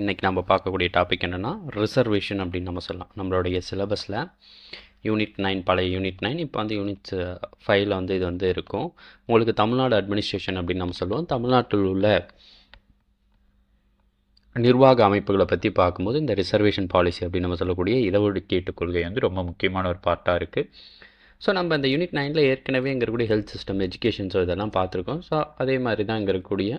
இன்றைக்கி நம்ம பார்க்கக்கூடிய டாபிக் என்னென்னா ரிசர்வேஷன் அப்படின்னு நம்ம சொல்லலாம். நம்மளுடைய சிலபஸில் யூனிட் 9 பழைய யூனிட் 9 இப்போ வந்து யூனிட் 5ல் வந்து இது வந்து இருக்கும். உங்களுக்கு தமிழ்நாடு அட்மினிஸ்ட்ரேஷன் அப்படின்னு நம்ம சொல்லுவோம். தமிழ்நாட்டில் உள்ள நிர்வாக அமைப்புகளை பற்றி பார்க்கும்போது இந்த ரிசர்வேஷன் பாலிசி அப்படின்னு நம்ம சொல்லக்கூடிய இடஒதுக்கீட்டு கொள்கை வந்து ரொம்ப முக்கியமான ஒரு பார்ட்டாக இருக்குது. ஸோ நம்ம இந்த யூனிட் 9ல் ஏற்கனவே இங்கே இருக்கக்கூடிய ஹெல்த் சிஸ்டம், எஜுகேஷன், ஸோ இதெல்லாம் பார்த்துருக்கோம். ஸோ அதே மாதிரி தான் இங்கே இருக்கக்கூடிய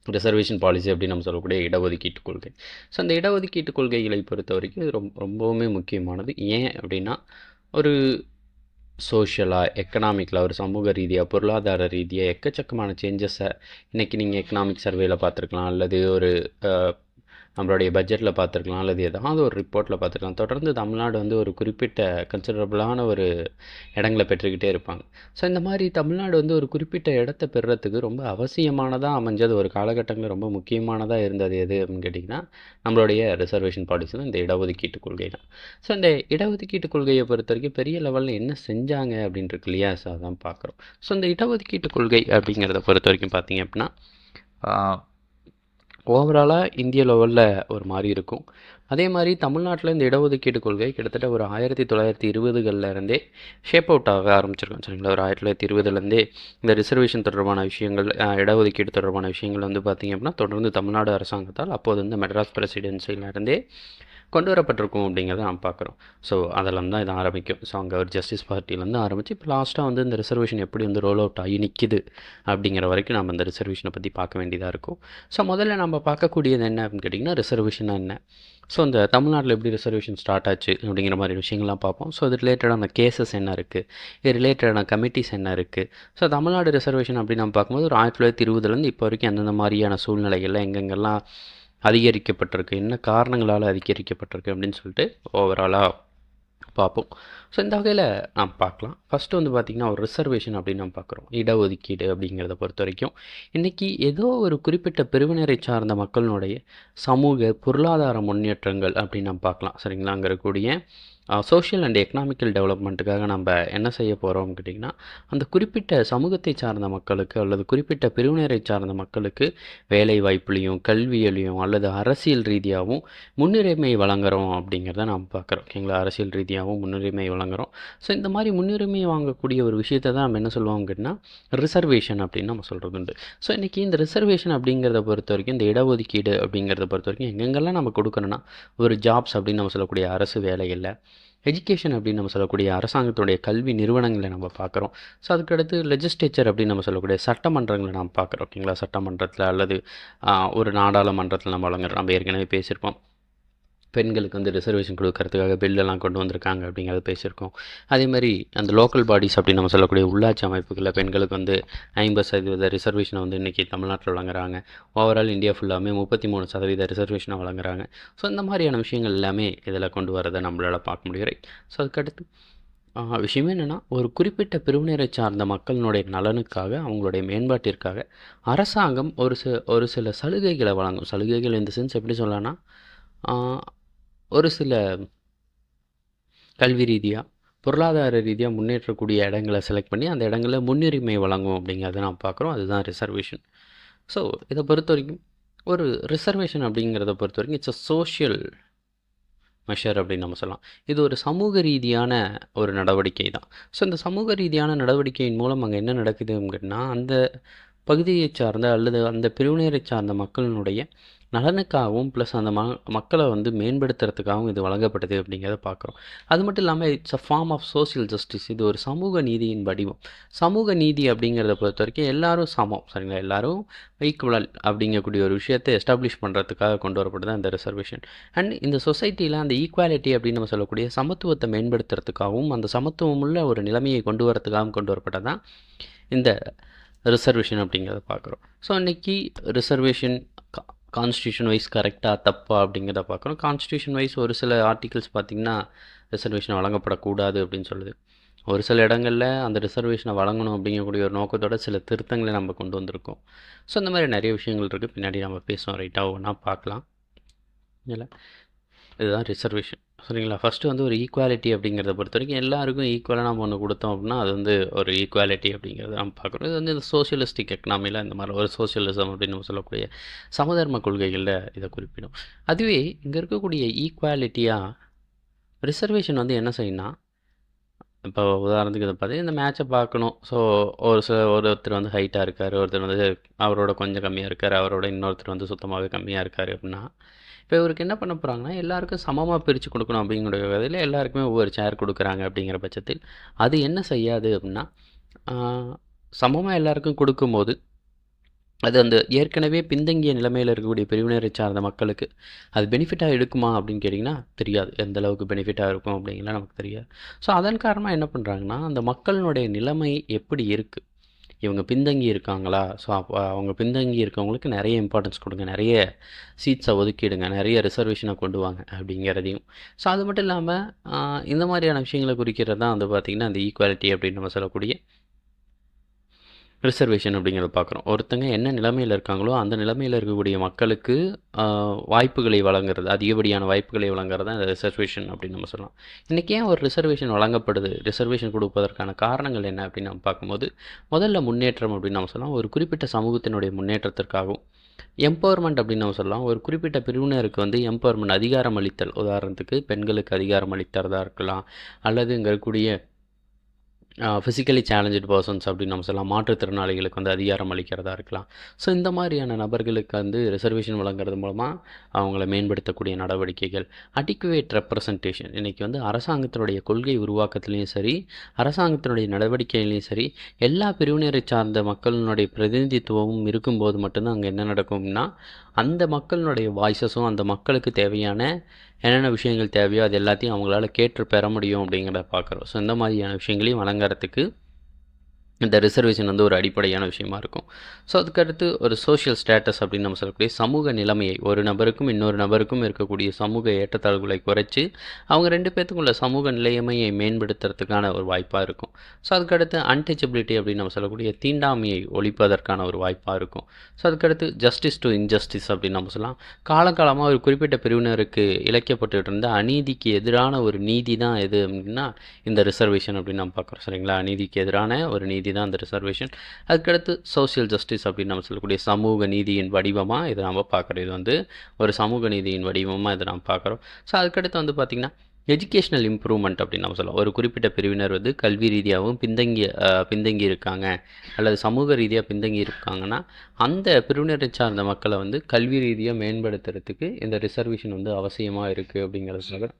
ரிசர்வேஷன் பாலிசி அப்படின்னு நம்ம சொல்லக்கூடிய இடஒதுக்கீட்டு கொள்கை. ஸோ அந்த இடஒதுக்கீட்டு கொள்கைகளை பொறுத்த வரைக்கும் இது ரொம்பவுமே முக்கியமானது. ஏன் அப்படின்னா ஒரு சோஷியலாக, எக்கனாமிக்கில், ஒரு சமூக ரீதியாக, பொருளாதார ரீதியாக எக்கச்சக்கமான சேஞ்சஸை இன்றைக்கி நீங்கள் எக்கனாமிக் சர்வேயில் பார்த்துருக்கலாம், அல்லது ஒரு நம்மளுடைய பட்ஜெட்டில் பார்த்துருக்கலாம், அல்லது ஏதாவது ஒரு ரிப்போர்ட்டில் பார்த்துருக்கலாம். தொடர்ந்து தமிழ்நாடு வந்து ஒரு குறிப்பிட்ட கன்சிடரபிளான ஒரு இடங்களை பெற்றுக்கிட்டே இருப்பாங்க. ஸோ இந்த மாதிரி தமிழ்நாடு வந்து ஒரு குறிப்பிட்ட இடத்த பெறுறதுக்கு ரொம்ப அவசியமானதாக அமைஞ்சது, ஒரு காலகட்டங்களில் ரொம்ப முக்கியமானதாக இருந்தது எது அப்படின்னு கேட்டிங்கன்னா நம்மளுடைய ரிசர்வேஷன் பாலிசி தான், இந்த இடஒதுக்கீட்டு கொள்கை தான். ஸோ இந்த இடஒதுக்கீட்டு கொள்கையை பொறுத்த வரைக்கும் பெரிய லெவலில் என்ன செஞ்சாங்க அப்படின்னு இருக்கு இல்லையா? ஸோ அதான் பார்க்குறோம். ஸோ இந்த இடஒதுக்கீட்டு கொள்கை அப்படிங்கிறத பொறுத்த வரைக்கும் பார்த்தீங்க அப்படின்னா ஓவராலாக இந்திய லெவலில் ஒரு மாதிரி இருக்கும். அதே மாதிரி தமிழ்நாட்டில் இந்த இடஒதுக்கீடு கொள்கை கிட்டத்தட்ட ஒரு 1920களில் ஷேப் அவுட் ஆக ஆரம்பிச்சிருக்கோம். சரிங்களா? ஒரு 1920லேருந்தே இந்த ரிசர்வேஷன் தொடர்பான விஷயங்கள், இடஒதுக்கீடு தொடர்பான விஷயங்கள் வந்து பார்த்திங்க அப்படின்னா தொடர்ந்து தமிழ்நாடு அரசாங்கத்தால் அப்போது வந்து மெட்ராஸ் பிரசிடென்சிலேருந்தே கொண்டு வரப்பட்டிருக்கும் அப்படிங்கிறத நாம் பார்க்குறோம். ஸோ அதெல்லாம் தான் இது ஆரம்பிக்கும். ஸோ அங்கே ஒரு ஜஸ்டிஸ் பார்ட்டிலேருந்து ஆரம்பித்து இப்போ லாஸ்ட்டாக வந்து இந்த ரிசர்வேஷன் எப்படி வந்து ரோல் அவுட் ஆகி நிற்கிது அப்படிங்கிற வரைக்கும் நம்ம இந்த ரிசர்வேஷனை பற்றி பார்க்க வேண்டியதாக இருக்கும். ஸோ முதல்ல நம்ம பார்க்கக்கூடியது என்ன அப்படின்னு கேட்டிங்கன்னா ரிசர்வேஷன் என்ன. ஸோ இந்த தமிழ்நாட்டில் எப்படி ரிசர்வேஷன் ஸ்டார்ட் ஆச்சு அப்படிங்கிற மாதிரி விஷயங்கள்லாம் பார்ப்போம். ஸோ இது ரிலேட்டடான கேசஸ் என்ன இருக்குது, இது ரிலேட்டடான கமிட்டிஸ் என்ன இருக்குது. ஸோ தமிழ்நாடு ரிசர்வேஷன் அப்படின்னு நம்ம பார்க்கும்போது ஒரு 1920லேருந்து இப்போ வரைக்கும் அந்தந்த மாதிரியான சூழ்நிலைகளில் எங்கெங்கெல்லாம் அதிகரிக்கப்பட்டிருக்கு, என்ன காரணங்களால் அதிகரிக்கப்பட்டிருக்கு அப்படின்னு சொல்லிட்டு ஓவராலாக பார்ப்போம். ஸோ இந்த வகையில் நாம் பார்க்கலாம். ஃபஸ்ட்டு வந்து பார்த்திங்கன்னா ஒரு ரிசர்வேஷன் அப்படின்னு நம்ம பார்க்குறோம். இடஒதுக்கீடு அப்படிங்கிறத பொறுத்த வரைக்கும் இன்றைக்கி ஏதோ ஒரு குறிப்பிட்ட பிரிவினரை சார்ந்த மக்களினுடைய சமூக பொருளாதார முன்னேற்றங்கள் அப்படின்னு நம்ம பார்க்கலாம். சரிங்களா? அங்கே இருக்கக்கூடிய சோஷியல் அண்ட் எக்கனாமிக்கல் டெவலப்மெண்ட்டுக்காக நம்ம என்ன செய்ய போகிறோம்னு கேட்டிங்கன்னா அந்த குறிப்பிட்ட சமூகத்தை சார்ந்த மக்களுக்கு அல்லது குறிப்பிட்ட பிரிவினரை சார்ந்த மக்களுக்கு வேலை வாய்ப்புலையும், கல்வியிலையும் அல்லது அரசியல் ரீதியாகவும் முன்னுரிமை வழங்குகிறோம் அப்படிங்கிறத நாம் பார்க்குறோம். ஓகேங்களா? அரசியல் ரீதியாகவும் முன்னுரிமை வழங்குகிறோம். ஸோ இந்த மாதிரி முன்னுரிமை வாங்கக்கூடிய ஒரு விஷயத்தை தான் நம்ம என்ன சொல்லுவோம் அப்படின்னா ரிசர்வேஷன் அப்படின்னு நம்ம சொல்கிறது உண்டு. ஸோ இன்றைக்கி இந்த ரிசர்வேஷன் அப்படிங்கிறத பொறுத்த வரைக்கும், இந்த இடஒதுக்கீடு அப்படிங்கிறத பொறுத்த வரைக்கும் எங்கெங்கெல்லாம் நம்ம கொடுக்கணும்னா ஒரு ஜாப்ஸ் அப்படின்னு நம்ம சொல்லக்கூடிய அரசு வேலைகளில், எஜுகேஷன் அப்படின்னு நம்ம சொல்லக்கூடிய அரசாங்கத்துடைய கல்வி நிறுவனங்களை நம்ம பார்க்குறோம். ஸோ அதுக்கடுத்து லெஜிஸ்லேச்சர் அப்படின்னு நம்ம சொல்லக்கூடிய சட்டமன்றங்களை நம்ம பார்க்குறோம். ஓகேங்களா? சட்டமன்றத்தில் அல்லது ஒரு நாடாளுமன்றத்தில் நம்ம வழங்குறோம். நம்ம ஏற்கனவே பேசியிருப்போம். பெண்களுக்கு வந்து ரிசர்வேஷன் கொடுக்கறதுக்காக பில்லெல்லாம் கொண்டு வந்திருக்காங்க அப்படிங்கிறத பேசியிருக்கோம். அதே மாதிரி அந்த லோக்கல் பாடிஸ் அப்படின்னு நம்ம சொல்லக்கூடிய உள்ளாட்சி அமைப்புகளில் பெண்களுக்கு வந்து 50% ரிசர்வேஷனை வந்து இன்றைக்கி தமிழ்நாட்டில் வழங்குறாங்க. ஓவரால் இந்தியா ஃபுல்லாமே 33% ரிசர்வேஷனை வழங்குறாங்க. ஸோ இந்த மாதிரியான விஷயங்கள் எல்லாமே இதில் கொண்டு வரதை நம்மளால் பார்க்க முடியும். ரைட்? ஸோ அதுக்கடுத்து விஷயமே என்னென்னா ஒரு குறிப்பிட்ட பிரிவினரை சார்ந்த மக்களினுடைய நலனுக்காக, அவங்களுடைய மேம்பாட்டிற்காக அரசாங்கம் ஒரு சில சலுகைகளை வழங்கும். சலுகைகள் இந்த சென்ஸ் எப்படி சொல்லலாம்னா ஒரு சில கல்வி ரீதியாக, பொருளாதார ரீதியாக முன்னேற்றக்கூடிய இடங்களை செலக்ட் பண்ணி அந்த இடங்களில் முன்னுரிமை வழங்கும் அப்படிங்கிறத நாம் பார்க்குறோம். அதுதான் ரிசர்வேஷன். ஸோ இதை பொறுத்த வரைக்கும் ஒரு ரிசர்வேஷன் அப்படிங்கிறத பொறுத்த வரைக்கும் இட்ஸ் அ சோஷியல் மெஷர் அப்படின்னு நம்ம சொல்லலாம். இது ஒரு சமூக ரீதியான ஒரு நடவடிக்கை தான். ஸோ இந்த சமூக ரீதியான நடவடிக்கையின் மூலம் அங்கே என்ன நடக்குது அப்படின்னா அந்த பகுதியை சார்ந்த அல்லது அந்த பிரிவினரை சார்ந்த மக்களினுடைய நலனுக்காகவும் ப்ளஸ் அந்த மக்களை வந்து மேம்படுத்துறதுக்காகவும் இது வழங்கப்பட்டது அப்படிங்கிறத பார்க்குறோம். அது மட்டும் இல்லாமல் it's a form of social justice. இது ஒரு சமூக நீதியின் வடிவம். சமூக நீதி அப்படிங்கிறத பொறுத்த வரைக்கும் எல்லோரும் சமம். சரிங்களா? எல்லோரும் ஈக்குவல் அப்படிங்கக்கூடிய ஒரு விஷயத்தை எஸ்டாப்ளிஷ் பண்ணுறதுக்காக கொண்டு வரப்பட்டது அந்த ரிசர்வேஷன். அண்ட் இந்த சொசைட்டியில் அந்த ஈக்குவாலிட்டி அப்படின்னு நம்ம சொல்லக்கூடிய சமத்துவத்தை மேம்படுத்துறதுக்காகவும் அந்த சமத்துவமுள்ள ஒரு நிலைமையை கொண்டு வரதுக்காகவும் கொண்டு வரப்பட்டதான் இந்த ரிசர்வேஷன் அப்படிங்கிறத பார்க்குறோம். ஸோ இன்றைக்கி ரிசர்வேஷன் கான்ஸ்டியூஷன் வைஸ் கரெக்டாக தப்பா அப்படிங்கிறத பார்க்குறோம். கான்ஸ்டியூஷன் வைஸ் ஒரு சில ஆர்டிகல்ஸ் பார்த்திங்கன்னா ரிசர்வேஷன் வழங்கப்படக்கூடாது அப்படின்னு சொல்லுது. ஒரு சில இடங்களில் அந்த ரிசர்வேஷனை வழங்கணும் அப்படிங்கக்கூடிய ஒரு நோக்கத்தோட சில திருத்தங்களை நம்ம கொண்டு வந்திருக்கோம். ஸோ இந்த மாதிரி நிறைய விஷயங்கள் இருக்குது. பின்னாடி நம்ம பேசுவோம். ரைட்டாக ஒன்றா பார்க்கலாம். இல்லை, இதுதான் ரிசர்வேஷன். சரிங்களா? ஃபஸ்ட்டு வந்து ஒரு ஈக்குவாலிட்டி அப்படிங்கிறத பொறுத்தவரைக்கும் எல்லாருக்கும் ஈக்குவலா நம்ம ஒண்ணு குடுத்தோம் அப்படின்னா, அது வந்து ஒரு ஈக்குவாலிட்டி அப்படிங்கிறத நம்ம பார்க்குறோம். இது வந்து இந்த சோசியலிஸ்டிக் எக்கனாமில இந்த மாரி ஒரு சோசியலிசம் அப்படின்னு நம்ம சொல்லக்கூடிய சமதர்ம கொள்கைகள்ல இத குறிப்பிடும். அதுவே இங்க இருக்கக்கூடிய ஈக்குவாலிட்டியா ரிசர்வேஷன் வந்து என்ன செய்யும்னா, இப்போ உதாரணத்துக்கு இத பார்த்தீங்கன்னா, இந்த மேட்ச பார்க்கணும். ஸோ ஒருத்தர் வந்து ஹைட்டா இருக்காரு, ஒருத்தர் வந்து அவரோட கொஞ்சம் கம்மியா இருக்காரு, அவரோட இன்னொருத்தர் வந்து சுத்தமாவே கம்மியா இருக்காரு அப்படின்னா, இப்போ இவருக்கு என்ன பண்ண போறாங்கன்னா, எல்லாருக்கும் சமமா பிரிச்சு குடுக்கணும் அப்படிங்கிற வகையில எல்லாருக்குமே ஒவ்வொரு சேர் குடுக்குறாங்க அப்படிங்கிற பட்சத்தில், அது என்ன செய்யாது அப்படின்னா, ஆ சமமா எல்லாருக்கும் குடுக்கும்போது, அது அந்த ஏற்கனவே பின்தங்கிய நிலைமையில இருக்கக்கூடிய பிரிவினரை சார்ந்த மக்களுக்கு, அது பெனிஃபிட்டா இருக்குமா அப்படின்னு கேட்டிங்கன்னா, தெரியாது. எந்த அளவுக்கு பெனிஃபிட்டா இருக்கும் அப்படின்லாம் நமக்கு தெரியாது. ஸோ அதன் காரணமா என்ன பண்றாங்கன்னா, அந்த மக்களினுடைய நிலைமை எப்படி இருக்கு? இவங்க பின்தங்கி இருக்காங்களா? ஸோ அப்ப அவங்க பின்தங்கி இருக்கவங்களுக்கு நெறைய இம்பார்ட்டன்ஸ் குடுங்க. நெறைய சீட்ஸ ஒதுக்கிடுங்க. நெறைய ரிசர்வேஷன கொண்டு வாங்க அப்படிங்கிறதையும். ஸோ அது மட்டும் இல்லாம, அ இந்த மாரியான விஷயங்கள குறிக்கிறது தான் வந்து பார்த்தீங்கன்னா, அந்த ஈக்குவாலிட்டி அப்படின்னு நம்ம சொல்லக்கூடிய ரிசர்வேஷன் அப்படிங்கிறத பார்க்குறோம். ஒருத்தங்க என்ன நிலைமையில இருக்காங்களோ, அந்த நிலைமையில இருக்கக்கூடிய மக்களுக்கு அ வாய்ப்புகளை வழங்குறது, அதிகப்படியான வாய்ப்புகளை வழங்குறது தான் இந்த ரிசர்வேஷன் அப்படின்னு நம்ம சொல்லலாம். இன்னைக்கு ஏன் ஒரு ரிசர்வேஷன் வழங்கப்படுது? ரிசர்வேஷன் குடுப்பதற்கான காரணங்கள் என்ன அப்படின்னு நம்ம பார்க்கும்போது, முதல்ல முன்னேற்றம் அப்படின்னு நம்ம சொல்லலாம். ஒரு குறிப்பிட்ட சமூகத்தினுடைய முன்னேற்றத்திற்காகவும், எம்பவர்மென்ட் அப்படின்னு நம்ம சொல்லலாம். ஒரு குறிப்பிட்ட பிரிவினருக்கு வந்து எம்பவர்மென்ட் அதிகாரம் அளித்தல். உதாரணத்துக்கு பெண்களுக்கு அதிகாரம் அளிக்கிறதா இருக்கலாம், அல்லது இங்க இருக்கக்கூடிய ஃபிசிக்கலி சேலஞ்சடு பெர்சன்ஸ் அப்படின்னு நம்ம சொல்லலாம். மாற்றுத்திறனாளிகளுக்கு வந்து அதிகாரம் அளிக்கிறதா இருக்கலாம். ஸோ இந்த மாதிரியான நபர்களுக்கு வந்து ரிசர்வேஷன் வழங்குறது மூலமா அவங்கள மேம்படுத்தக்கூடிய நடவடிக்கைகள். அடிக்குவேட் ரெப்ரசன்டேஷன் இன்னைக்கு வந்து அரசாங்கத்தினுடைய கொள்கை உருவாக்கத்திலயும் சரி, அரசாங்கத்தினுடைய நடவடிக்கையிலயும் சரி, எல்லா பிரிவினரை சார்ந்த மக்களினுடைய பிரதிநிதித்துவமும் இருக்கும்போது மட்டும்தான் அங்க என்ன நடக்கும்னா, அந்த மக்களினுடைய வாய்ஸஸும் அந்த மக்களுக்கு தேவையான என்னென்ன விஷயங்கள் தேவையோ அது எல்லாத்தையும் அவங்களால கேட்டு பெற முடியும் அப்படிங்கிறத பார்க்குறோம். ஸோ இந்த மாதிரியான விஷயங்களையும் வழங்குறதுக்கு இந்த ரிசர்வேஷன் வந்து ஒரு அடிப்படையான விஷயமா இருக்கும். ஸோ அதுக்கடுத்து ஒரு சோஷியல் ஸ்டேட்டஸ் அப்படின்னு நம்ம சொல்லக்கூடிய சமூக நிலைமையை ஒரு நபருக்கும் இன்னொரு நபருக்கும் இருக்கக்கூடிய சமூக ஏற்றத்தாழ்வுகளை குறைச்சு அவங்க 2 பேத்துக்குள்ள சமூக நிலைமையை மேம்படுத்துறதுக்கான ஒரு வாய்ப்பாக இருக்கும். ஸோ அதுக்கடுத்து அன்டச்சபிலிட்டி அப்படின்னு நம்ம சொல்லக்கூடிய தீண்டாமையை ஒழிப்பதற்கான ஒரு வாய்ப்பாக இருக்கும். ஸோ அதுக்கடுத்து ஜஸ்டிஸ் டு இன்ஜஸ்டிஸ் அப்படின்னு நம்ம சொல்லலாம். காலங்காலமாக ஒரு குறிப்பிட்ட பிரிவினருக்கு இழைக்கப்பட்டுட்டு இருந்த அநீதிக்கு எதிரான ஒரு நீதி தான் எது அப்படின்னா இந்த ரிசர்வேஷன் அப்படின்னு நம்ம பார்க்குறோம். சரிங்களா? அநீதிக்கு எதிரான ஒரு நீதி தான் அந்த ரிசர்வேஷன். அதுக்கடுத்து சோஷியல் ஜஸ்டிஸ் அப்படின்னு நம்ம சொல்லக்கூடிய சமூக நீதியின் வடிவமாக இதை நம்ம பார்க்குறோம். இது வந்து ஒரு சமூக நீதியின் வடிவமாக இதை நம்ம பார்க்குறோம். ஸோ அதுக்கடுத்து வந்து பார்த்திங்கன்னா எஜுகேஷ்னல் இம்ப்ரூவ்மெண்ட் அப்படின்னு நம்ம சொல்லலாம். ஒரு குறிப்பிட்ட பிரிவினர் வந்து கல்வி ரீதியாகவும் பின்தங்கி இருக்காங்க, அல்லது சமூக ரீதியாக பின்தங்கி இருக்காங்கன்னா, அந்த பிரிவினரை சார்ந்த மக்களை வந்து கல்வி ரீதியாக மேம்படுத்துறதுக்கு இந்த ரிசர்வேஷன் வந்து அவசியமாக இருக்குது அப்படிங்கிறதுக்காக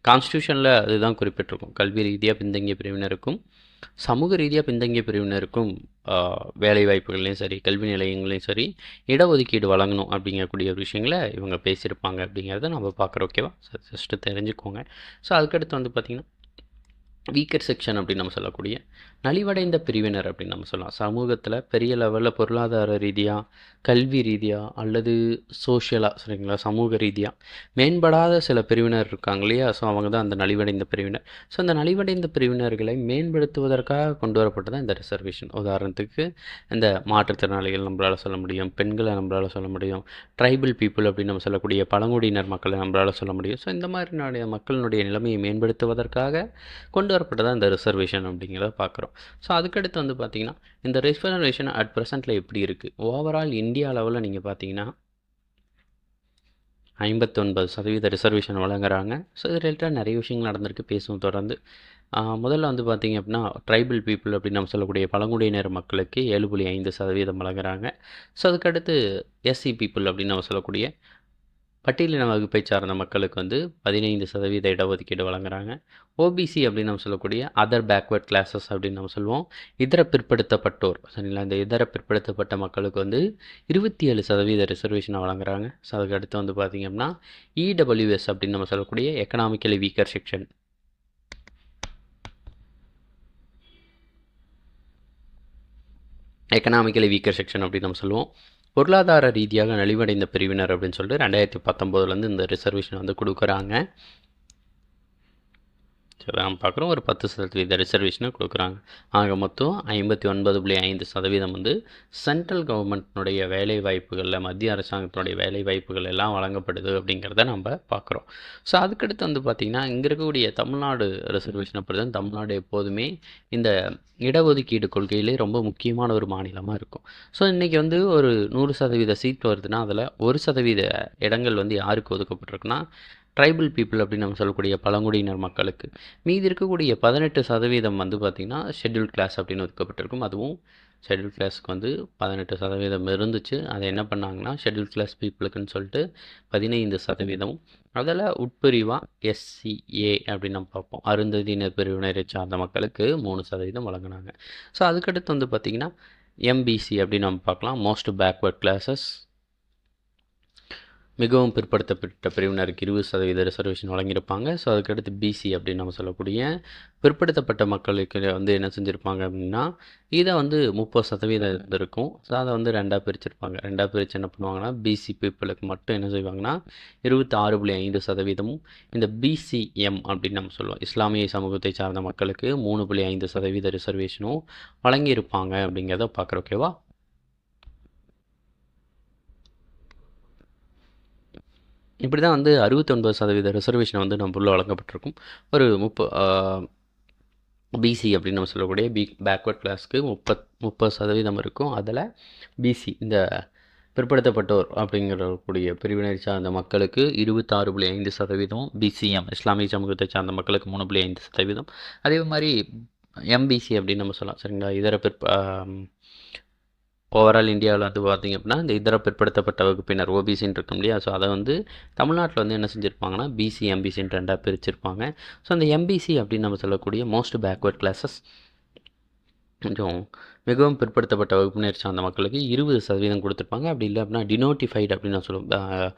கான்ஸ்டியூஷனில் அதுதான் குறிப்பிட்டிருக்கும். கல்வி ரீதியாக பின்தங்கிய பிரிவினருக்கும் சமூக ரீதியாக பின்தங்கிய பிரிவினருக்கும் வேலை வாய்ப்புகள்லையும் சரி, கல்வி நிலையங்களையும் சரி, இடஒதுக்கீடு வழங்கணும் அப்படிங்கக்கூடிய ஒரு விஷயங்களை இவங்க பேசியிருப்பாங்க அப்படிங்கிறத நம்ம பார்க்குறோம். ஓகேவா? ஜஸ்ட்டு தெரிஞ்சுக்கோங்க. ஸோ அதுக்கடுத்து வந்து பார்த்திங்கன்னா வீக்கர் செக்ஷன் அப்படின்னு நம்ம சொல்லக்கூடிய நலிவடைந்த பிரிவினர் அப்படின்னு நம்ம சொல்லலாம். சமூகத்தில் பெரிய லெவலில் பொருளாதார ரீதியாக, கல்வி ரீதியாக அல்லது சோஷியலாக, சரிங்களா, சமூக ரீதியாக மேம்படாத சில பிரிவினர் இருக்காங்க இல்லையா? ஸோ அவங்க தான் அந்த நலிவடைந்த பிரிவினர். ஸோ அந்த நலிவடைந்த பிரிவினர்களை மேம்படுத்துவதற்காக கொண்டு வரப்பட்டது தான் இந்த ரிசர்வேஷன். உதாரணத்துக்கு இந்த மாற்றுத்திறனாளிகள் நம்மளால் சொல்ல முடியும், பெண்களை நம்மளால் சொல்ல முடியும், ட்ரைபல் பீப்புள் அப்படின்னு நம்ம சொல்லக்கூடிய பழங்குடியினர் மக்களை நம்மளால் சொல்ல முடியும். ஸோ இந்த மாதிரி மக்களினுடைய நிலைமையை மேம்படுத்துவதற்காக கொண்டு வரப்பட்டதான் இந்த ரிசர்வேஷன் அப்படிங்கிறத பார்க்குறோம். ஸோ அதுக்கடுத்து வந்து பார்த்திங்கன்னா இந்த ரிசர்வேஷன் அட் ப்ரெசென்ட்டில் எப்படி இருக்குது? ஓவரால் இந்தியா லெவலில் நீங்கள் பார்த்தீங்கன்னா 59% ரிசர்வேஷன் வழங்குறாங்க. ஸோ இது ரிலேட்டடாக நிறைய விஷயங்கள் நடந்திருக்கு, பேசுவோம் தொடர்ந்து. முதல்ல வந்து பார்த்திங்க அப்படின்னா ட்ரைபல் பீப்புள் அப்படின்னு நம்ம சொல்லக்கூடிய பழங்குடியினர் மக்களுக்கு 7.5% வழங்குறாங்க. ஸோ அதுக்கடுத்து எஸ்சி பீப்புள் அப்படின்னு நம்ம சொல்லக்கூடிய பட்டியலின வகுப்பை சார்ந்த மக்களுக்கு வந்து 15% இடஒதுக்கீடு வழங்குறாங்க. ஓபிசி அப்படின்னு நம்ம சொல்லக்கூடிய அதர் பேக்வர்ட் கிளாஸஸ் அப்படின்னு நம்ம சொல்லுவோம். இதர பிற்படுத்தப்பட்டோர், சரிங்களா, இந்த இதர பிற்படுத்தப்பட்ட மக்களுக்கு வந்து 27% ரிசர்வேஷனை வழங்குறாங்க. ஸோ அதுக்கு அடுத்து வந்து பார்த்திங்க அப்படின்னா இடபிள்யூஎஸ் அப்படின்னு நம்ம சொல்லக்கூடிய எக்கனாமிக்கலி வீக்கர் செக்ஷன், அப்படின்னு நம்ம சொல்லுவோம். பொருளாதார ரீதியாக நலிவடைந்த பிரிவினர் அப்படின்னு சொல்லிட்டு 2019 இந்த ரிசர்வேஷன் வந்து கொடுக்குறாங்க. சரி, நம்ம பார்க்குறோம் ஒரு 10% ரிசர்வேஷனை கொடுக்குறாங்க. ஆக மொத்தம் 59.5% வந்து சென்ட்ரல் கவர்மெண்ட்னுடைய வேலை வாய்ப்புகளில், மத்திய அரசாங்கத்தினுடைய வேலை வாய்ப்புகள் எல்லாம் வழங்கப்படுது அப்படிங்கிறத நம்ம பார்க்குறோம். ஸோ அதுக்கடுத்து வந்து பார்த்திங்கன்னா, இங்கே இருக்கக்கூடிய தமிழ்நாடு ரிசர்வேஷனை பொறுத்த தமிழ்நாடு எப்போதுமே இந்த இடஒதுக்கீடு கொள்கையிலே ரொம்ப முக்கியமான ஒரு மாநிலமாக இருக்கும். ஸோ இன்றைக்கி வந்து ஒரு 100% சீட் வருதுன்னா அதில் 1% இடங்கள் வந்து யாருக்கு ஒதுக்கப்பட்டிருக்குன்னா ட்ரைபல் பீப்புள் அப்படின்னு நம்ம சொல்லக்கூடிய பழங்குடியினர் மக்களுக்கு. மீதி இருக்கக்கூடிய 18% வந்து பார்த்திங்கன்னா ஷெட்யூல் கிளாஸ் அப்படின்னு ஒதுக்கப்பட்டிருக்கும். அதுவும் ஷெட்யூல் கிளாஸுக்கு வந்து 18% இருந்துச்சு. அதை என்ன பண்ணாங்கன்னா ஷெட்யூல் கிளாஸ் பீப்புளுக்குன்னு சொல்லிட்டு 15%, அதில் உட்பிரிவாக SCA அப்படின்னு நம்ம பார்ப்போம், அருந்ததியினர் பிரிவினரை சார்ந்த மக்களுக்கு 3% வழங்கினாங்க. ஸோ அதுக்கடுத்து வந்து பார்த்திங்கன்னா MBC அப்படின்னு நம்ம பார்க்கலாம், மோஸ்ட் பேக்வர்ட் கிளாஸஸ், மிகவும் பிற்படுத்தப்பட்ட பிரிவினருக்கு 20% ரிசர்வேஷன் வழங்கியிருப்பாங்க. ஸோ அதுக்கடுத்து பிசி அப்படின்னு நம்ம சொல்லக்கூடிய பிற்படுத்தப்பட்ட மக்களுக்கு வந்து என்ன செஞ்சுருப்பாங்க அப்படின்னா இதை வந்து 30% இருந்திருக்கும். ஸோ அதை வந்து ரெண்டாக பிரிச்சிருப்பாங்க. ரெண்டாக பிரித்து என்ன பண்ணுவாங்கன்னா பிசி பீப்புளுக்கு மட்டும் என்ன செய்வாங்கன்னா 26.5%, இந்த பிசிஎம் அப்படின்னு நம்ம சொல்லுவோம், இஸ்லாமிய சமூகத்தை சார்ந்த மக்களுக்கு 3.5% ரிசர்வேஷனும் வழங்கியிருப்பாங்க அப்படிங்கிறத பார்க்குறோம். ஓகேவா? இப்படி தான் வந்து 69% ரிசர்வேஷன் வந்து நம்ம உள்ள வழங்கப்பட்டிருக்கும். ஒரு பிசி அப்படின்னு நம்ம சொல்லக்கூடிய பேக்வர்ட் கிளாஸ்க்கு 30% இருக்கும். அதில் பிசி இந்த பிற்படுத்தப்பட்டோர் அப்படிங்கிறக்கூடிய பிரிவினை சார்ந்த மக்களுக்கு 26.5%, பிசிஎம் இஸ்லாமிய சமூகத்தை சார்ந்த மக்களுக்கு 3.5%. அதே மாதிரி எம்பிசி அப்படின்னு நம்ம சொல்லலாம். சரிங்களா? இதர ஓவரால் இந்தியாவில் வந்து பார்த்திங்க அப்படின்னா இந்த இதர பிற்படுத்தப்பட்ட வகுப்பினர் ஓபிசின்னு இருக்கும் இல்லையா? ஸோ அதை வந்து தமிழ்நாட்டில் வந்து என்ன செஞ்சுருப்பாங்கன்னா பிசி எம்பிசின்னு ரெண்டாக பிரிச்சிருப்பாங்க. ஸோ அந்த எம்பிசி அப்படின்னு நம்ம சொல்லக்கூடிய மோஸ்ட் பேக்வர்ட் கிளாஸஸ், கொஞ்சம் மிகவும் பிற்படுத்தப்பட்ட வகுப்பினர் சார்ந்த மக்களுக்கு 20% கொடுத்துருப்பாங்க. அப்படி இல்லை அப்படின்னா டினோட்டிஃபைடு அப்படின்னு நான் சொல்லுவேன்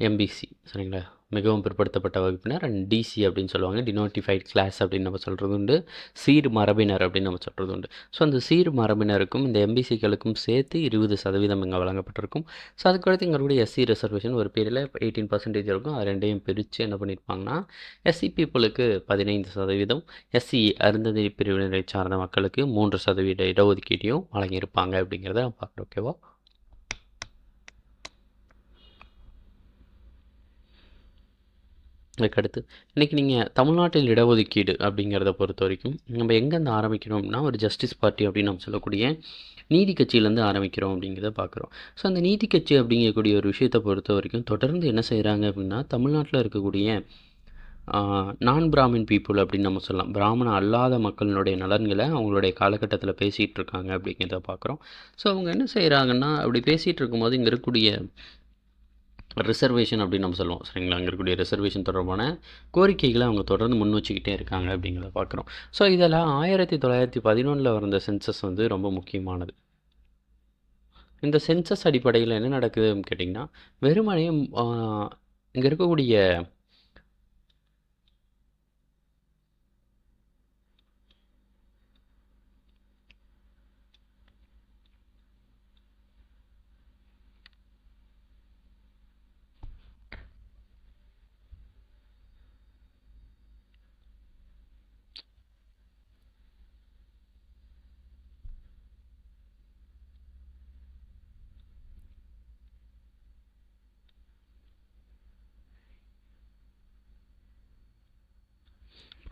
எம்பிசி. சரிங்களா? மிகவும் பிற்படுத்தப்பட்ட வகுப்பினர். அண்ட் டிசி அப்படின்னு சொல்லுவாங்க, டினோட்டிஃபைட் கிளாஸ் அப்படின்னு நம்ம சொல்கிறது உண்டு. சீர் மரபினர் அப்படின்னு நம்ம சொல்கிறது உண்டு. ஸோ அந்த சீர் மரபினருக்கும் இந்த எம்பிசிக்களுக்கும் சேர்த்து 20% இங்கே வழங்கப்பட்டிருக்கும். ஸோ அதுக்கடுத்து எங்களுடைய எஸ்சி ரிசர்வேஷன் ஒரு பேரில் 18% இருக்கும். அது ரெண்டையும் பிரித்து என்ன பண்ணியிருப்பாங்கன்னா எஸ்சி பீப்புளுக்கு 15%, எஸ்சி அருந்ததி பிரிவினரை சார்ந்த மக்களுக்கு 3% இடஒதுக்கீட்டையும் வழங்கியிருப்பாங்க அப்படிங்கிறத நம்ம பார்க்குறோம். ஓகேவா? அதுக்கடுத்து இன்றைக்கி நீங்கள் தமிழ்நாட்டில் இடஒதுக்கீடு அப்படிங்கிறத பொறுத்த வரைக்கும் நம்ம எங்கேருந்து ஆரம்பிக்கிறோம் அப்படின்னா ஒரு ஜஸ்டிஸ் பார்ட்டி அப்படின்னு நம்ம சொல்லக்கூடிய நீதி கட்சியிலேருந்து ஆரம்பிக்கிறோம் அப்படிங்கிறத பார்க்குறோம். ஸோ அந்த நீதி கட்சி அப்படிங்கக்கூடிய ஒரு விஷயத்தை பொறுத்த வரைக்கும் தொடர்ந்து என்ன செய்கிறாங்க அப்படின்னா தமிழ்நாட்டில் இருக்கக்கூடிய நான் பிராமின் பீப்புள் அப்படின்னு நம்ம சொல்லலாம், பிராமண அல்லாத மக்களினுடைய நலன்களை அவங்களுடைய காலகட்டத்தில் பேசிகிட்டு இருக்காங்க அப்படிங்கிறத பார்க்குறோம். ஸோ அவங்க என்ன செய்கிறாங்கன்னா அப்படி பேசிகிட்டு இருக்கும்போது இங்கே இருக்கக்கூடிய ரிசர்வேஷன் அப்படின்னு நம்ம சொல்லுவோம். சரிங்களா? அங்கே இருக்கக்கூடிய ரிசர்வேஷன் தொடர்பான கோரிக்கைகளை அவங்க தொடர்ந்து முன் வச்சுக்கிட்டே இருக்காங்க அப்படிங்கிறத பார்க்குறோம். ஸோ இதில் 1911 வந்த சென்சஸ் வந்து ரொம்ப முக்கியமானது. இந்த சென்சஸ் அடிப்படையில் என்ன நடக்குதுன்னு கேட்டிங்கன்னா வெறுமனே இங்கே இருக்கக்கூடிய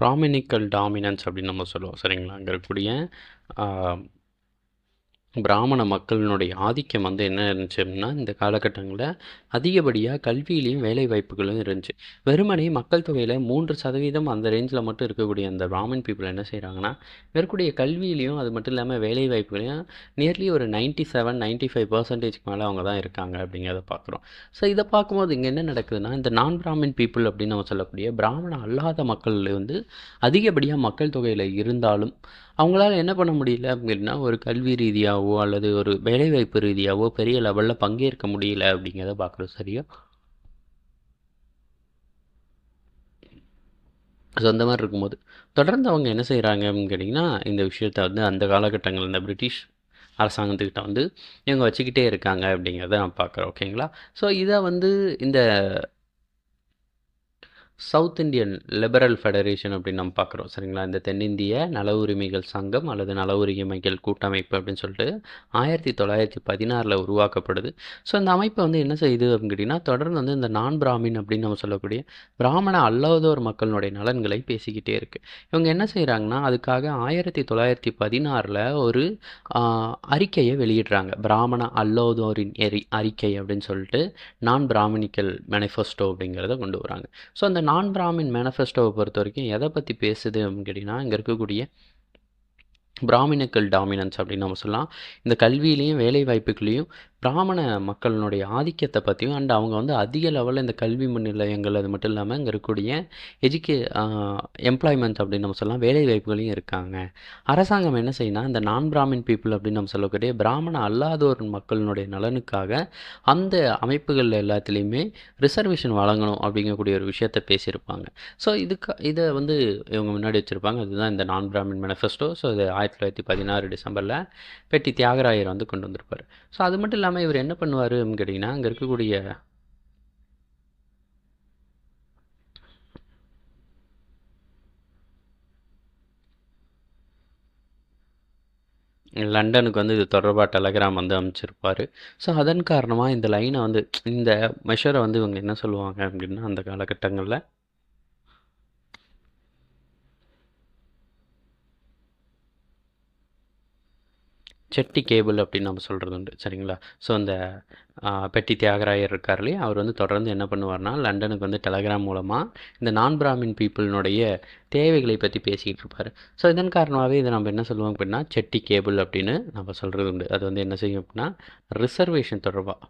பிராமினிக்கல் டாமினன்ஸ் அப்படின்னு நம்ம சொல்லுவோம். சரிங்களா? அங்கே இருக்கக்கூடிய பிராமண மக்களினுடைய ஆதிக்கம் வந்து என்ன இருந்துச்சு அப்படின்னா இந்த காலகட்டங்களில் அதிகப்படியாக கல்வியிலையும் வேலை வாய்ப்புகளும் இருந்துச்சு. வெறுமனே மக்கள் தொகையில் 3% அந்த ரேஞ்சில் மட்டும் இருக்கக்கூடிய அந்த பிராமின் பீப்புள் என்ன செய்கிறாங்கன்னா இருக்கக்கூடிய கல்வியிலையும் அது மட்டும் இல்லாமல் வேலை வாய்ப்புகளையும் நியர்லி ஒரு 97-95% மேலே அவங்க தான் இருக்காங்க அப்படிங்கிறத பார்க்குறோம். ஸோ இதை பார்க்கும்போது இங்கே என்ன நடக்குதுன்னா இந்த நான் பிராமின் பீப்புள் அப்படின்னு நம்ம சொல்லக்கூடிய பிராமண அல்லாத மக்கள் வந்து அதிகப்படியாக மக்கள் தொகையில் இருந்தாலும் அவங்களால என்ன பண்ண முடியல அப்படின்னா ஒரு கல்வி ரீதியாகவோ அல்லது ஒரு வேலைவாய்ப்பு ரீதியாகவோ பெரிய லெவலில் பங்கேற்க முடியல அப்படிங்கிறத பார்க்குறோம். சரியா? ஸோ அந்த மாதிரி இருக்கும்போது தொடர்ந்து அவங்க என்ன செய்கிறாங்க அப்படின்னு கேட்டிங்கன்னா இந்த விஷயத்தை வந்து அந்த காலகட்டங்கள் இந்த பிரிட்டிஷ் அரசாங்கத்துக்கிட்ட வந்து இவங்க வச்சுக்கிட்டே இருக்காங்க அப்படிங்கிறத நான் பார்க்குறேன். ஓகேங்களா? ஸோ இதை வந்து இந்த சவுத் இந்தியன் லிபரல் ஃபெடரேஷன் அப்படின்னு நம்ம பார்க்குறோம் சரிங்களா. இந்த தென்னிந்திய நல உரிமைகள் சங்கம் அல்லது நல உரிமைகள் கூட்டமைப்பு அப்படின்னு சொல்லிட்டு 1916 உருவாக்கப்படுது. ஸோ இந்த அமைப்பு வந்து என்ன செய்யுது அப்படின்னு கேட்டிங்கன்னா, தொடர்ந்து வந்து இந்த நான் பிராமின் அப்படின்னு நம்ம சொல்லக்கூடிய பிராமண அல்லாதோர் மக்களினுடைய நலன்களை பேசிக்கிட்டே இருக்குது. இவங்க என்ன செய்கிறாங்கன்னா, அதுக்காக 1916 ஒரு அறிக்கையை வெளியிடுறாங்க. பிராமண அல்லாதோரின் அறிக்கை அப்படின்னு சொல்லிட்டு நான் பிராமணிக்கல் மேனிஃபெஸ்டோ அப்படிங்கிறத கொண்டு வராங்க. ஸோ அந்த நான் பிராமின் மேனிஃபெஸ்டோவை பொறுத்த வரைக்கும் எதை பற்றி பேசுது அப்படின்னு கேட்டிங்கன்னா, இங்கே இருக்கக்கூடிய பிராமினிக்கல் டாமினன்ஸ் அப்படின்னு நம்ம சொல்லலாம். இந்த கல்வியிலையும் வேலை வாய்ப்புகளையும் பிராமண மக்களினுடைய ஆதிக்கத்தை பற்றியும் அண்ட் அவங்க வந்து அதிக லெவலில் இந்த கல்வி நிலையங்கள் அது மட்டும் இல்லாமல் இங்கே இருக்கக்கூடிய எம்ப்ளாய்மெண்ட் அப்படின்னு நம்ம சொல்லலாம், வேலை வாய்ப்புகளையும் இருக்காங்க. அரசாங்கம் என்ன செய்யணும், இந்த நான் பிராமின் பீப்புள் அப்படின்னு நம்ம சொல்லக்கூடிய பிராமண அல்லாதோர் மக்களினுடைய நலனுக்காக அந்த அமைப்புகள் எல்லாத்துலேயுமே ரிசர்வேஷன் வழங்கணும் அப்படிங்கக்கூடிய ஒரு விஷயத்தை பேசியிருப்பாங்க. ஸோ இதை வந்து இவங்க முன்னாடி வச்சுருப்பாங்க. அதுதான் இந்த நான் பிராமின் மேனிஃபெஸ்டோ. ஸோ இது 1916 டிசம்பரில் பெட்டி தியாகராயர் வந்து கொண்டு வந்திருப்பார். ஸோ அது மட்டும் இல்லாமல் இவர் என்ன பண்ணுவார் அப்படின்னு கேட்டிங்கன்னா, அங்கே இருக்கக்கூடிய லண்டனுக்கு வந்து இது தொடர்பாக டெலகிராம் வந்து அமைச்சிருப்பார். ஸோ அதன் காரணமாக இந்த லைனை வந்து இந்த மெஷரை வந்து இவங்க என்ன சொல்லுவாங்க அப்படின்னா, அந்த காலகட்டங்களில் செட்டி கேபிள் அப்படின்னு நம்ம சொல்கிறது உண்டு சரிங்களா. ஸோ அந்த பெட்டி தியாகராயர் இருக்கார் இல்லையா, அவர் வந்து தொடர்ந்து என்ன பண்ணுவார்னா, லண்டனுக்கு வந்து டெலகிராம் மூலமாக இந்த நான் பிராமின் பீப்புளினுடைய தேவைகளை பற்றி பேசிக்கிட்டு இருப்பார். ஸோ இதன் காரணமாகவே இதை நம்ம என்ன சொல்லுவோம் அப்படின்னா, செட்டி கேபிள் அப்படின்னு நம்ம சொல்கிறது உண்டு. அது வந்து என்ன செய்யும் அப்படின்னா, ரிசர்வேஷன் தொடர்பாக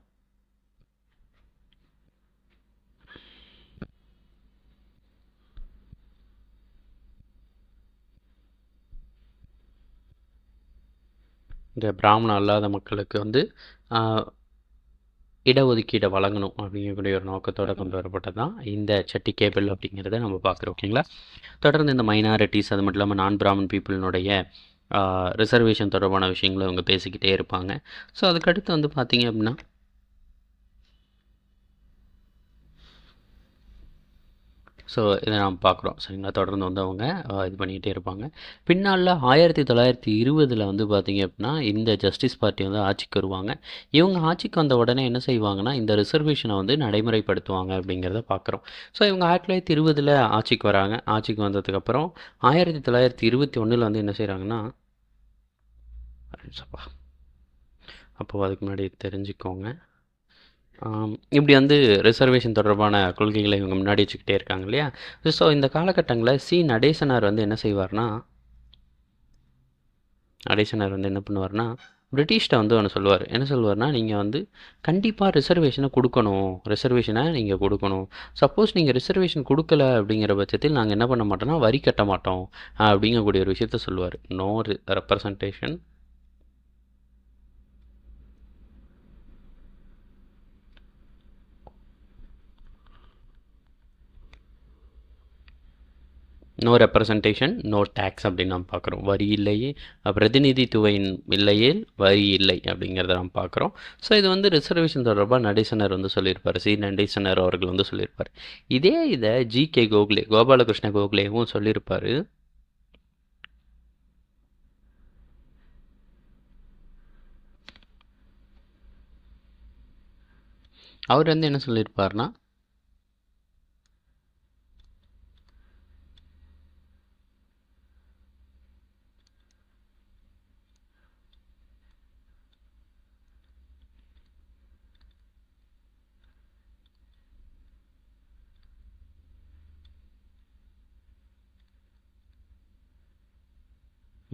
இந்த பிராமணம் அல்லாத மக்களுக்கு வந்து இடஒதுக்கீடை வழங்கணும் அப்படிங்கக்கூடிய ஒரு நோக்கத்தோடு கொண்டு வரப்பட்டது தான் இந்த செட்டி கேபிள் அப்படிங்கிறத நம்ம பார்க்குறோம். ஓகேங்களா. தொடர்ந்து இந்த மைனாரிட்டிஸ் அது மட்டும் இல்லாமல் நான் பிராமன் பீப்புளினுடைய ரிசர்வேஷன் தொடர்பான விஷயங்களை அவங்க பேசிக்கிட்டே இருப்பாங்க. ஸோ அதுக்கடுத்து வந்து பார்த்திங்க அப்படின்னா, ஸோ இதை நாம் பார்க்குறோம் சரிங்களா. தொடர்ந்து வந்து அவங்க இது பண்ணிக்கிட்டே இருப்பாங்க. பின்னால் 1920 வந்து பார்த்திங்க அப்படின்னா, இந்த ஜஸ்டிஸ் பார்ட்டி வந்து ஆட்சிக்கு வருவாங்க. இவங்க ஆட்சிக்கு வந்த உடனே என்ன செய்வாங்கன்னா, இந்த ரிசர்வேஷனை வந்து நடைமுறைப்படுத்துவாங்க அப்படிங்கிறத பார்க்குறோம். ஸோ இவங்க 1920 ஆட்சிக்கு வராங்க. ஆட்சிக்கு வந்ததுக்கப்புறம் 1921 வந்து என்ன செய்கிறாங்கன்னா, அப்போது அதுக்கு முன்னாடி தெரிஞ்சுக்கோங்க, இப்படி வந்து ரிசர்வேஷன் தொடர்பான கொள்கைகளை இவங்க முன்னாடி வச்சுக்கிட்டே இருக்காங்க இல்லையா. ஸோ இந்த காலகட்டங்களில் நடேசனார் வந்து என்ன செய்வார்னா, நடேசனார் வந்து என்ன பண்ணுவார்னா, பிரிட்டிஷ்கிட்ட வந்து ஒன்று சொல்லுவார். என்ன சொல்லுவார்னா, நீங்கள் வந்து கண்டிப்பாக ரிசர்வேஷனை நீங்கள் கொடுக்கணும். சப்போஸ் நீங்கள் ரிசர்வேஷன் கொடுக்கல அப்படிங்கிற பட்சத்தில் நாங்கள் என்ன பண்ண மாட்டோம்னா, வரி கட்ட மாட்டோம் அப்படிங்கக்கூடிய ஒரு விஷயத்த சொல்லுவார். No representation, no representation, no tax அப்படின்னு நம்ம பார்க்குறோம். வரி இல்லையே, பிரதிநிதித்துவம் இல்லையே வரி இல்லை அப்படிங்கிறத நம்ம பார்க்குறோம். ஸோ இது வந்து ரிசர்வேஷன் தொடர்பாக நடேசனர் வந்து சொல்லியிருப்பார். நடேசனர் அவர்கள் வந்து சொல்லியிருப்பார். இதை ஜி.கே. கோகலே, கோபாலகிருஷ்ண கோகலேவும் சொல்லியிருப்பார். அவர் வந்து என்ன சொல்லியிருப்பார்னா,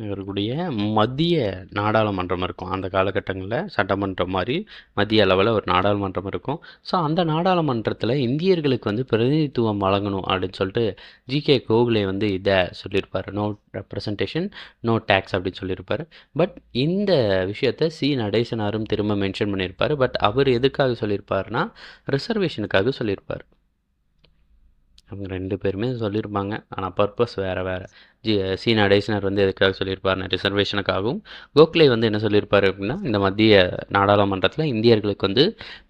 இவர்களுடைய மத்திய நாடாளுமன்றம் இருக்கும். அந்த காலகட்டங்களில் சட்டமன்றம் மாதிரி மத்திய அளவில் ஒரு நாடாளுமன்றம் இருக்கும். ஸோ அந்த நாடாளுமன்றத்தில் இந்தியர்களுக்கு வந்து பிரதிநிதித்துவம் வழங்கணும் அப்படின்னு சொல்லிட்டு ஜி.கே. கோகலே வந்து இதை சொல்லியிருப்பார். நோ ரெப்ரசன்டேஷன், நோ டேக்ஸ் அப்படின்னு சொல்லியிருப்பார். பட் இந்த விஷயத்தை நடேசனாரும் திரும்ப மென்ஷன் பண்ணியிருப்பார். பட் அவர் எதுக்காக சொல்லியிருப்பார்னா, ரிசர்வேஷனுக்காக சொல்லியிருப்பார். அவங்க 2 பேருமே சொல்லியிருப்பாங்க. ஆனால் பர்பஸ் வேறு வேறு. சி நடேசனர் வந்து எதுக்காக சொல்லியிருப்பாருன்னா ரிசர்வேஷனுக்காகவும், கோகலே வந்து என்ன சொல்லியிருப்பார் அப்படின்னா இந்த மத்திய நாடாளுமன்றத்தில் இந்தியர்களுக்கு வந்து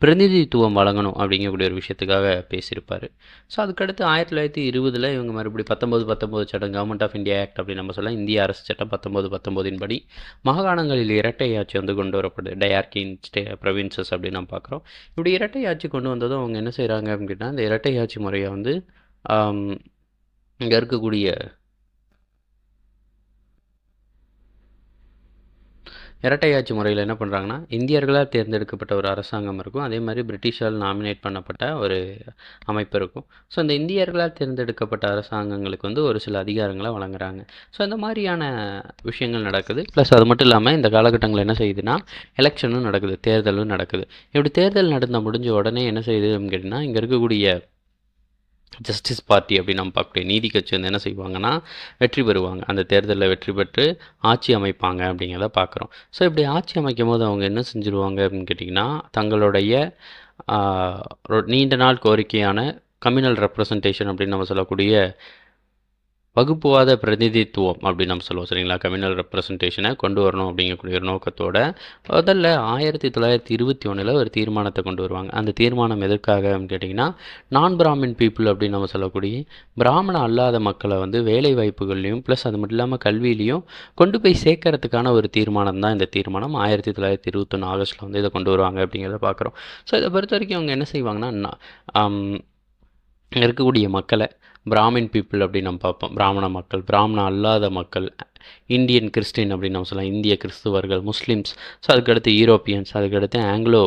பிரதிநிதித்துவம் வழங்கணும் அப்படிங்கக்கூடிய ஒரு விஷயத்துக்காக பேசியிருப்பார். ஸோ அதுக்கடுத்து 1920 இவங்க மறுபடியும் 1919 சட்டம், கவர்மெண்ட் ஆஃப் இந்தியா ஆக்ட் அப்படின்னு நம்ம சொல்லலாம், இந்திய அரசு சட்டம் 1919 படி மாகாணங்களில் இரட்டை ஆட்சி வந்து கொண்டு வரப்படுது. டயார்கி ப்ரொவின்சஸ் அப்படின்னு நம்ம பார்க்குறோம். இப்படி இரட்டை ஆட்சி கொண்டு வந்ததும் அவங்க என்ன செய்கிறாங்க அப்படின்னா இந்த இரட்டை ஆட்சி முறையை வந்து இங்கே இருக்கக்கூடிய இரட்டையாட்சி முறையில் என்ன பண்ணுறாங்கன்னா இந்தியர்களால் தேர்ந்தெடுக்கப்பட்ட ஒரு அரசாங்கம் இருக்கும், அதே மாதிரி பிரிட்டிஷால் நாமினேட் பண்ணப்பட்ட ஒரு அமைப்பு இருக்கும். ஸோ இந்த இந்தியர்களால் தேர்ந்தெடுக்கப்பட்ட அரசாங்கங்களுக்கு வந்து ஒரு சில அதிகாரங்களை வழங்குறாங்க. ஸோ இந்த மாதிரியான விஷயங்கள் நடக்குது. ப்ளஸ் அது மட்டும் இல்லாமல் இந்த காலகட்டங்களில் என்ன செய்யுதுன்னா எலெக்ஷனும் நடக்குது, தேர்தலும் நடக்குது. இப்படி தேர்தல் நடந்த முடிஞ்ச உடனே என்ன செய்யுதுன்னு கேட்டிங்கன்னா இங்கே இருக்கக்கூடிய ஜஸ்டிஸ் பார்ட்டி அப்படின்னு நம்ம பார்க்கக்கூடிய நீதி கட்சி வந்து என்ன செய்வாங்கன்னா வெற்றி பெறுவாங்க. அந்த தேர்தலில் வெற்றி பெற்று ஆட்சி அமைப்பாங்க அப்படிங்கிறத பார்க்குறோம். ஸோ இப்படி ஆட்சி அமைக்கும் போது அவங்க என்ன செஞ்சுருவாங்க அப்படின்னு கேட்டிங்கன்னா தங்களுடைய நீண்ட நாள் கோரிக்கையான கம்யூனல் ரெப்ரசன்டேஷன் அப்படின்னு நம்ம சொல்லக்கூடிய வகுப்புவாத பிரதிநிதித்துவம் அப்படின்னு நம்ம சொல்லுவோம் சரிங்களா, கம்யூனல் ரெப்ரசன்டேஷனை கொண்டு வரணும் அப்படிங்கக்கூடிய ஒரு நோக்கத்தோட முதல்ல 1921 ஒரு தீர்மானத்தை கொண்டு வருவாங்க. அந்த தீர்மானம் எதற்காக அப்படின்னு கேட்டிங்கன்னா நான் பிராமின் பீப்புள் அப்படின்னு நம்ம சொல்லக்கூடிய பிராமண அல்லாத மக்களை வந்து வேலை வாய்ப்புகள்லையும் ப்ளஸ் அது மட்டும் இல்லாமல் கல்வியிலையும் கொண்டு போய் சேர்க்கறதுக்கான ஒரு தீர்மானம் தான் இந்த தீர்மானம். 1921 ஆகஸ்ட்டில் வந்து இதை கொண்டு வருவாங்க அப்படிங்கிறத பார்க்குறோம். ஸோ இதை பொறுத்த வரைக்கும் அவங்க என்ன செய்வாங்கன்னா இருக்கக்கூடிய மக்களை பிராமின் பீப்புள் அப்படின்னு நம்ம பார்ப்போம். பிராமண மக்கள், பிராமண அல்லாத மக்கள், இந்தியன் கிறிஸ்டின் அப்படின்னு நம்ம சொல்லலாம், இந்திய கிறிஸ்துவர்கள், முஸ்லீம்ஸ், ஸோ அதுக்கடுத்து யூரோப்பியன்ஸ், அதுக்கடுத்து ஆங்கிலோ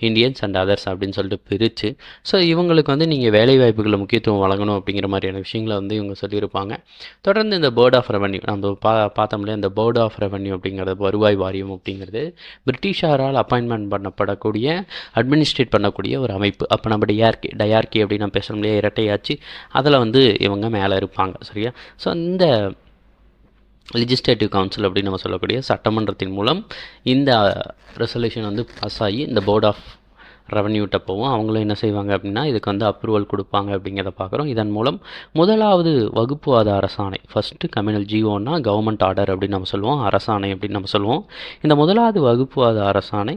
இந்தியன்ஸ் அண்ட் அதர்ஸ் அப்படின்னு சொல்லிட்டு பிரித்து ஸோ இவங்களுக்கு வந்து நீங்கள் வேலைவாய்ப்புகளில் முக்கியத்துவம் வழங்கணும் அப்படிங்கிற மாதிரியான விஷயங்களை வந்து இவங்க சொல்லியிருப்பாங்க. தொடர்ந்து இந்த போர்ட் ஆஃப் ரெவன்யூ நம்ம பார்த்தோம்லையே இந்த போர்ட் ஆஃப் ரெவன்யூ அப்படிங்கிறது வருவாய் வாரியம் அப்படிங்கிறது பிரிட்டிஷாரால் அப்பாயின்மெண்ட் பண்ணப்படக்கூடிய அட்மினிஸ்ட்ரேட் பண்ணக்கூடிய ஒரு அமைப்பு. அப்போ நம்ம டயார்கி அப்படின்னு நம்ம பேசுகிறோம் இல்லையா இரட்டையாச்சு, அதில் வந்து இவங்க மேலே இருப்பாங்க சரியா. ஸோ இந்த லெஜிஸ்லேட்டிவ் கவுன்சில் அப்படின்னு நம்ம சொல்லக்கூடிய சட்டமன்றத்தின் மூலம் இந்த ரெசல்யூஷன் வந்து பாஸ் ஆகி இந்த போர்ட் ஆஃப் ரெவன்யூட்ட போவோம். அவங்களும் என்ன செய்வாங்க அப்படின்னா இதுக்கு வந்து அப்ரூவல் கொடுப்பாங்க அப்படிங்கிறத பார்க்குறோம். இதன் மூலம் முதலாவது வகுப்புவாத அரசாணை, ஃபஸ்ட்டு கம்யூனல் ஜிஓன்னா கவர்மெண்ட் ஆர்டர் அப்படின்னு நம்ம சொல்லுவோம், அரசாணை அப்படின்னு நம்ம சொல்லுவோம். இந்த முதலாவது வகுப்புவாத அரசாணை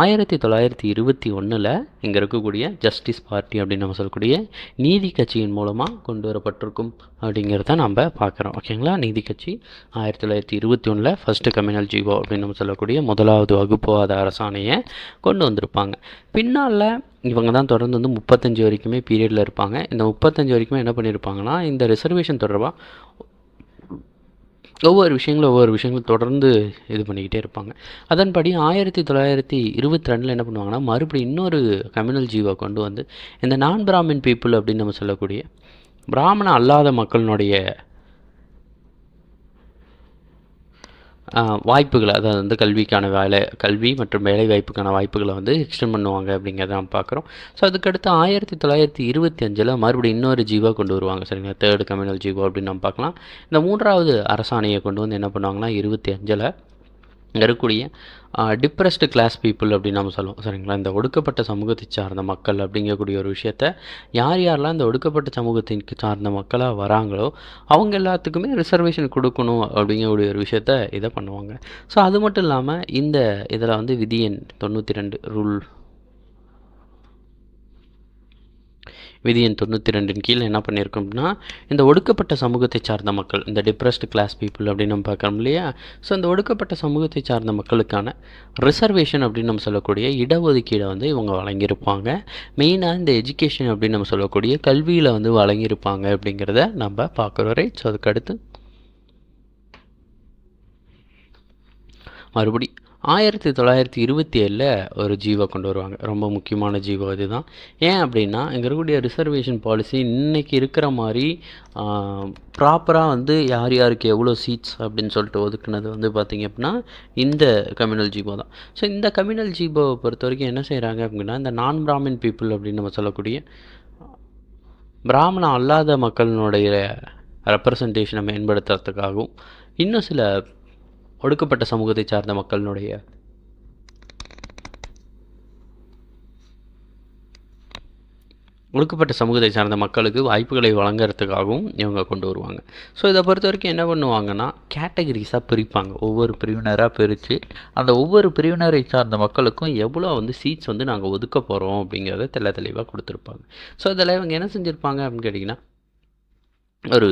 1921 இங்கே இருக்கக்கூடிய ஜஸ்டிஸ் பார்ட்டி அப்படின்னு நம்ம சொல்லக்கூடிய நீதி கட்சியின் மூலமாக கொண்டு வரப்பட்டிருக்கும் அப்படிங்கிறத நம்ம பார்க்குறோம். ஓகேங்களா, நீதி கட்சி 1921 ஃபஸ்ட்டு கம்யூனல் ஜிஓ அப்படின்னு நம்ம சொல்லக்கூடிய முதலாவது வகுப்புவாத அரசாணையை கொண்டு வந்திருப்பாங்க. பின்னால் இவங்க தான் தொடர்ந்து வந்து 35 வரைக்குமே பீரியடில் இருப்பாங்க. இந்த 35 வரைக்குமே என்ன பண்ணியிருப்பாங்கன்னா இந்த ரிசர்வேஷன் தொடர்பாக ஒவ்வொரு விஷயங்களும் தொடர்ந்து இது பண்ணிக்கிட்டே இருப்பாங்க. அதன்படி 1922 என்ன பண்ணுவாங்கன்னா மறுபடியும் இன்னொரு கம்யூனல் ஜீவோ கொண்டு வந்து இந்த நான் பிராமின் பீப்புள் அப்படின்னு நம்ம சொல்லக்கூடிய பிராமண அல்லாத மக்களினுடைய வாய்ப்புகளை, அதாவது வந்து கல்வி மற்றும் வேலை வாய்ப்புக்கான வாய்ப்புகளை வந்து எக்ஸ்டெண்ட் பண்ணுவாங்க அப்படிங்கிறத நம்ம பார்க்குறோம். ஸோ அதுக்கடுத்து 1925 மறுபடியும் இன்னொரு ஜீவோ கொண்டு வருவாங்க சரிங்களா, தேர்டு கம்யூனல் ஜீவோ அப்படின்னு நம்ம பார்க்கலாம். இந்த மூன்றாவது அரசாணையை கொண்டு வந்து என்ன பண்ணுவாங்கன்னா 25 இங்கே இருக்கக்கூடிய டிப்ரெஸ்டு கிளாஸ் பீப்புள் அப்படின்னு நம்ம சொல்லுவோம் சரிங்களா. இந்த ஒடுக்கப்பட்ட சமூகத்தை சார்ந்த மக்கள் அப்படிங்கக்கூடிய ஒரு விஷயத்த யாரெல்லாம் இந்த ஒடுக்கப்பட்ட சமூகத்திற்கு சார்ந்த மக்களாக வராங்களோ அவங்க எல்லாத்துக்குமே ரிசர்வேஷன் கொடுக்கணும் அப்படிங்கக்கூடிய ஒரு விஷயத்த இதை பண்ணுவாங்க. ஸோ அது மட்டும் இல்லாமல் இந்த இதில் வந்து விதி எண் 92 விதி எண் 92 கீழே என்ன பண்ணியிருக்கோம் அப்படின்னா இந்த ஒடுக்கப்பட்ட சமூகத்தை சார்ந்த மக்கள், இந்த டிப்ரெஸ்டு கிளாஸ் பீப்புள் அப்படின்னு நம்ம பார்க்குறோம் இல்லையா. ஸோ இந்த ஒடுக்கப்பட்ட சமூகத்தை சார்ந்த மக்களுக்கான ரிசர்வேஷன் அப்படின்னு நம்ம சொல்லக்கூடிய இடஒதுக்கீடை வந்து இவங்க வழங்கியிருப்பாங்க. மெயினாக இந்த எஜுகேஷன் அப்படின்னு நம்ம சொல்லக்கூடிய கல்வியில் வந்து வழங்கியிருப்பாங்க அப்படிங்கிறத நம்ம பார்க்குறோம் ரைட். ஸோ அதுக்கடுத்து மறுபடி 1927 ஒரு ஜீவோ கொண்டு வருவாங்க. ரொம்ப முக்கியமான ஜீவோ இதுதான். ஏன் அப்படின்னா இங்கே இருக்கக்கூடிய ரிசர்வேஷன் பாலிசி இன்றைக்கி இருக்கிற மாதிரி ப்ராப்பராக வந்து யார் யாருக்கு எவ்வளோ சீட்ஸ் அப்படின்னு சொல்லிட்டு ஒதுக்குனது வந்து பார்த்திங்க அப்படின்னா இந்த கம்யூனல் ஜீவோ தான். ஸோ இந்த கம்யூனல் ஜீவோவை பொறுத்த வரைக்கும் என்ன செய்கிறாங்க அப்படின்னா இந்த நான் பிராமின் பீப்புள் அப்படின்னு நம்ம சொல்லக்கூடிய பிராமண அல்லாத மக்களினுடைய ரெப்ரசன்டேஷனை மேம்படுத்துறதுக்காகவும் இன்னும் சில ஒடுக்கப்பட்ட சமூகத்தை சார்ந்த மக்களினுடைய ஒடுக்கப்பட்ட சமூகத்தை சார்ந்த மக்களுக்கு வாய்ப்புகளை வழங்குறதுக்காகவும் இவங்க கொண்டு வருவாங்க. ஸோ இதை பொறுத்த வரைக்கும் என்ன பண்ணுவாங்கன்னா, கேட்டகரிஸாக பிரிப்பாங்க. ஒவ்வொரு பிரிவினராக பிரித்து அந்த ஒவ்வொரு பிரிவினரை சார்ந்த மக்களுக்கும் எவ்வளோ சீட்ஸ் நாங்கள் ஒதுக்க போகிறோம் அப்படிங்கிறத தெளிவாக கொடுத்துருப்பாங்க. ஸோ இதில் இவங்க என்ன செஞ்சுருப்பாங்க அப்படின்னு கேட்டிங்கன்னா, ஒரு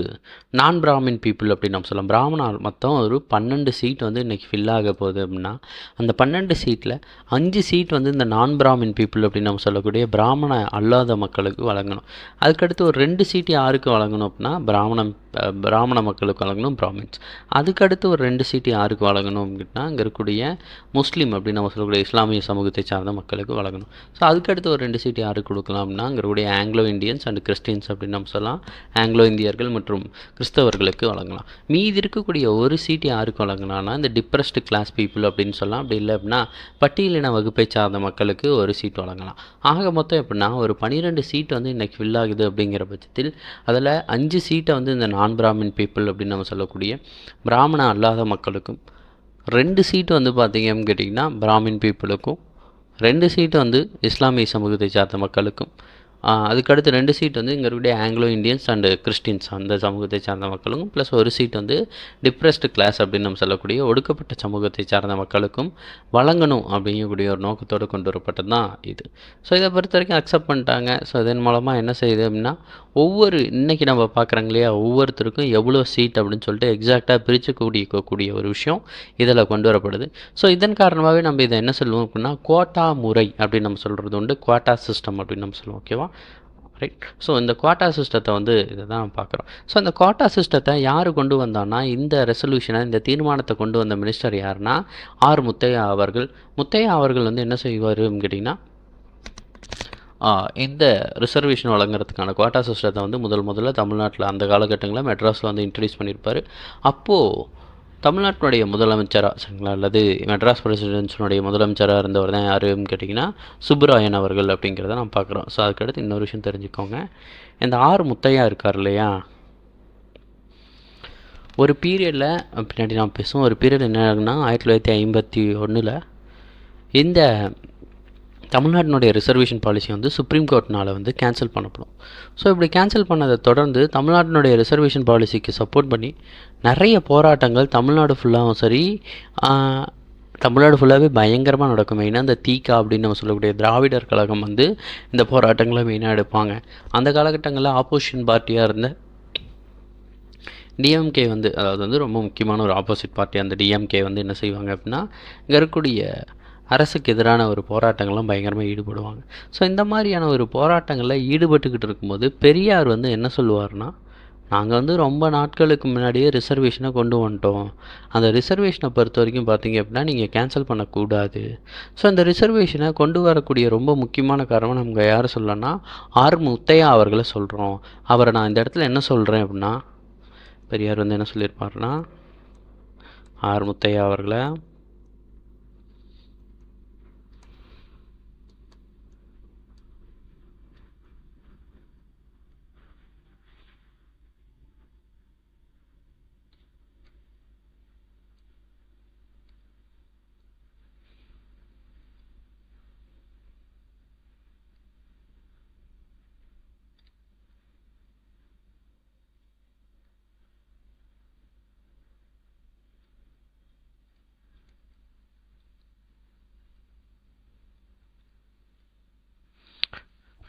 நான் பிராமின் பீப்புள் அப்படின்னு நம்ம சொல்லலாம். பிராமணால் மொத்தம் ஒரு 12 சீட் இன்றைக்கி ஃபில் ஆக போகுது அப்படின்னா, அந்த 12 சீட்டில் 5 சீட் இந்த நான் பிராமின் பீப்புள் அப்படின்னு நம்ம சொல்லக்கூடிய பிராமண அல்லாத மக்களுக்கு வழங்கணும். அதுக்கடுத்து ஒரு 2 சீட் யாருக்கு வழங்கணும் அப்படின்னா, பிராமண மக்களுக்கு வழங்கணும், பிராமின்ஸ். அதுக்கடுத்து ஒரு 2 சீட் யாருக்கு வழங்கணும் அப்படின்னா, இங்கே இருக்கக்கூடிய முஸ்லீம் அப்படின்னு நம்ம சொல்லக்கூடிய இஸ்லாமிய சமூகத்தை சார்ந்த மக்களுக்கு வழங்கணும். ஸோ அதுக்கடுத்து ஒரு 2 சீட் யாருக்கு கொடுக்கலாம் அப்படின்னா, இங்கே இருக்கக்கூடிய ஆங்கிலோ இந்தியன்ஸ் அண்ட் கிறிஸ்டின்ஸ் அப்படின்னு நம்ம சொல்லலாம். ஆங்கிலோ இந்தியர்கள் மற்றும் கிறிஸ்தவர்களுக்கு வழங்கலாம். மீதி இருக்கக்கூடிய ஒரு சீட் யாருக்கு வழங்கலாம்னா, இந்த டிப்ரெஸ்டு கிளாஸ் பீப்புள் அப்படின்னு சொல்லலாம். அப்படி இல்லை அப்படின்னா பட்டியலின வகுப்பை சார்ந்த மக்களுக்கு ஒரு சீட் வழங்கலாம். ஆக மொத்தம் எப்படின்னா ஒரு 12 சீட் இன்றைக்கி ஃபில் ஆகுது அப்படிங்கிற பட்சத்தில் அதில் 5 சீட்டை இந்த நான் பிராமின் பீப்புள் அப்படின்னு நம்ம சொல்லக்கூடிய பிராமண அல்லாத மக்களுக்கும், 2 சீட்டு பார்த்தீங்கன்னு கேட்டிங்கன்னா பிராமின் பீப்புளுக்கும், 2 சீட்டு இஸ்லாமிய சமூகத்தை சார்ந்த மக்களுக்கும், அதுக்கடுத்து 2 சீட் இங்கே இருக்கக்கூடிய ஆங்கிலோ இந்தியன்ஸ் அண்டு கிறிஸ்டின்ஸ் அந்த சமூகத்தை சார்ந்த மக்களுக்கும், ப்ளஸ் ஒரு சீட் டிப்ரெஸ்டு கிளாஸ் அப்படின்னு நம்ம சொல்லக்கூடிய ஒடுக்கப்பட்ட சமூகத்தை சார்ந்த மக்களுக்கும் வழங்கணும் அப்படிங்கக்கூடிய ஒரு நோக்கத்தோடு கொண்டு வரப்பட்டது தான் இது. ஸோ இதை பொறுத்த வரைக்கும் அக்செப்ட் பண்ணிட்டாங்க. ஸோ இதன் மூலமாக என்ன செய்யுது அப்படின்னா, இன்றைக்கி நம்ம பார்க்குறாங்க இல்லையா, ஒவ்வொருத்தருக்கும் எவ்வளோ சீட் அப்படின்னு சொல்லிட்டு எக்ஸாக்டாக பிரிச்சுக்கூடிய ஒரு விஷயம் இதில் கொண்டு வரப்படுது. ஸோ இதன் காரணமாகவே நம்ம இதை என்ன சொல்லுவோம் அப்படின்னா, குவாட்டா முறை அப்படின்னு நம்ம சொல்கிறது உண்டு. குவாட்டா சிஸ்டம் அப்படின்னு நம்ம சொல்லுவோம். ஓகேவா, ரைட். ஸோ இந்த குவாட்டா சிஸ்டத்தை இதை தான் பார்க்குறோம். ஸோ இந்த குவாட்டா சிஸ்டத்தை யார் கொண்டு வந்தான்னா, இந்த ரெசல்யூஷனை, இந்த தீர்மானத்தை கொண்டு வந்த மினிஸ்டர் யாருன்னா ஆர் முத்தையா அவர்கள். முத்தையா அவர்கள் என்ன செய்வார் கேட்டிங்கன்னா, இந்த ரிசர்வேஷன் வழங்குறதுக்கான குவாட்டா சிஸ்டத்தை முதல்ல தமிழ்நாட்டில் அந்த காலகட்டங்களில் மெட்ராஸில் இன்ட்ரடியூஸ் பண்ணியிருப்பார். அப்போது தமிழ்நாட்டினுடைய முதலமைச்சராக சரிங்களா, அல்லது மெட்ராஸ் பிரசிடென்சினுடைய முதலமைச்சராக இருந்தவர் தான் யாருன்னு கேட்டிங்கன்னா சுப்புராயன் அவர்கள் அப்படிங்கிறத நம்ம பார்க்குறோம். ஸோ அதுக்கடுத்து இன்னொரு விஷயம் தெரிஞ்சுக்கோங்க. இந்த ஆர் முத்தையா இருக்கார் இல்லையா, ஒரு பீரியடில் பின்னாடி நாம் பேசுவோம். ஒரு பீரியட் என்ன ஆகுனா 1951 இந்த தமிழ்நாட்டினுடைய ரிசர்வேஷன் பாலிசி சுப்ரீம் கோர்ட்னால் கேன்சல் பண்ணப்படும். ஸோ இப்படி கேன்சல் பண்ணதை தொடர்ந்து தமிழ்நாட்டினுடைய ரிசர்வேஷன் பாலிசிக்கு சப்போர்ட் பண்ணி நிறைய போராட்டங்கள் தமிழ்நாடு ஃபுல்லாகவும் சரி, தமிழ்நாடு ஃபுல்லாகவே பயங்கரமாக நடக்கும். மெயினாக இந்த தீகா அப்படின்னு நம்ம சொல்லக்கூடிய திராவிடர் கழகம் இந்த போராட்டங்களை மெயினாக எடுப்பாங்க. அந்த காலகட்டங்களில் ஆப்போசிஷன் பார்ட்டியாக இருந்த டிஎம்கே அதாவது ரொம்ப முக்கியமான ஒரு ஆப்போசிட் பார்ட்டி அந்த டிஎம்கே என்ன செய்வாங்க அப்படின்னா, இங்கே இருக்கக்கூடிய அரசுக்கு எதிரான ஒரு போராட்டங்கள்லாம் பயங்கரமாக ஈடுபடுவாங்க. ஸோ இந்த மாதிரியான ஒரு போராட்டங்களில் ஈடுபட்டுக்கிட்டு இருக்கும்போது பெரியார் என்ன சொல்லுவார்னா, நாங்கள் ரொம்ப நாட்களுக்கு முன்னாடியே ரிசர்வேஷனை கொண்டு வந்துட்டோம். அந்த ரிசர்வேஷனை பொறுத்த வரைக்கும் பார்த்தீங்க அப்படின்னா நீங்கள் கேன்சல் பண்ணக்கூடாது. ஸோ அந்த ரிசர்வேஷனை கொண்டு வரக்கூடிய ரொம்ப முக்கியமான காரணம் நம்ம யார் சொல்லலாம்னா ஆர் முத்தையா அவர்களை சொல்கிறோம். அவரை நான் இந்த இடத்துல என்ன சொல்கிறேன் அப்படின்னா, பெரியார் என்ன சொல்லியிருப்பாருன்னா, ஆர் முத்தையா அவர்களை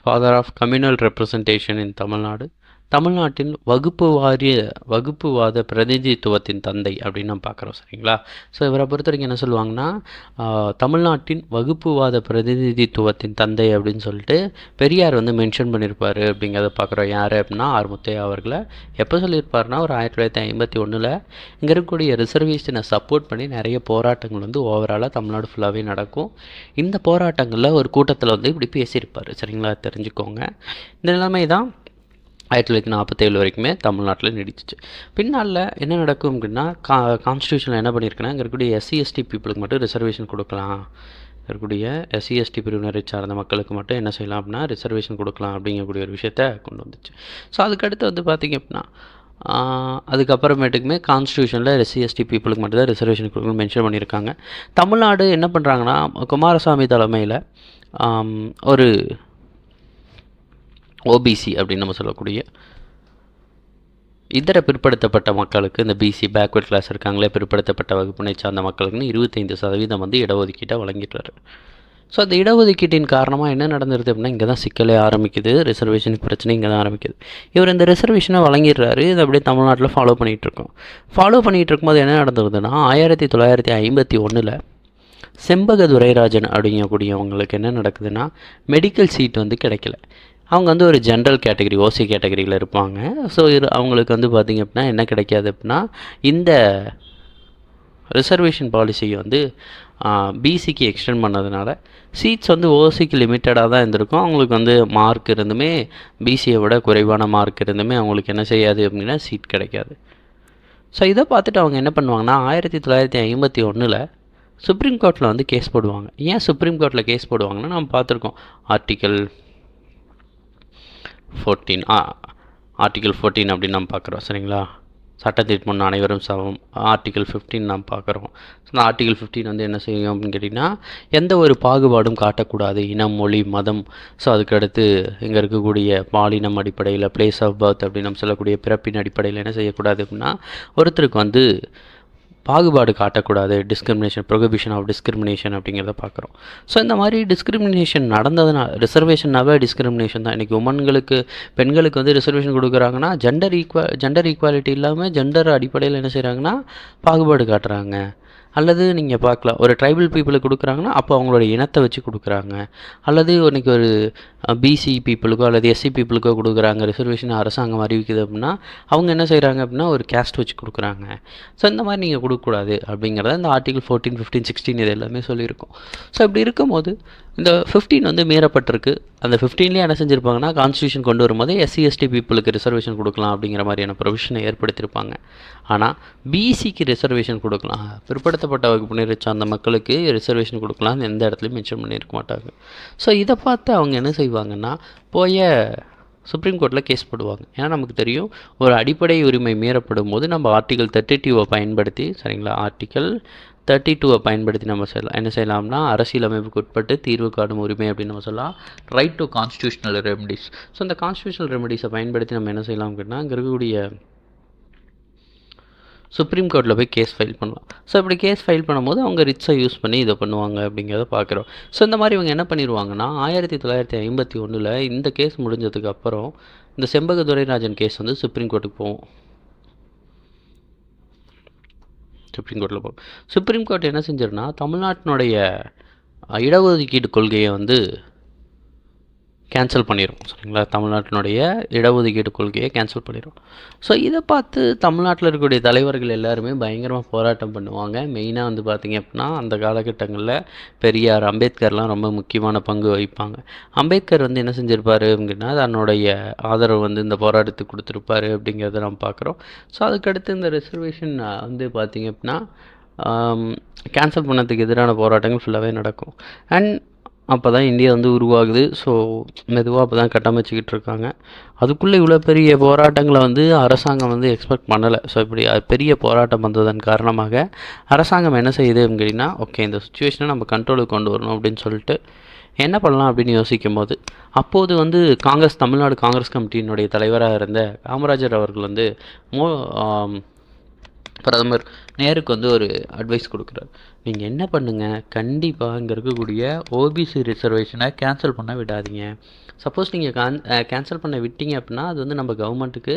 father of communal representation in Tamil Nadu, தமிழ்நாட்டின் வகுப்புவாத பிரதிநிதித்துவத்தின் தந்தை அப்படின்னு நம்ம பார்க்குறோம். சரிங்களா. ஸோ இவரை பொறுத்த வரைக்கும் என்ன சொல்லுவாங்கன்னா, தமிழ்நாட்டின் வகுப்புவாத பிரதிநிதித்துவத்தின் தந்தை அப்படின்னு சொல்லிட்டு பெரியார் மென்ஷன் பண்ணியிருப்பார் அப்படிங்கிறத பார்க்குறோம். யார் அப்படின்னா ஆர் முத்தையா அவர்களை. எப்போ சொல்லியிருப்பாருன்னா ஒரு 1951 இங்கே இருக்கக்கூடிய ரிசர்வேஷனை சப்போர்ட் பண்ணி நிறைய போராட்டங்கள் ஓவராலாக தமிழ்நாடு ஃபுல்லாகவே நடக்கும். இந்த போராட்டங்களில் ஒரு கூட்டத்தில் இப்படி பேசியிருப்பார். சரிங்களா, தெரிஞ்சுக்கோங்க. இந்த நிலைமை தான் 1947 வரைக்குமே தமிழ்நாட்டில் நீடிச்சிச்சு. பின்னால் என்ன நடக்கும் அப்படின்னா, கான்ஸ்டியூஷனில் என்ன பண்ணியிருக்குன்னா, இங்கே இருக்கக்கூடிய எஸ்சி எஸ்டி பீப்புளுக்கு மட்டும் ரிசர்வேஷன் கொடுக்கலாம், இருக்கக்கூடிய எஸ்சி எஸ்டி பிரிவினரை சார்ந்த மக்களுக்கு மட்டும் என்ன செய்யலாம் அப்படின்னா ரிசர்வேஷன் கொடுக்கலாம் அப்படிங்கக்கூடிய ஒரு விஷயத்தை கொண்டு வந்துச்சு. ஸோ அதுக்கடுத்து பார்த்திங்க அப்படின்னா, அதுக்கப்புறமேட்டுக்குமே கான்ஸ்டியூஷனில் எஸ்சி எஸ்டி பீப்புளுக்கு மட்டும் தான் ரிசர்வேஷன் கொடுக்கணும் மென்ஷன் பண்ணியிருக்காங்க. தமிழ்நாடு என்ன பண்ணுறாங்கன்னா, குமாரசாமி தலைமையில் ஒரு ஓபிசி அப்படின்னு நம்ம சொல்லக்கூடிய இதர பிற்படுத்தப்பட்ட மக்களுக்கு, இந்த பிசி பேக்வர்ட் கிளாஸ் இருக்காங்களே, பிற்படுத்தப்பட்ட வகுப்பினை சார்ந்த மக்களுக்குன்னு 25% வந்து இடஒதுக்கீட்டை வழங்கிடுறாரு. ஸோ அந்த இடஒதுக்கீட்டின் காரணமாக என்ன நடந்துருது அப்படின்னா, இங்கே தான் சிக்கலே ஆரம்பிக்குது. ரிசர்வேஷன் பிரச்சனை இங்கே தான் ஆரம்பிக்குது. இவர் இந்த ரிசர்வேஷனை வழங்கிடுறாரு. இது அப்படியே தமிழ்நாட்டில் ஃபாலோ பண்ணிகிட்ருக்கோம். ஃபாலோ பண்ணிகிட்டு இருக்கும்போது என்ன நடந்துருதுன்னா, 1951 செம்பக துரைராஜன் அப்படிங்கக்கூடியவங்களுக்கு என்ன நடக்குதுன்னா, மெடிக்கல் சீட் வந்து கிடைக்கல. அவங்க வந்து ஒரு ஜென்ரல் கேட்டகரி, ஓசி கேட்டகரியில் இருப்பாங்க. ஸோ அவங்களுக்கு வந்து பார்த்திங்க அப்படின்னா என்ன கிடைக்காது அப்படின்னா, இந்த ரிசர்வேஷன் பாலிசியை வந்து பிசிக்கு எக்ஸ்டெண்ட் பண்ணதுனால சீட்ஸ் வந்து ஓசிக்கு லிமிட்டடாக தான் இருந்திருக்கும். அவங்களுக்கு வந்து மார்க் இருந்துமே பிசியை விட குறைவான மார்க் இருந்துமே அவங்களுக்கு என்ன செய்யாது அப்படின்னா சீட் கிடைக்காது. ஸோ இதை பார்த்துட்டு அவங்க என்ன பண்ணுவாங்கன்னா, 1951 சுப்ரீம் கோர்ட்டில் வந்து கேஸ் போடுவாங்க. ஏன் சுப்ரீம் கோர்ட்டில் கேஸ் போடுவாங்கன்னா, நம்ம பார்த்துருக்கோம் ஆர்டிக்கல் 14 அப்படின்னு நம்ம பார்க்குறோம். சரிங்களா? சட்டத்திற்கு முன் அனைவரும் சமம். ஆர்டிக்கல் 15 நாம் பார்க்குறோம். ஸோ அந்த ஆர்டிக்கல் 15 வந்து என்ன செய்யும் அப்படின்னு கேட்டிங்கன்னா, எந்த ஒரு பாகுபாடும் காட்டக்கூடாது, இனம், மொழி, மதம். ஸோ அதுக்கடுத்து இங்கே இருக்கக்கூடிய பாலினம் அடிப்படையில், பிளேஸ் ஆஃப் பர்த் அப்படின்னு நம்ம சொல்லக்கூடிய பிறப்பின் அடிப்படையில் என்ன செய்யக்கூடாது அப்படின்னா, ஒருத்தருக்கு வந்து பாகுபாடு காட்டக்கூடாது, டிஸ்கிரிமினேஷன், ப்ரொஹிபிஷன் ஆஃப் டிஸ்கிரிமினேஷன் அப்படிங்கிறத பார்க்குறோம். ஸோ இந்த மாதிரி டிஸ்கிரிமினேஷன் நடந்ததுனால, ரிசர்வேஷன்னாவே டிஸ்கிரிமினேஷன் தான். இன்றைக்கி உமன்களுக்கு, பெண்களுக்கு வந்து ரிசர்வேஷன் கொடுக்குறாங்கன்னா, ஜெண்டர் ஈக்குவாலிட்டி இல்லாமல் ஜெண்டர் அடிப்படையில் என்ன செய்கிறாங்கன்னா பாகுபாடு காட்டுறாங்க. அல்லது நீங்கள் பார்க்கலாம், ஒரு ட்ரைபல் பீப்புளுக்கு கொடுக்குறாங்கன்னா அப்போ அவங்களோட இனத்தை வச்சு கொடுக்குறாங்க. அல்லது இன்றைக்கி ஒரு பிசி பீப்புளுக்கோ அல்லது எஸ்சி பீப்புளுக்கோ கொடுக்குறாங்க, ரிசர்வேஷன் அரசாங்கம் அறிவிக்குது அப்படின்னா அவங்க என்ன செய்கிறாங்க அப்படின்னா ஒரு கேஸ்ட் வச்சு கொடுக்குறாங்க. ஸோ இந்த மாதிரி நீங்கள் கொடுக்கக்கூடாது அப்படிங்கிறத இந்த ஆர்டிகல் 14, 15, 16 இது எல்லாமே சொல்லியிருக்கோம். ஸோ இப்படி இருக்கும்போது இந்த 15 வந்து மீறப்பட்டிருக்கு. அந்த 15லேயே என்ன செஞ்சுருப்பாங்கன்னா, கான்ஸ்டியூஷன் கொண்டு வரும்போது எஸ்சி எஸ்டி பீப்புளுக்கு ரிசர்வேஷன் கொடுக்கலாம் அப்படிங்கிற மாதிரியான ப்ரொவிஷனை ஏற்படுத்தியிருப்பாங்க. ஆனால் பிசிக்கு ரிசர்வேஷன் கொடுக்கலாம், பிற்படுத்தப்பட்ட வகுப்பினரை சார்ந்த மக்களுக்கு ரிசர்வேஷன் கொடுக்கலாம்னு எந்த இடத்துலையும் மென்ஷன் பண்ணியிருக்க மாட்டாங்க. ஸோ இதை பார்த்து அவங்க என்ன செய்வாங்கன்னா, சுப்ரீம் கோர்ட்டில் கேஸ் போடுவாங்க. ஏன்னா நமக்கு தெரியும், ஒரு அடிப்படை உரிமை மீறப்படும் போது நம்ம ஆர்டிகல் 32 பயன்படுத்தி, சரிங்களா, ஆர்டிகல் 32 பயன்படுத்தி நம்ம செய்யலாம். என்ன செய்யலாம்னா, அரசியலமைப்புக்கு உட்பட்டு தீர்வு காணும் உரிமை அப்படின்னு நம்ம சொல்லலாம். Right to constitutional remedies. So இந்த கான்ஸ்டியூஷனல் ரெமடிஸை பயன்படுத்தி நம்ம என்ன செய்யலாம் அப்படின்னா, இங்கே இருக்கக்கூடிய சுப்ரீம் கோர்ட்டில் போய் கேஸ் ஃபைல் பண்ணலாம். ஸோ இப்படி கேஸ் ஃபைல் பண்ணும்போது அவங்க ரிட்ஸை யூஸ் பண்ணி இதை பண்ணுவாங்க அப்படிங்கிறத பார்க்குறோம். ஸோ இந்த மாதிரி இவங்க என்ன பண்ணிடுவாங்கன்னா, 1951 இந்த கேஸ் முடிஞ்சதுக்கு அப்புறம் இந்த செம்பக துரைராஜன் கேஸ் வந்து சுப்ரீம் கோர்ட்டுக்கு போகும். சுப்ரீம் கோர்ட் என்ன செஞ்சிருன்னா, தமிழ்நாட்டினுடைய இடஒதுக்கீடு கொள்கையை வந்து கேன்சல் பண்ணிடும். சரிங்களா? தமிழ்நாட்டினுடைய இடஒதுக்கீடு கொள்கையை கேன்சல் பண்ணிடும். ஸோ இதை பார்த்து தமிழ்நாட்டில் இருக்கக்கூடிய தலைவர்கள் எல்லாருமே பயங்கரமாக போராட்டம் பண்ணுவாங்க. மெயினாக வந்து பார்த்திங்க அப்படின்னா, அந்த காலகட்டங்களில் பெரியார், அம்பேத்கர்லாம் ரொம்ப முக்கியமான பங்கு வகிப்பாங்க. அம்பேத்கர் வந்து என்ன செஞ்சுருப்பார் அப்படின்னா, தன்னுடைய ஆதரவு வந்து இந்த போராட்டத்துக்கு கொடுத்துருப்பாரு அப்படிங்கிறத நம்ம பார்க்குறோம். ஸோ அதுக்கடுத்து இந்த ரிசர்வேஷன் வந்து பார்த்திங்க அப்படின்னா கேன்சல் பண்ணதுக்கு எதிரான போராட்டங்கள் ஃபுல்லாகவே நடக்கும். அண்ட் அப்போ தான் இந்தியா வந்து உருவாகுது. ஸோ மெதுவாக அப்போ தான் கட்டமைச்சிக்கிட்டு இருக்காங்க. அதுக்குள்ளே இவ்வளோ பெரிய போராட்டங்களை வந்து அரசாங்கம் வந்து எக்ஸ்பெக்ட் பண்ணலை. ஸோ இப்படி பெரிய போராட்டம் வந்ததன் காரணமாக அரசாங்கம் என்ன செய்யுது அப்படின்னா, ஓகே, இந்த சுச்சுவேஷனை நம்ம கண்ட்ரோலுக்கு கொண்டு வரணும் அப்படின்னு சொல்லிட்டு என்ன பண்ணலாம் அப்படின்னு யோசிக்கும் போது, அப்போது வந்து தமிழ்நாடு காங்கிரஸ் கமிட்டியினுடைய தலைவராக இருந்த காமராஜர் அவர்கள் வந்து பிரதமர் நேருக்கு வந்து ஒரு அட்வைஸ் கொடுக்குறாரு. நீங்கள் என்ன பண்ணுங்கள், கண்டிப்பாக இங்கே இருக்கக்கூடிய ஓபிசி ரிசர்வேஷனை கேன்சல் பண்ண விடாதீங்க. சப்போஸ் நீங்கள் கேன்சல் பண்ண விட்டீங்க அப்படின்னா அது வந்து நம்ம கவர்மெண்ட்டுக்கு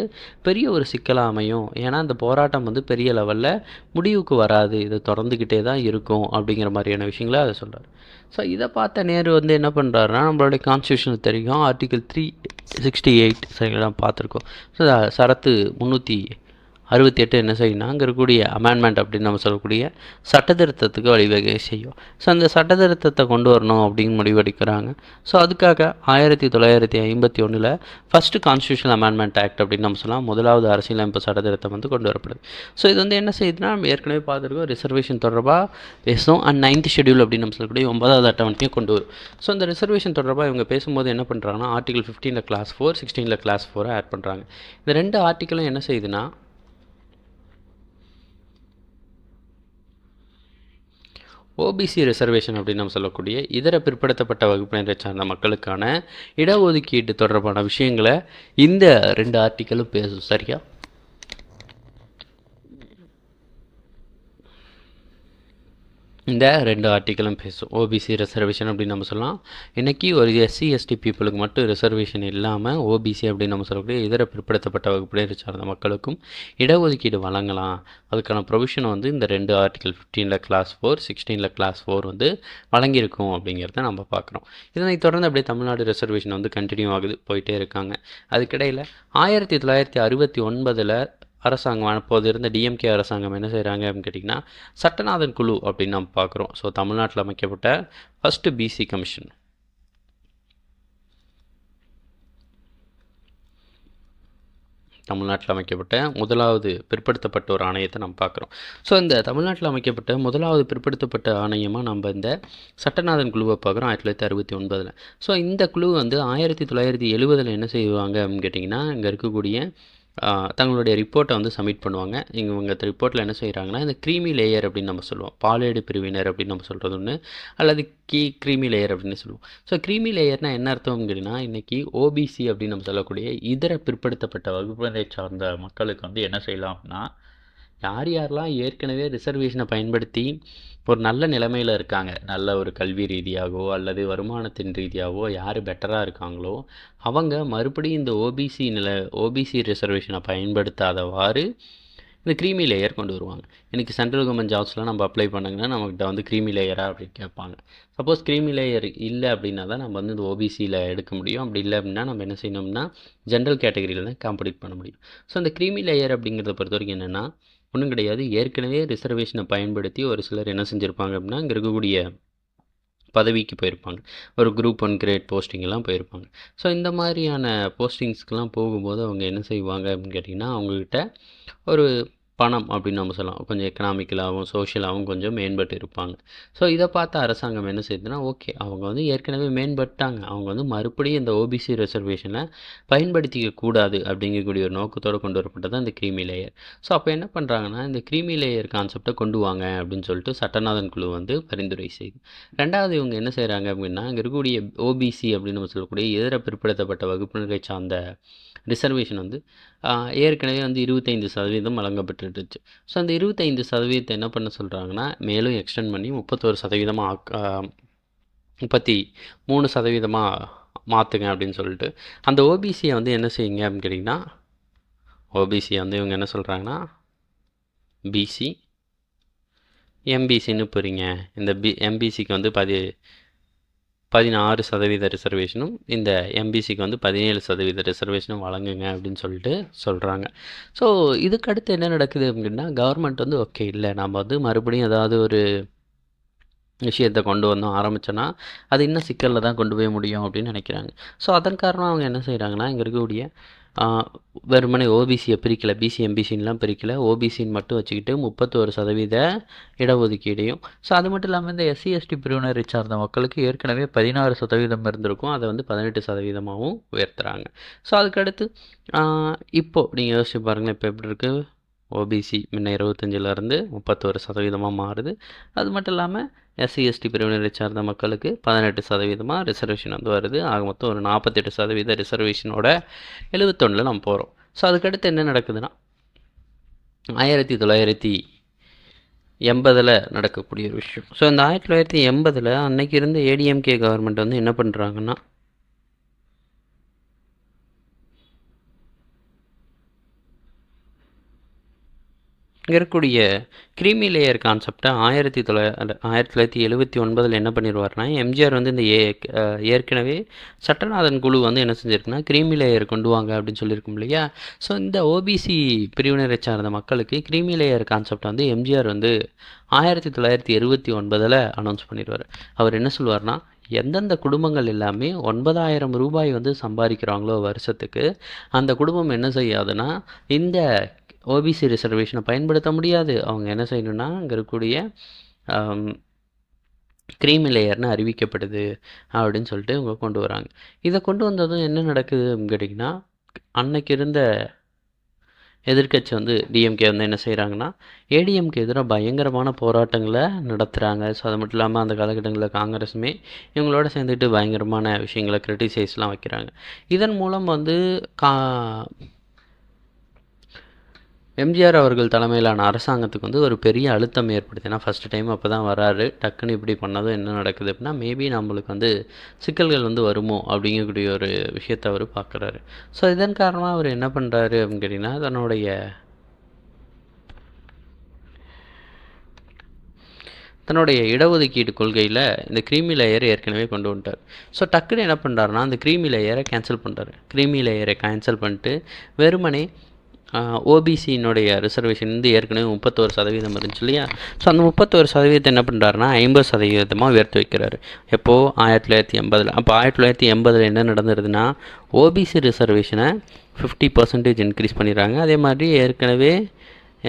பெரிய ஒரு சிக்கலாக அமையும். ஏன்னா அந்த போராட்டம் வந்து பெரிய லெவலில் முடிவுக்கு வராது, இது தொடர்ந்துக்கிட்டே தான் இருக்கும் அப்படிங்கிற மாதிரியான விஷயங்களை அதை சொல்கிறார். ஸோ இதை பார்த்த நேரு வந்து என்ன பண்ணுறாருன்னா, நம்மளுடைய கான்ஸ்டியூஷனுக்கு தெரியும், ஆர்டிகல் 368 சரிங்களா பார்த்துருக்கோம். ஸோ சரத்து 368 என்ன செய்யணும்னா, அங்கே இருக்கக்கூடிய அமெண்ட்மெண்ட் அப்படின்னு நம்ம சொல்லக்கூடிய சட்டத்திருத்தத்துக்கு வழிவகை செய்யும். ஸோ அந்த சட்டத்திருத்தத்தை கொண்டு வரணும் அப்படின்னு முடிவெடுக்கிறாங்க. ஸோ அதுக்காக 1951 ஃபஸ்ட்டு கான்ஸ்டியூஷனல் அமெண்ட்மெண்ட் ஆக்ட் அப்படின்னு நம்ம சொல்லலாம், முதலாவது அரசியலமைப்பு சட்டத்திருத்தம் வந்து கொண்டு வரப்படுது. ஸோ இது வந்து என்ன செய்யுதுன்னா, நம்ம ஏற்கனவே பார்த்துருக்கோம், ரிசர்வேஷன் தொடர்பாக பேசும். அண்ட் 9th ஷெடியூல் அப்படின்னு நம்ம சொல்லக்கூடிய 9வது அட்டவணையும் கொண்டு வரும். ஸோ அந்த ரிசர்வேஷன் தொடர்பாக இவங்க பேசும்போது என்ன பண்ணுறாங்கன்னா, ஆர்டிகல் 15 கிளாஸ் 4, 16 கிளாஸ் 4 ஆட் பண்ணுறாங்க. இந்த ரெண்டு ஆர்டிக்கலும் என்ன செய்யுதுன்னா, ஓபிசி ரிசர்வேஷன் அப்படின்னு நம்ம சொல்லக்கூடிய இதர பிற்படுத்தப்பட்ட வகுப்பினரை சார்ந்த மக்களுக்கான இடஒதுக்கீடு தொடர்பான விஷயங்களை இந்த 2 ஆர்டிக்கலும் பேசும். சரியா? இந்த 2 ஆர்டிக்கலும் பேசும். ஓபிசி ரிசர்வேஷன் அப்படின்னு நம்ம சொல்லலாம். இன்றைக்கி ஒரு எஸ்சி எஸ்டி பீப்புளுக்கு மட்டும் ரிசர்வேஷன் இல்லாமல் ஓபிசி அப்படின்னு நம்ம சொல்லக்கூடிய இதர பிற்படுத்தப்பட்ட வகுப்பினரை சார்ந்த மக்களுக்கும் இடஒதுக்கீடு வழங்கலாம். அதுக்கான ப்ரொவிஷன் வந்து இந்த 2 ஆர்டிக்கல் 15ல் கிளாஸ் 4, 16ல் கிளாஸ் 4 வந்து வழங்கியிருக்கும் அப்படிங்கிறத நம்ம பார்க்குறோம். இதனை தொடர்ந்து அப்படியே தமிழ்நாடு ரிசர்வேஷன் வந்து கண்டினியூ ஆகுது, போயிட்டே இருக்காங்க. அதுக்கிடையில் 1969 அரசாங்கம் அப்போது இருந்த டிஎம்கே அரசாங்கம் என்ன செய்கிறாங்க அப்படின்னு கேட்டிங்கன்னா சட்டநாதன் குழு அப்படின்னு நம்ம பார்க்குறோம். ஸோ தமிழ்நாட்டில் அமைக்கப்பட்ட ஃபஸ்ட்டு பிசி கமிஷன். தமிழ்நாட்டில் அமைக்கப்பட்ட முதலாவது பிற்படுத்தப்பட்ட ஒரு ஆணையத்தை நம்ம பார்க்குறோம். ஸோ இந்த தமிழ்நாட்டில் அமைக்கப்பட்ட முதலாவது பிற்படுத்தப்பட்ட ஆணையமாக நம்ம இந்த சட்டநாதன் குழுவை பார்க்குறோம் 1969. ஸோ இந்த குழு வந்து 1970 என்ன செய்வாங்க அப்படின்னு கேட்டிங்கன்னா இங்கே இருக்கக்கூடிய தங்களுடைய ரிப்போர்ட்டை வந்து சப்மிட் பண்ணுவாங்க. இவங்க ரிப்போர்ட்டில் என்ன செய்கிறாங்கன்னா இந்த க்ரீமி லேயர் அப்படின்னு நம்ம சொல்லுவோம், பாலேடு பிரிவினர் அப்படின்னு நம்ம சொல்கிறது ஒன்று, அல்லது க்ரீமி லேயர் அப்படின்னு சொல்லுவோம். ஸோ க்ரீமி லேயர்னால் என்ன அர்த்தம் அப்படின்னா இன்றைக்கி ஓபிசி அப்படின்னு நம்ம சொல்லக்கூடிய இதர பிற்படுத்தப்பட்ட வகுப்பினரை சார்ந்த மக்களுக்கு வந்து என்ன செய்யலாம்னா யார் யாரெல்லாம் ஏற்கனவே ரிசர்வேஷனை பயன்படுத்தி ஒரு நல்ல நிலைமையில் இருக்காங்க, நல்ல ஒரு கல்வி ரீதியாகவோ அல்லது வருமானத்தின் ரீதியாகவோ யார் பெட்டராக இருக்காங்களோ அவங்க மறுபடியும் இந்த ஓபிசி ரிசர்வேஷனை பயன்படுத்தாதவாறு இந்த க்ரீமி லேயர் கொண்டு வருவாங்க. இன்றைக்கி சென்ட்ரல் கவர்மெண்ட் ஜாப்ஸ்லாம் நம்ம அப்ளை பண்ணுங்கன்னா நம்மகிட்ட வந்து க்ரீமி லேயரா அப்படின்னு கேட்பாங்க. சப்போஸ் க்ரீமி லேயர் இல்லை அப்படின்னா தான் நம்ம வந்து இந்த ஓபிசியில் எடுக்க முடியும். அப்படி இல்லை அப்படின்னா நம்ம என்ன செய்யணும்னா ஜென்ரல் கேட்டகரியில் தான் காம்படிட் பண்ண முடியும். ஸோ அந்த க்ரீமி லேயர் அப்படிங்கிறத பொறுத்த வரைக்கும் என்னென்னா ஒன்றும் கிடையாது. ஏற்கனவே ரிசர்வேஷனை பயன்படுத்தி ஒரு சிலர் என்ன செஞ்சுருப்பாங்க அப்படின்னா இங்கே இருக்கக்கூடிய பதவிக்கு போயிருப்பாங்க, ஒரு குரூப் 1 கிரேட் போஸ்டிங்கெல்லாம் போயிருப்பாங்க. ஸோ இந்த மாதிரியான போஸ்டிங்ஸ்க்கெலாம் போகும்போது அவங்க என்ன செய்வாங்க அப்படின்னு கேட்டிங்கன்னா அவங்கக்கிட்ட ஒரு பணம் அப்படின்னு நம்ம சொல்லலாம், கொஞ்சம் எக்கனாமிக்கலாகவும் சோஷியலாகவும் கொஞ்சம் மேம்பட்டு இருப்பாங்க. ஸோ இதை பார்த்த அரசாங்கம் என்ன செய்யுதுன்னா ஓகே அவங்க வந்து ஏற்கனவே மேம்பட்டாங்க, அவங்க வந்து மறுபடியும் இந்த ஓபிசி ரிசர்வேஷனை பயன்படுத்திக்க கூடாது அப்படிங்கக்கூடிய ஒரு நோக்கத்தோடு கொண்டு வரப்பட்டது அந்த க்ரீமி லேயர். ஸோ அப்போ என்ன பண்ணுறாங்கன்னா இந்த க்ரீமி லேயர் கான்செப்டை கொண்டு வாங்க அப்படின்னு சொல்லிட்டு சட்டநாதன் குழு வந்து பரிந்துரை செய்யுது. ரெண்டாவது இவங்க என்ன செய்கிறாங்க அப்படின்னா இங்கே இருக்கக்கூடிய ஓபிசி அப்படின்னு நம்ம சொல்லக்கூடிய இதர பிற்படுத்தப்பட்ட வகுப்பினரை சார்ந்த ரிசர்வேஷன் வந்து ஏற்கனவே வந்து 25% வழங்கப்பட்டுருச்சு. ஸோ அந்த 25% என்ன பண்ண சொல்கிறாங்கன்னா மேலும் எக்ஸ்டெண்ட் பண்ணி 31% 33% மாற்றுங்க அப்படின்னு சொல்லிட்டு அந்த ஓபிசியை வந்து என்ன செய்யுங்க அப்படின்னு கேட்டிங்கன்னா ஓபிசியை வந்து இவங்க என்ன சொல்கிறாங்கன்னா பிசி எம்பிசின்னு போகிறீங்க. இந்த எம்பிசிக்கு வந்து 16% ரிசர்வேஷனும் இந்த எம்பிசிக்கு வந்து 17% ரிசர்வேஷனும் வழங்குங்க அப்படின்னு சொல்லிட்டு சொல்கிறாங்க. ஸோ இதுக்கடுத்து என்ன நடக்குது அப்படின்னா கவர்மெண்ட் வந்து ஓகே இல்லை நம்ம வந்து மறுபடியும் ஏதாவது ஒரு விஷயத்தை கொண்டு வந்தோம் ஆரம்பித்தோன்னா அது இன்னும் சிக்கலில் தான் கொண்டு போய் முடியும் அப்படின்னு நினைக்கிறாங்க. ஸோ அதன் காரணம் அவங்க என்ன செய்கிறாங்கன்னா இங்கே இருக்கக்கூடிய வெறுமனே ஓபிசியை பிரிக்கலை, பிசி எம்பிசின்லாம் பிரிக்கலை, ஓபிசின்னு மட்டும் வச்சுக்கிட்டு 31% இடஒதுக்கீடையும். ஸோ அது மட்டும் இல்லாமல் இந்த எஸ்சி எஸ்டி பிரிவினரை சார்ந்த மக்களுக்கு ஏற்கனவே 16% இருந்திருக்கும், அதை வந்து 18%ஆகவும் உயர்த்துறாங்க. ஸோ அதுக்கடுத்து இப்போது நீங்கள் யோசிச்சு பாருங்களேன், இப்போ எப்படி இருக்குது ஓபிசி முன்ன 25% 31% மாறுது. அது மட்டும் இல்லாமல் எஸ்சி எஸ்டி பிரிவினரை சார்ந்த மக்களுக்கு 18% ரிசர்வேஷன் வந்து வருது. ஆக மொத்தம் ஒரு 48% ரிசர்வேஷனோட 71 நம்ம போகிறோம். ஸோ அதுக்கடுத்து என்ன நடக்குதுன்னா 1980 நடக்கக்கூடிய ஒரு விஷயம். ஸோ இந்த 1980 அன்னைக்கு இருந்த ஏடிஎம்கே கவர்மெண்ட் வந்து என்ன பண்ணுறாங்கன்னா இங்கே இருக்கக்கூடிய க்ரீமி லேயர் கான்செப்டை 1979 என்ன பண்ணிடுவார்னா எம்ஜிஆர் வந்து இந்த ஏற்கனவே சட்டநாதன் குழு வந்து என்ன செஞ்சுருக்குன்னா க்ரீமி லேயர் கொண்டு வாங்க அப்படின்னு சொல்லியிருக்கும் இல்லையா. ஸோ இந்த ஓபிசி பிரிவினரை சார்ந்த மக்களுக்கு க்ரீமி லேயர் கான்செப்டை வந்து எம்ஜிஆர் வந்து 1979 அனௌன்ஸ் பண்ணிடுவார். அவர் என்ன சொல்லுவார்னா எந்தெந்த குடும்பங்கள் எல்லாமே 9,000 ரூபாய் வந்து சம்பாதிக்கிறாங்களோ வருஷத்துக்கு அந்த குடும்பம் என்ன செய்யாதுன்னா இந்த ஓபிசி ரிசர்வேஷனை பயன்படுத்த முடியாது. அவங்க என்ன செய்யணும்னா இங்கே இருக்கக்கூடிய க்ரீமி லேயர்னு அறிவிக்கப்படுது அப்படின்னு சொல்லிட்டு இவங்க கொண்டு வராங்க. இதை கொண்டு வந்ததும் என்ன நடக்குது அப்படின்னு கேட்டிங்கன்னா அன்னைக்கு இருந்த எதிர்க்கட்சி வந்து டிஎம்கே வந்து என்ன செய்கிறாங்கன்னா ஏடிஎம்கே எதிராக பயங்கரமான போராட்டங்களை நடத்துகிறாங்க. ஸோ அது மட்டும் இல்லாமல் அந்த காலகட்டங்களில் காங்கிரஸுமே இவங்களோட சேர்ந்துட்டு பயங்கரமான விஷயங்களை கிரிட்டிசைஸ்லாம் வைக்கிறாங்க. இதன் மூலம் வந்து எம்ஜிஆர் அவர்கள் தலைமையிலான அரசாங்கத்துக்கு வந்து ஒரு பெரிய அழுத்தம் ஏற்படுது. ஏன்னா ஃபஸ்ட்டு டைம் அப்போ தான் வராரு. டக்குன்னு இப்படி பண்ணதும் என்ன நடக்குது அப்படின்னா, மேபி நம்மளுக்கு வந்து சிக்கல்கள் வந்து வருமோ அப்படிங்கக்கூடிய ஒரு விஷயத்தை அவர் பார்க்குறாரு. ஸோ இதன் காரணமாக அவர் என்ன பண்ணுறாரு அப்படின்னு கேட்டிங்கன்னா, தன்னுடைய இடஒதுக்கீடு கொள்கையில் இந்த க்ரீமி லேயர் ஏற்கனவே கொண்டு வந்துட்டார். ஸோ டக்குன்னு என்ன பண்ணுறாருனா, அந்த க்ரீமி லேயரை கேன்சல் பண்ணுறாரு. க்ரீமி லேயரை கேன்சல் பண்ணிட்டு வெறுமனே ஓபிசியினுடைய ரிசர்வேஷன் வந்து ஏற்கனவே 31% இருந்துச்சு இல்லையா? ஸோ அந்த 31% என்ன பண்ணுறாருனா 50% உயர்த்தி வைக்கிறாரு. எப்போது 1980. அப்போ 1980 என்ன நடந்துருதுன்னா, ஓபிசி ரிசர்வேஷனை 50% இன்க்ரீஸ் பண்ணிடுறாங்க. அதே மாதிரி ஏற்கனவே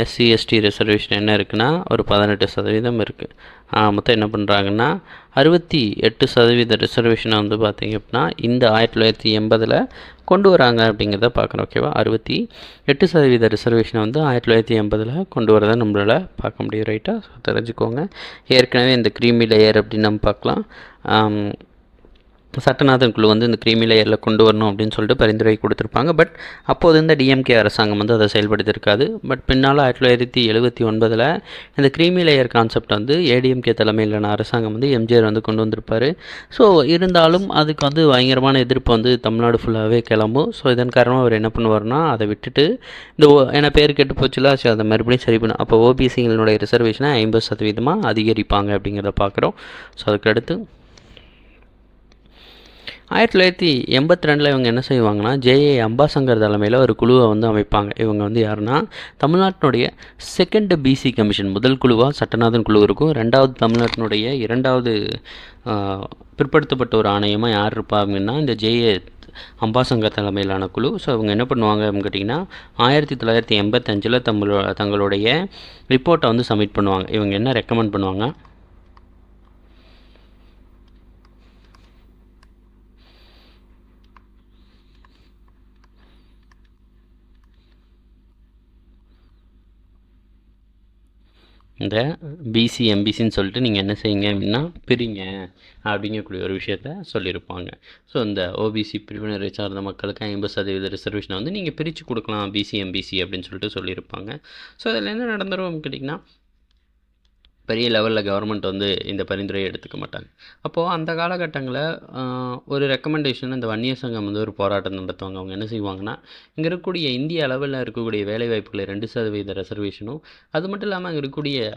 எஸ்சி எஸ்டி ரிசர்வேஷன் என்ன இருக்குன்னா ஒரு 18% இருக்குது. மொத்தம் என்ன பண்ணுறாங்கன்னா 68% ரிசர்வேஷனை வந்து பார்த்திங்க அப்படின்னா இந்த 1980 கொண்டு வராங்க அப்படிங்கிறத பார்க்குறோம். ஓகேவா? 68% ரிசர்வேஷனை வந்து 1980 கொண்டு வரதை நம்மளால் பார்க்க முடியும். ரைட்டாக? ஸோ தெரிஞ்சுக்கோங்க. ஏற்கனவே இந்த க்ரீமி லேயர் அப்படின்னு நம்ம பார்க்கலாம். சட்டநாதன் குழு வந்து இந்த க்ரீமி லேயரில் கொண்டு வரணும் அப்படின்னு சொல்லிட்டு பரிந்துரை கொடுத்துருப்பாங்க. பட் அப்போது இந்த டிஎம்கே அரசாங்கம் வந்து அதை செயல்படுத்தியிருக்காது. பட் பின்னால் 1979 இந்த க்ரீமி லேயர் கான்செப்ட் வந்து ஏடிஎம்கே தலைமையிலான அரசாங்கம் வந்து எம்ஜிஆர் வந்து கொண்டு வந்திருப்பார். ஸோ இருந்தாலும் அதுக்கு வந்து பயங்கரமான எதிர்ப்பு வந்து தமிழ்நாடு ஃபுல்லாகவே கிளம்பும். ஸோ இதன் காரணமாக அவர் என்ன பண்ணுவார்னா, அதை விட்டுட்டு இந்த ஏன்னா பேர் கெட்டு போச்சுல, ஸோ அதை மறுபடியும் சரி பண்ணும். அப்போ ஓபிசிங்களுடைய ரிசர்வேஷனை 50% அதிகரிப்பாங்க அப்படிங்கிறத பார்க்குறோம். ஸோ அதுக்கடுத்து 1982 இவங்க என்ன செய்வாங்கன்னா, ஜேஏ அம்பாசங்கர் தலைமையில் ஒரு குழுவை வந்து அமைப்பாங்க. இவங்க வந்து யாருன்னா, தமிழ்நாட்டினுடைய செகண்ட் பிசி கமிஷன். முதல் குழுவாக சட்டநாதன் குழு இருக்கும். ரெண்டாவது தமிழ்நாட்டினுடைய இரண்டாவது பிற்படுத்தப்பட்ட ஒரு ஆணையமாக யார் இருப்பா அப்படின்னா இந்த ஜேஏ அம்பாசங்கர் தலைமையிலான குழு. ஸோ அவங்க என்ன பண்ணுவாங்க அப்படின்னு கேட்டிங்கன்னா, 1985 தங்களுடைய ரிப்போர்ட்டை வந்து சப்மிட் பண்ணுவாங்க. இவங்க என்ன ரெக்கமெண்ட் பண்ணுவாங்க, இந்த பிசி எம்பிசின்னு சொல்லிட்டு நீங்கள் என்ன செய்யுங்க அப்படின்னா பிரிங்க அப்படிங்கக்கூடிய ஒரு விஷயத்த சொல்லியிருப்பாங்க. ஸோ இந்த ஓபிசி பிரிவினரை சார்ந்த மக்களுக்கு 50% ரிசர்வேஷனை வந்து நீங்கள் பிரித்து கொடுக்கலாம் பிசி எம்பிசி அப்படின்னு சொல்லிட்டு சொல்லியிருப்பாங்க. ஸோ அதில் என்ன நடந்துரும் கேட்டிங்கன்னா, பெரிய லெவலில் கவர்மெண்ட் வந்து இந்த பரிந்துரையை எடுத்துக்க மாட்டாங்க. அப்போது அந்த காலகட்டங்களில் ஒரு ரெக்கமெண்டேஷன் இந்த வன்னியர் சங்கம் வந்து ஒரு போராட்டம் நடத்துவாங்க. அவங்க என்ன செய்வாங்கன்னா, இங்கே இருக்கக்கூடிய இந்திய அளவில் இருக்கக்கூடிய வேலைவாய்ப்புகளை 2% ரிசர்வேஷனும், அது மட்டும் இல்லாமல் அங்கே இருக்கக்கூடிய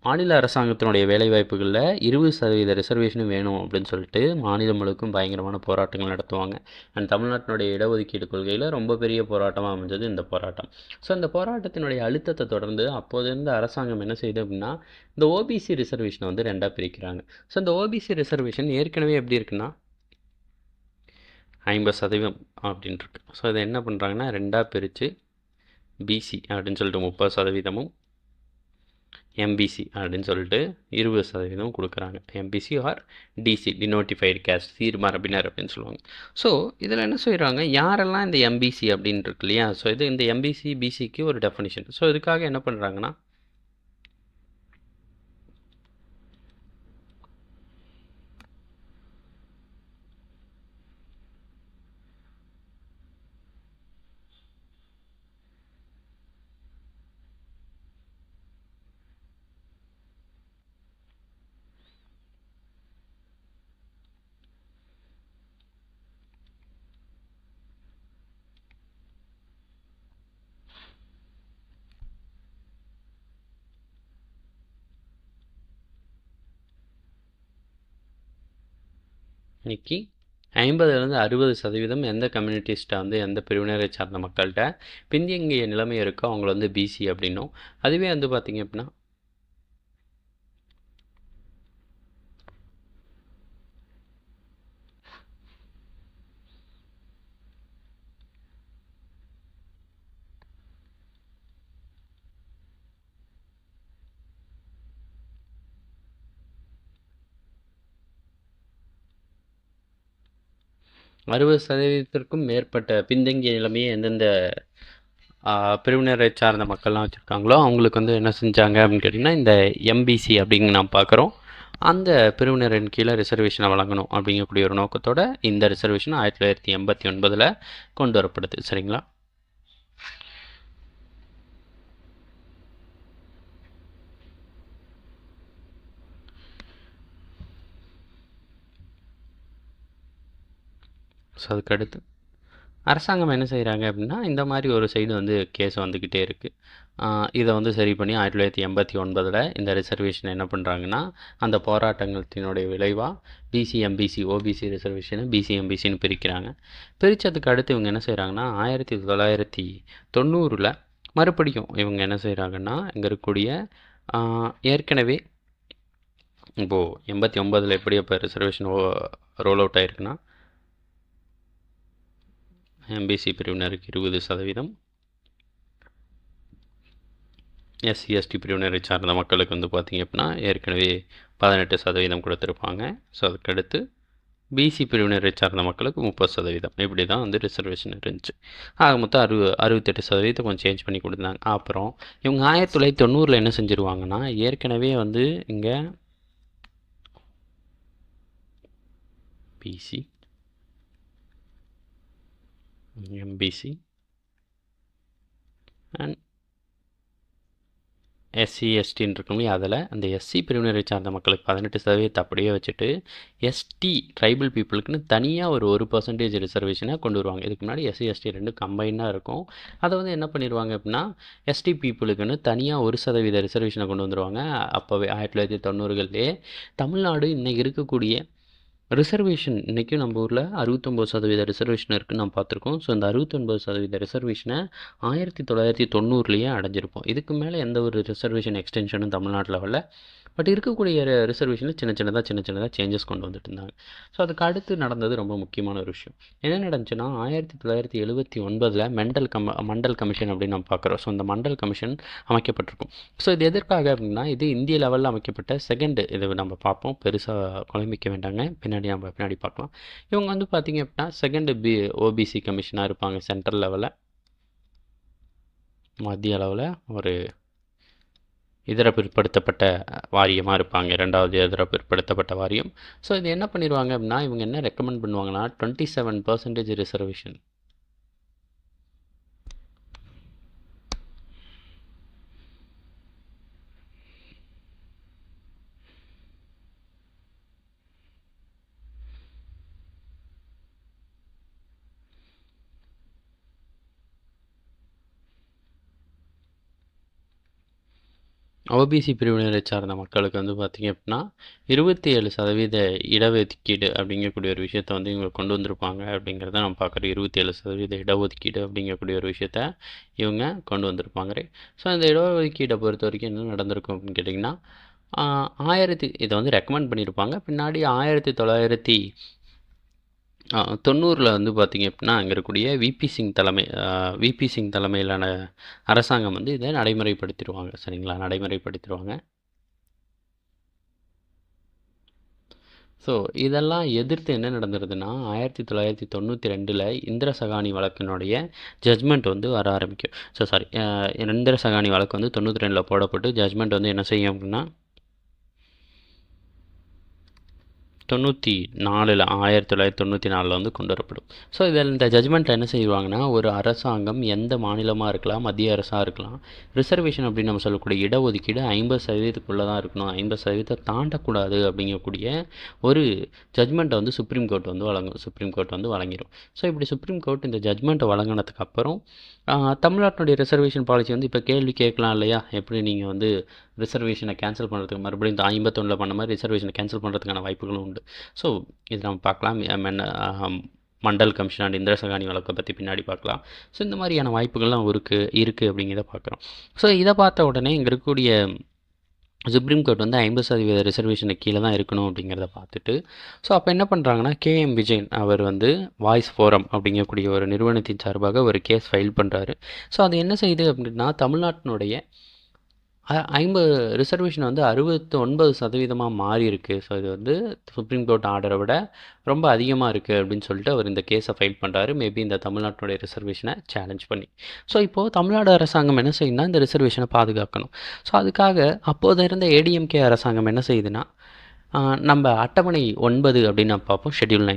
மாநில அரசாங்கத்தினுடைய வேலைவாய்ப்புகளில் 20% ரிசர்வேஷனும் வேணும் அப்படின்னு சொல்லிட்டு மாநிலம் முழுக்கும் பயங்கரமான போராட்டங்கள் நடத்துவாங்க. அண்ட் தமிழ்நாட்டினுடைய இடஒதுக்கீடு கொள்கையில் ரொம்ப பெரிய போராட்டமாக அமைஞ்சது இந்த போராட்டம். ஸோ இந்த போராட்டத்தினுடைய அழுத்தத்தை தொடர்ந்து அப்போது இருந்த அரசாங்கம் என்ன செய்யுது அப்படின்னா, இந்த ஓபிசி ரிசர்வேஷனை வந்து 2ஆக பிரிக்கிறாங்க. ஸோ இந்த ஓபிசி ரிசர்வேஷன் ஏற்கனவே எப்படி இருக்குன்னா 50% அப்படின்ட்டு இருக்கு. ஸோ இதை என்ன பண்ணுறாங்கன்னா 2ஆக பிரித்து பிசி அப்படின்னு சொல்லிட்டு 30%, எம்பிசி அப்படின்னு சொல்லிட்டு 20% கொடுக்குறாங்க. MBC or DC, denotified caste, சீர்மரபினர் அப்படின்னு சொல்லுவாங்க. ஸோ இதில் என்ன செய்கிறாங்க, யாரெல்லாம் இந்த எம்பிசி அப்படின்னு இருக்கு இல்லையா? ஸோ இது இந்த எம்பிசி பிசிக்கு ஒரு டெஃபினிஷன். ஸோ இதுக்காக என்ன பண்ணுறாங்கன்னா, இன்னைக்கு 50லேருந்து 60% எந்த கம்யூனிட்டிஸ்ட்டை வந்து எந்த பிரிவினரை சார்ந்த மக்கள்கிட்ட பின்தங்கிய நிலைமை இருக்கோ அவங்கள வந்து பிசி அப்படின்னும், அதுவே வந்து பார்த்திங்க அப்படின்னா அறுபது சதவீதத்திற்கும் மேற்பட்ட பின்தங்கிய நிலைமையை எந்தெந்த பிரிவினரை சார்ந்த மக்கள்லாம் வச்சுருக்காங்களோ அவங்களுக்கு வந்து என்ன செஞ்சாங்க அப்படின்னு கேட்டிங்கன்னா இந்த எம்பிசி அப்படிங்க நாம் பார்க்குறோம். அந்த பிரிவினரின் கீழே ரிசர்வேஷனை வழங்கணும் அப்படிங்கக்கூடிய ஒரு நோக்கத்தோட இந்த ரிசர்வேஷன் 1989 கொண்டு வரப்படுது. சரிங்களா? ஸோ அதுக்கடுத்து அரசாங்கம் என்ன செய்கிறாங்க அப்படின்னா இந்த மாதிரி ஒரு சைடு வந்து கேஸ் வந்துக்கிட்டே இருக்குது. இதை வந்து சரி பண்ணி 1989 இந்த ரிசர்வேஷனை என்ன பண்ணுறாங்கன்னா அந்த போராட்டத்தினுடைய விளைவாக பிசி எம்பிசி ஓபிசி ரிசர்வேஷனை பிசி எம்பிசின்னு பிரிக்கிறாங்க. பிரித்ததுக்கு அடுத்து இவங்க என்ன செய்கிறாங்கன்னா 1990 மறுபடியும் இவங்க என்ன செய்கிறாங்கன்னா இங்கே இருக்கக்கூடிய ஏற்கனவே இப்போது 89 எப்படி அப்போ ரிசர்வேஷன் ரோல் அவுட் ஆகிருக்குன்னா எம்பிசி பிரிவினருக்கு 20%, எஸ்சி எஸ்டி பிரிவினரை சார்ந்த மக்களுக்கு வந்து பார்த்திங்க அப்படின்னா ஏற்கனவே 18% கொடுத்துருப்பாங்க. ஸோ அதுக்கடுத்து பிசி பிரிவினரை சார்ந்த மக்களுக்கு 30%. இப்படி தான் வந்து ரிசர்வேஷன் இருந்துச்சு. ஆக மொத்தம் 68% கொஞ்சம் சேஞ்ச் பண்ணி கொடுத்தாங்க. அப்புறம் இவங்க 1990 என்ன செஞ்சுருவாங்கன்னா ஏற்கனவே வந்து இங்கே பிசி எம்பிசி அண்ட் எஸ்சி எஸ்டின்னு இருக்கணும். அதில் அந்த எஸ்சி பிரிவினரை சார்ந்த மக்களுக்கு 18% அப்படியே வச்சுட்டு எஸ்டி ட்ரைபல் பீப்புளுக்குன்னு தனியாக ஒரு 1% ரிசர்வேஷனை கொண்டு வருவாங்க. இதுக்கு முன்னாடி எஸ்சி எஸ்டி ரெண்டும் கம்பைனாக இருக்கும். அதை வந்து என்ன பண்ணிடுவாங்க அப்படின்னா எஸ்டி பீப்புளுக்குன்னு தனியாக 1% ரிசர்வேஷனை கொண்டு வந்துடுவாங்க. அப்போவே 1990 தமிழ்நாடு இன்றைக்கி இருக்கக்கூடிய ரிசர்வேஷன் இன்றைக்கும் நம்ம ஊரில் 69% ரிசர்வேஷன் இருக்குதுன்னு நம்ம பார்த்துருக்கோம். ஸோ இந்த 69% ரிசர்வேஷனை 1990 அடைஞ்சிருப்போம். இதுக்கு மேலே எந்த ஒரு ரிசர்வேஷன் எக்ஸ்டென்ஷனும் தமிழ்நாட்டில் வரல. பட் இருக்கக்கூடிய ரிசர்வேஷனில் சின்ன சின்னதாக சேஞ்சஸ் கொண்டு வந்துட்டு இருந்தாங்க. ஸோ அதுக்கு அடுத்து நடந்தது ரொம்ப முக்கியமான ஒரு விஷயம். என்ன நடந்துச்சுன்னா 1979 மண்டல் கமிஷன் அப்படின்னு நம்ம பார்க்குறோம். ஸோ இந்த மண்டல் கமிஷன் அமைக்கப்பட்டிருக்கும். ஸோ இது எதற்காக அப்படின்னா இது இந்திய லெவலில் அமைக்கப்பட்ட செகண்டு. இதை நம்ம பார்ப்போம், பெருசாக குழம்பிக்க வேண்டாங்க, பின்னாடி பார்க்கலாம். இவங்க வந்து பார்த்திங்க அப்படின்னா செகண்டு ஓபிசி கமிஷனாக இருப்பாங்க. சென்ட்ரல் லெவலில் மத்திய அளவில் ஒரு இதர பிற்படுத்தப்பட்ட வாரியமாக இருப்பாங்க. 2வது இதர பிற்படுத்தப்பட்ட வாரியம். ஸோ இது என்ன பண்ணிடுவாங்க அப்படின்னா இவங்க என்ன ரெக்கமெண்ட் பண்ணுவாங்கன்னா 27% ரிசர்வேஷன். ஓபிசி பிரிவினரை சார்ந்த மக்களுக்கு வந்து பார்த்திங்க அப்படின்னா 27% இடஒதுக்கீடு அப்படிங்கக்கூடிய ஒரு விஷயத்தை வந்து இவங்க கொண்டு வந்திருப்பாங்க அப்படிங்கிறத நம்ம பார்க்குறோம். 27% இடஒதுக்கீடு அப்படிங்கக்கூடிய ஒரு விஷயத்த இவங்க கொண்டு வந்திருப்பாங்க. ஸோ அந்த இடஒதுக்கீடை பொறுத்த வரைக்கும் என்ன நடந்திருக்கும் அப்படின்னு கேட்டிங்கன்னா இதை வந்து ரெக்கமெண்ட் பண்ணியிருப்பாங்க. பின்னாடி 1990 வந்து பார்த்திங்க அப்படின்னா அங்கே இருக்கக்கூடிய விபி சிங் தலைமையிலான அரசாங்கம் வந்து இதை நடைமுறைப்படுத்திடுவாங்க. சரிங்களா? நடைமுறைப்படுத்திடுவாங்க. ஸோ இதெல்லாம் எதிர்த்து என்ன நடந்துருதுன்னா 1992 இந்திர சகானி வழக்கினுடைய ஜட்ஜ்மெண்ட் வந்து வர ஆரம்பிக்கும். இந்திர சகானி வழக்கு வந்து 92 போடப்பட்டு ஜட்ஜ்மெண்ட் வந்து என்ன செய்யும் அப்படின்னா 1994 வந்து கொண்டு வரப்படும். ஸோ இதில் இந்த ஜட்ஜ்மெண்ட்டில் என்ன செய்வாங்கன்னா ஒரு அரசாங்கம் எந்த மாநிலமாக இருக்கலாம், மத்திய அரசாக இருக்கலாம், ரிசர்வேஷன் அப்படின்னு நம்ம சொல்லக்கூடிய இடஒதுக்கீடு 50% தான் இருக்கணும், 50% தாண்டக்கூடாது அப்படிங்கக்கூடிய ஒரு ஜட்ஜ்மெண்ட்டை வந்து சுப்ரீம் கோர்ட் வந்து வழங்கிடும். ஸோ இப்படி சுப்ரீம் கோர்ட் இந்த ஜட்ஜ்மெண்ட்டை வழங்கினதுக்கு அப்புறம் தமிழ்நாட்டினுடைய ரிசர்வேஷன் பாலிசி வந்து இப்போ கேள்வி கேட்கலாம் இல்லையா, எப்படி நீங்கள் வந்து ரிசர்வேஷனை கேன்சல் பண்ணுறதுக்கு மறுபடியும் இந்த 51 பண்ண மாதிரி ரிசர்வேஷனை கேன்சல் பண்ணுறதுக்கான வாய்ப்புகளும் உண்டு. ஸோ இது நம்ம பார்க்கலாம். மண்டல் கமிஷன் அண்ட் இந்திர சகானி வழக்கை பற்றி பின்னாடி பார்க்கலாம். ஸோ இந்த மாதிரியான வாய்ப்புகள்லாம் இருக்குது அப்படிங்கிறத பார்க்குறோம். ஸோ இதை பார்த்த உடனே இங்கே இருக்கக்கூடிய சுப்ரீம் கோர்ட் வந்து 50% ரிசர்வேஷனுக்கு கீழே தான் இருக்கணும் அப்படிங்கிறத பார்த்துட்டு ஸோ அப்போ என்ன பண்ணுறாங்கன்னா கேஎம் விஜயன் அவர் வந்து வாய்ஸ் ஃபோரம் அப்படிங்கக்கூடிய ஒரு நிறுவனத்தின் சார்பாக ஒரு கேஸ் ஃபைல் பண்ணுறாரு. ஸோ அது என்ன செய்யுது அப்படின்னா தமிழ்நாட்டினுடைய ரிசர்வேஷன் வந்து 69% மாறி இருக்கு. ஸோ இது வந்து சுப்ரீம் கோர்ட் ஆர்டரை விட ரொம்ப அதிகமாக இருக்குது அப்படின்னு சொல்லிட்டு அவர் இந்த கேஸை ஃபைல் பண்ணுறாரு. மேபி இந்த தமிழ்நாட்டினுடைய ரிசர்வேஷனை சேலஞ்ச் பண்ணி. ஸோ இப்போது தமிழ்நாடு அரசாங்கம் என்ன செய்யணும்னா இந்த ரிசர்வேஷனை பாதுகாக்கணும். ஸோ அதுக்காக அப்போது இருந்த ஏடிஎம்கே அரசாங்கம் என்ன செய்யுதுன்னா நம்ம அட்டவணை 9 அப்படின்னு நம்ம பார்ப்போம். ஷெட்யூல்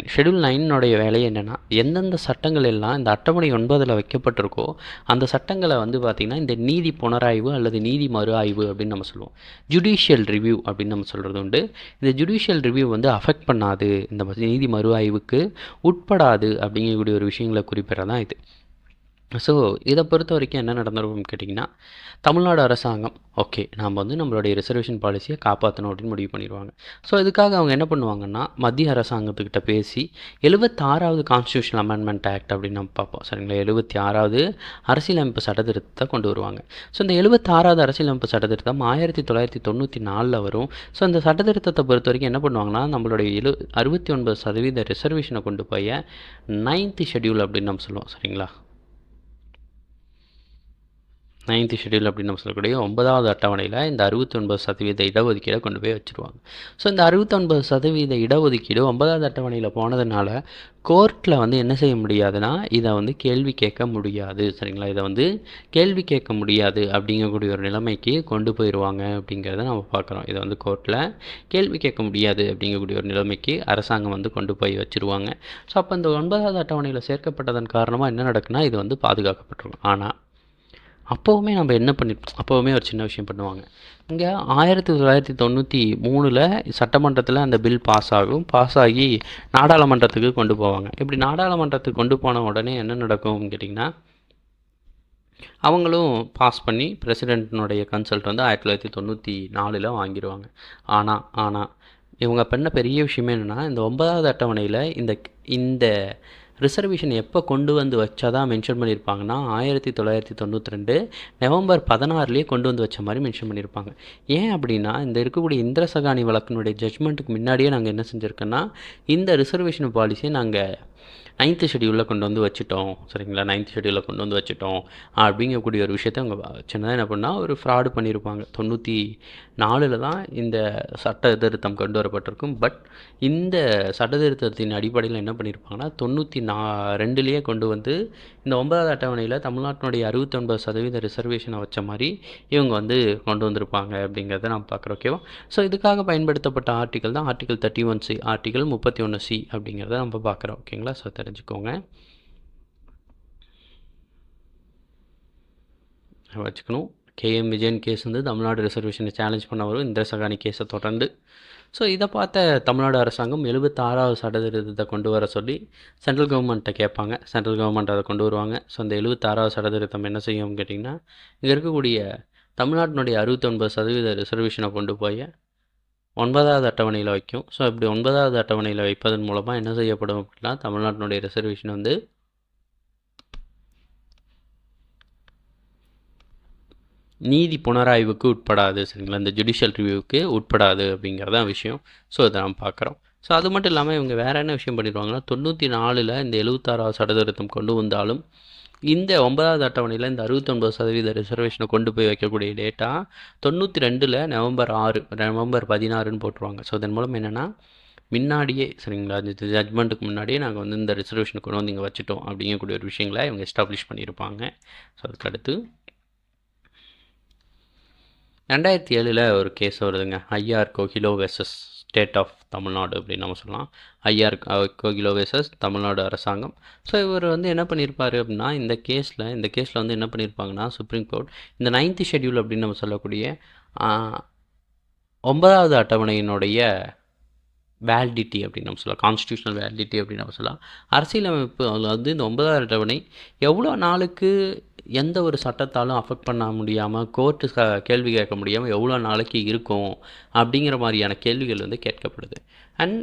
9 வேலையை என்னென்னா எந்தெந்த சட்டங்கள் எல்லாம் இந்த அட்டவணை 9 வைக்கப்பட்டிருக்கோ அந்த சட்டங்களை வந்து பார்த்திங்கன்னா இந்த நீதி புனராய்வு அல்லது நீதி மறு ஆய்வு அப்படின்னு நம்ம சொல்லுவோம். ஜுடிஷியல் ரிவ்யூ அப்படின்னு நம்ம சொல்கிறது உண்டு. இந்த ஜுடிஷியல் ரிவ்யூ வந்து அஃபெக்ட் பண்ணாது, இந்த நீதி மறு ஆய்வுக்கு உட்படாது அப்படிங்கக்கூடிய ஒரு விஷயங்களை குறிப்பிட்றதான் இது. ஸோ இதை பொறுத்த வரைக்கும் என்ன நடந்திருக்கும்னு கேட்டிங்கன்னா, தமிழ்நாடு அரசாங்கம் ஓகே நாம் வந்து நம்மளுடைய ரிசர்வேஷன் பாலிசியை காப்பாற்றணும் அப்படின்னு முடிவு பண்ணிடுவாங்க. ஸோ இதுக்காக அவங்க என்ன பண்ணுவாங்கன்னா மத்திய அரசாங்கத்துக்கிட்ட பேசி 76வது கான்ஸ்டியூஷனல் அமெண்ட்மெண்ட் ஆக்ட் அப்படின்னு நம்ம பார்ப்போம். சரிங்களா, 76வது அரசியலமைப்பு சட்டத்திருத்தத்தை கொண்டு வருவாங்க. ஸோ இந்த 76வது அரசியலமைப்பு சட்டத்திருத்தம் 1994 வரும். ஸோ இந்த சட்டத்திருத்தத்தை பொறுத்த வரைக்கும் என்ன பண்ணுவாங்கன்னா நம்மளுடைய 69% ரிசர்வேஷனை கொண்டு போய் 9th ஷெட்யூல் அப்படின்னு நம்ம சொல்லுவோம். சரிங்களா, 9th ஷெட்யூல் அப்படின்னு நம்ம சொல்லக்கூடிய 9வது அட்டவணையில் இந்த 69% இடஒதுக்கீடை கொண்டு போய் வச்சுருவாங்க. ஸோ இந்த 69% இடஒதுக்கீடு 9வது அட்டவணையில் போனதுனால கோர்ட்டில் வந்து என்ன செய்ய முடியாதுன்னா இதை வந்து கேள்வி கேட்க முடியாது. சரிங்களா, இதை வந்து கேள்வி கேட்க முடியாது அப்படிங்கக்கூடிய ஒரு நிலைமைக்கு கொண்டு போயிடுவாங்க அப்படிங்கிறத நம்ம பார்க்குறோம். இதை வந்து கோர்ட்டில் கேள்வி கேட்க முடியாது அப்படிங்கக்கூடிய ஒரு நிலைமைக்கு அரசாங்கம் வந்து கொண்டு போய் வச்சுருவாங்க. ஸோ அப்போ இந்த 9வது அட்டவணையில் சேர்க்கப்பட்டதன் காரணமாக என்ன நடக்குன்னா இது வந்து பாதுகாக்கப்பட்டிருக்கும். ஆனால் அப்போவுமே நம்ம என்ன அப்போவுமே ஒரு சின்ன விஷயம் பண்ணுவாங்க. இங்கே 1993 சட்டமன்றத்தில் அந்த பில் பாஸ் ஆகி நாடாளுமன்றத்துக்கு கொண்டு போவாங்க. இப்படி நாடாளுமன்றத்துக்கு கொண்டு போன உடனே என்ன நடக்கும்னு கேட்டிங்கன்னா அவங்களும் பாஸ் பண்ணி பிரசிடென்ட்னுடைய கன்சல்ட் வந்து 1994 வாங்கிடுவாங்க. ஆனால் இவங்க பண்ண பெரிய விஷயமே என்னென்னா இந்த 9வது அட்டவணையில் இந்த ரிசர்வேஷன் எப்போ கொண்டு வந்து வச்சாதான் மென்ஷன் பண்ணியிருப்பாங்கன்னா 1992 நவம்பர் 16 கொண்டு வந்து வச்ச மாதிரி மென்ஷன் பண்ணியிருப்பாங்க. ஏன் அப்படின்னா இந்த இருக்கக்கூடிய இந்திர சகானி வழக்கினுடைய ஜட்ஜ்மெண்ட்டுக்கு முன்னாடியே நாங்கள் என்ன செஞ்சுருக்கோன்னா இந்த ரிசர்வேஷன் பாலிசியை நாங்கள் 9th ஷெட்யூலில் கொண்டு வந்து வச்சுட்டோம். சரிங்களா, 9th ஷெட்யூலில் கொண்டு வந்து வச்சுட்டோம் அப்படிங்கக்கூடிய ஒரு விஷயத்தை அவங்க சின்னதாக என்ன பண்ணால் ஒரு ஃப்ராடு பண்ணியிருப்பாங்க. 94 தான் இந்த சட்ட திருத்தம் கொண்டு வரப்பட்டிருக்கும். பட் இந்த சட்ட திருத்தத்தின் அடிப்படையில் என்ன பண்ணியிருப்பாங்கன்னா 92 கொண்டு வந்து இந்த 9வது அட்டவணையில் தமிழ்நாட்டினுடைய 69% ரிசர்வேஷனை வச்ச மாதிரி இவங்க வந்து கொண்டு வந்திருப்பாங்க அப்படிங்கிறத நம்ம பார்க்குறோம். ஓகேவா, ஸோ இதுக்காக பயன்படுத்தப்பட்ட ஆர்டிக்கல் தான் ஆர்டிக்கல் 31C, ஆர்டிக்கல் 31C அப்படிங்கிறத நம்ம பார்க்குறோம். ஓகேங்களா, ஸோ தெரிஞ்சுக்கோங்க, வச்சுக்கணும். KM விஜயன் கேஸ் வந்து தமிழ்நாடு ரிசர்வேஷனை சேலஞ்ச் பண்ண வரும் இந்திர சகானி கேஸை தொடர்ந்து. ஸோ இதை பார்த்த தமிழ்நாடு அரசாங்கம் 76வது சட்டத்திருத்தத்தை கொண்டு வர சொல்லி சென்ட்ரல் கவர்மெண்ட்டை கேட்பாங்க. சென்ட்ரல் கவர்மெண்ட் அதை கொண்டு வருவாங்க. ஸோ அந்த 76வது சட்டத்திருத்தம் என்ன செய்யும்னு கேட்டிங்கன்னா இங்கே இருக்கக்கூடிய தமிழ்நாட்டினுடைய 69% ரிசர்வேஷனை கொண்டு போய் 9வது அட்டவணையில் வைக்கும். ஸோ இப்படி 9வது அட்டவணையில் வைப்பதன் மூலமாக என்ன செய்யப்படும் அப்படின்னா தமிழ்நாட்டினுடைய ரிசர்வேஷன் வந்து நீதி புனராய்வுக்கு உட்படாது. சரிங்களா, இந்த ஜுடிஷியல் ரிவ்யூவுக்கு உட்படாது அப்படிங்கிறதான் விஷயம். ஸோ இதை நம்ம பார்க்குறோம். ஸோ அது மட்டும் இல்லாமல் இவங்க வேறு என்ன விஷயம் பண்ணிடுவாங்கன்னா 94 இந்த 76வது சட்டத்திருத்தம் கொண்டு வந்தாலும் இந்த 9வது அட்டவணையில் இந்த 69% ரிசர்வேஷனை கொண்டு போய் வைக்கக்கூடிய டேட்டா 92 நவம்பர் 16 போட்டுருவாங்க. ஸோ இதன் மூலம் என்னென்னா முன்னாடியே சரிங்களா இந்த ஜட்மெண்ட்டுக்கு முன்னாடியே நாங்கள் வந்து இந்த ரிசர்வேஷனை கொண்டு வந்து இங்கே வச்சுட்டோம் அப்படிங்கக்கூடிய ஒரு விஷயங்களை இவங்க எஸ்டாப்ளிஷ் பண்ணியிருப்பாங்க. ஸோ அதுக்கடுத்து 2007 ஒரு கேஸ் வருதுங்க. IR Coelho versus state of Tamil Nadu அப்படின்னு நம்ம சொல்லலாம். ஐஆர் கோகிலோ வெர்சஸ் தமிழ்நாடு அரசாங்கம். ஸோ இவர் வந்து என்ன பண்ணியிருப்பார் அப்படின்னா இந்த கேஸில் வந்து என்ன பண்ணியிருப்பாங்கன்னா சுப்ரீம் கோர்ட் இந்த 9th ஷெட்யூல் அப்படின்னு நம்ம சொல்லக்கூடிய 9வது அட்டவணையினுடைய வேலிடிட்டி அப்படின்னு நம்ம சொல்லலாம், கான்ஸ்டியூஷனல் வேலிடிட்டி அப்படின்னு நம்ம சொல்லலாம். அரசியலமைப்பு வந்து இந்த 9வது அட்டவணை எவ்வளோ நாளுக்கு எந்த ஒரு சட்டத்தாலும் அஃபெக்ட் பண்ண முடியாமல் கோர்ட்டு கேள்வி கேட்க முடியாமல் எவ்வளோ நாளைக்கு இருக்கும் அப்படிங்கிற மாதிரியான கேள்விகள் வந்து கேட்கப்படுது. அண்ட்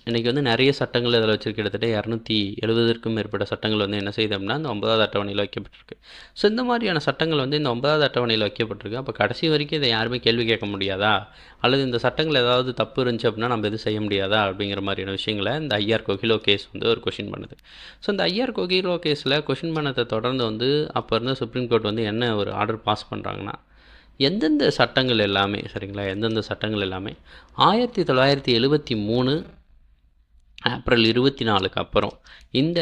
இன்றைக்கி வந்து நிறைய சட்டங்கள் இதில் வச்சுருக்க கிட்டத்தட்ட 270க்கும் மேற்பட்ட சட்டங்கள் வந்து என்ன செய்யுது அப்படின்னா இந்த 9வது அட்டவணையில் வைக்கப்பட்டிருக்கு. ஸோ இந்த மாதிரியான சட்டங்கள் வந்து இந்த 9வது அட்டவணையில் வைக்கப்பட்டிருக்கு. அப்போ கடைசி வரைக்கும் இதை யாருமே கேள்வி கேட்க முடியாதா, அல்லது இந்த சட்டங்கள் ஏதாவது தப்பு இருந்துச்சு அப்படின்னா நம்ம எதுவும் செய்ய முடியாதா அப்படிங்கிற மாதிரியான விஷயங்களை இந்த ஐஆர் கோகிலோ கேஸ் வந்து ஒரு கொஷின் பண்ணுது. ஸோ இந்த ஐஆர் கோகிலோ கேஸில் கொஷின் பண்ணதை தொடர்ந்து வந்து அப்போ இருந்த சுப்ரீம் கோர்ட் வந்து என்ன ஒரு ஆர்டர் பாஸ் பண்ணுறாங்கன்னா எந்தெந்த சட்டங்கள் எல்லாமே சரிங்களா, எந்தெந்த சட்டங்கள் எல்லாமே 1973 ஏப்ரல் 24க்கு அப்புறம் இந்த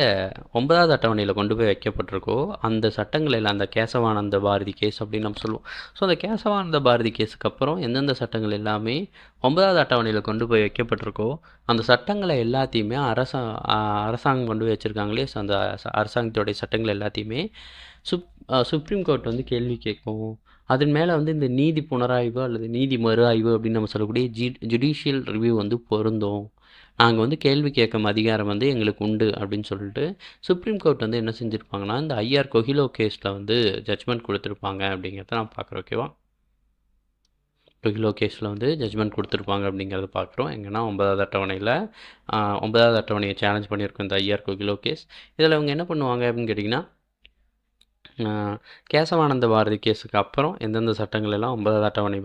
9வது அட்டவணையில் கொண்டு போய் வைக்கப்பட்டிருக்கோ, அந்த சட்டங்கள் எல்லாம் அந்த கேசவானந்த பாரதி கேஸ் அப்படின்னு நம்ம சொல்லுவோம். ஸோ அந்த கேசவானந்த பாரதி கேஸுக்கு அப்புறம் எந்தெந்த சட்டங்கள் எல்லாமே 9வது அட்டவணையில் கொண்டு போய் வைக்கப்பட்டிருக்கோ, அந்த சட்டங்களை எல்லாத்தையுமே அரசாங்கம் கொண்டு போய் வச்சுருக்காங்களே, ஸோ அந்த அரசாங்கத்தோடைய சட்டங்கள் எல்லாத்தையுமே சுப்ரீம் கோர்ட் வந்து கேள்வி கேட்கும். அதன் மேலே வந்து இந்த நீதி புனராய்வு அல்லது நீதி மறு ஆய்வு அப்படின்னு நம்ம சொல்லக்கூடிய ஜுடிஷியல் ரிவ்யூ வந்து பொருந்தும். நாங்கள் வந்து கேள்வி கேட்கும் அதிகாரம் வந்து எங்களுக்கு உண்டு அப்படின்னு சொல்லிட்டு சுப்ரீம் கோர்ட் வந்து என்ன செஞ்சுருப்பாங்கன்னா, இந்த ஐஆர் கொஹிலோ கேஸில் வந்து ஜட்ஜ்மெண்ட் கொடுத்துருப்பாங்க அப்படிங்கிறத நான் பார்க்குறேன். ஓகேவா, கொஹிலோ கேஸில் வந்து ஜட்ஜ்மெண்ட் கொடுத்துருப்பாங்க அப்படிங்கிறத பார்க்குறோம். எங்கன்னா 9வது அட்டவணையில் 9வது அட்டவணையை சேலஞ்ச் பண்ணியிருக்கோம் இந்த ஐஆர் கொஹிலோ கேஸ். இதில் அவங்க என்ன பண்ணுவாங்க அப்படின்னு கேட்டிங்கன்னா, கேசவானந்த பாரதி கேஸுக்கு அப்புறம் எந்தெந்த சட்டங்கள் எல்லாம் 9வது அட்டவணை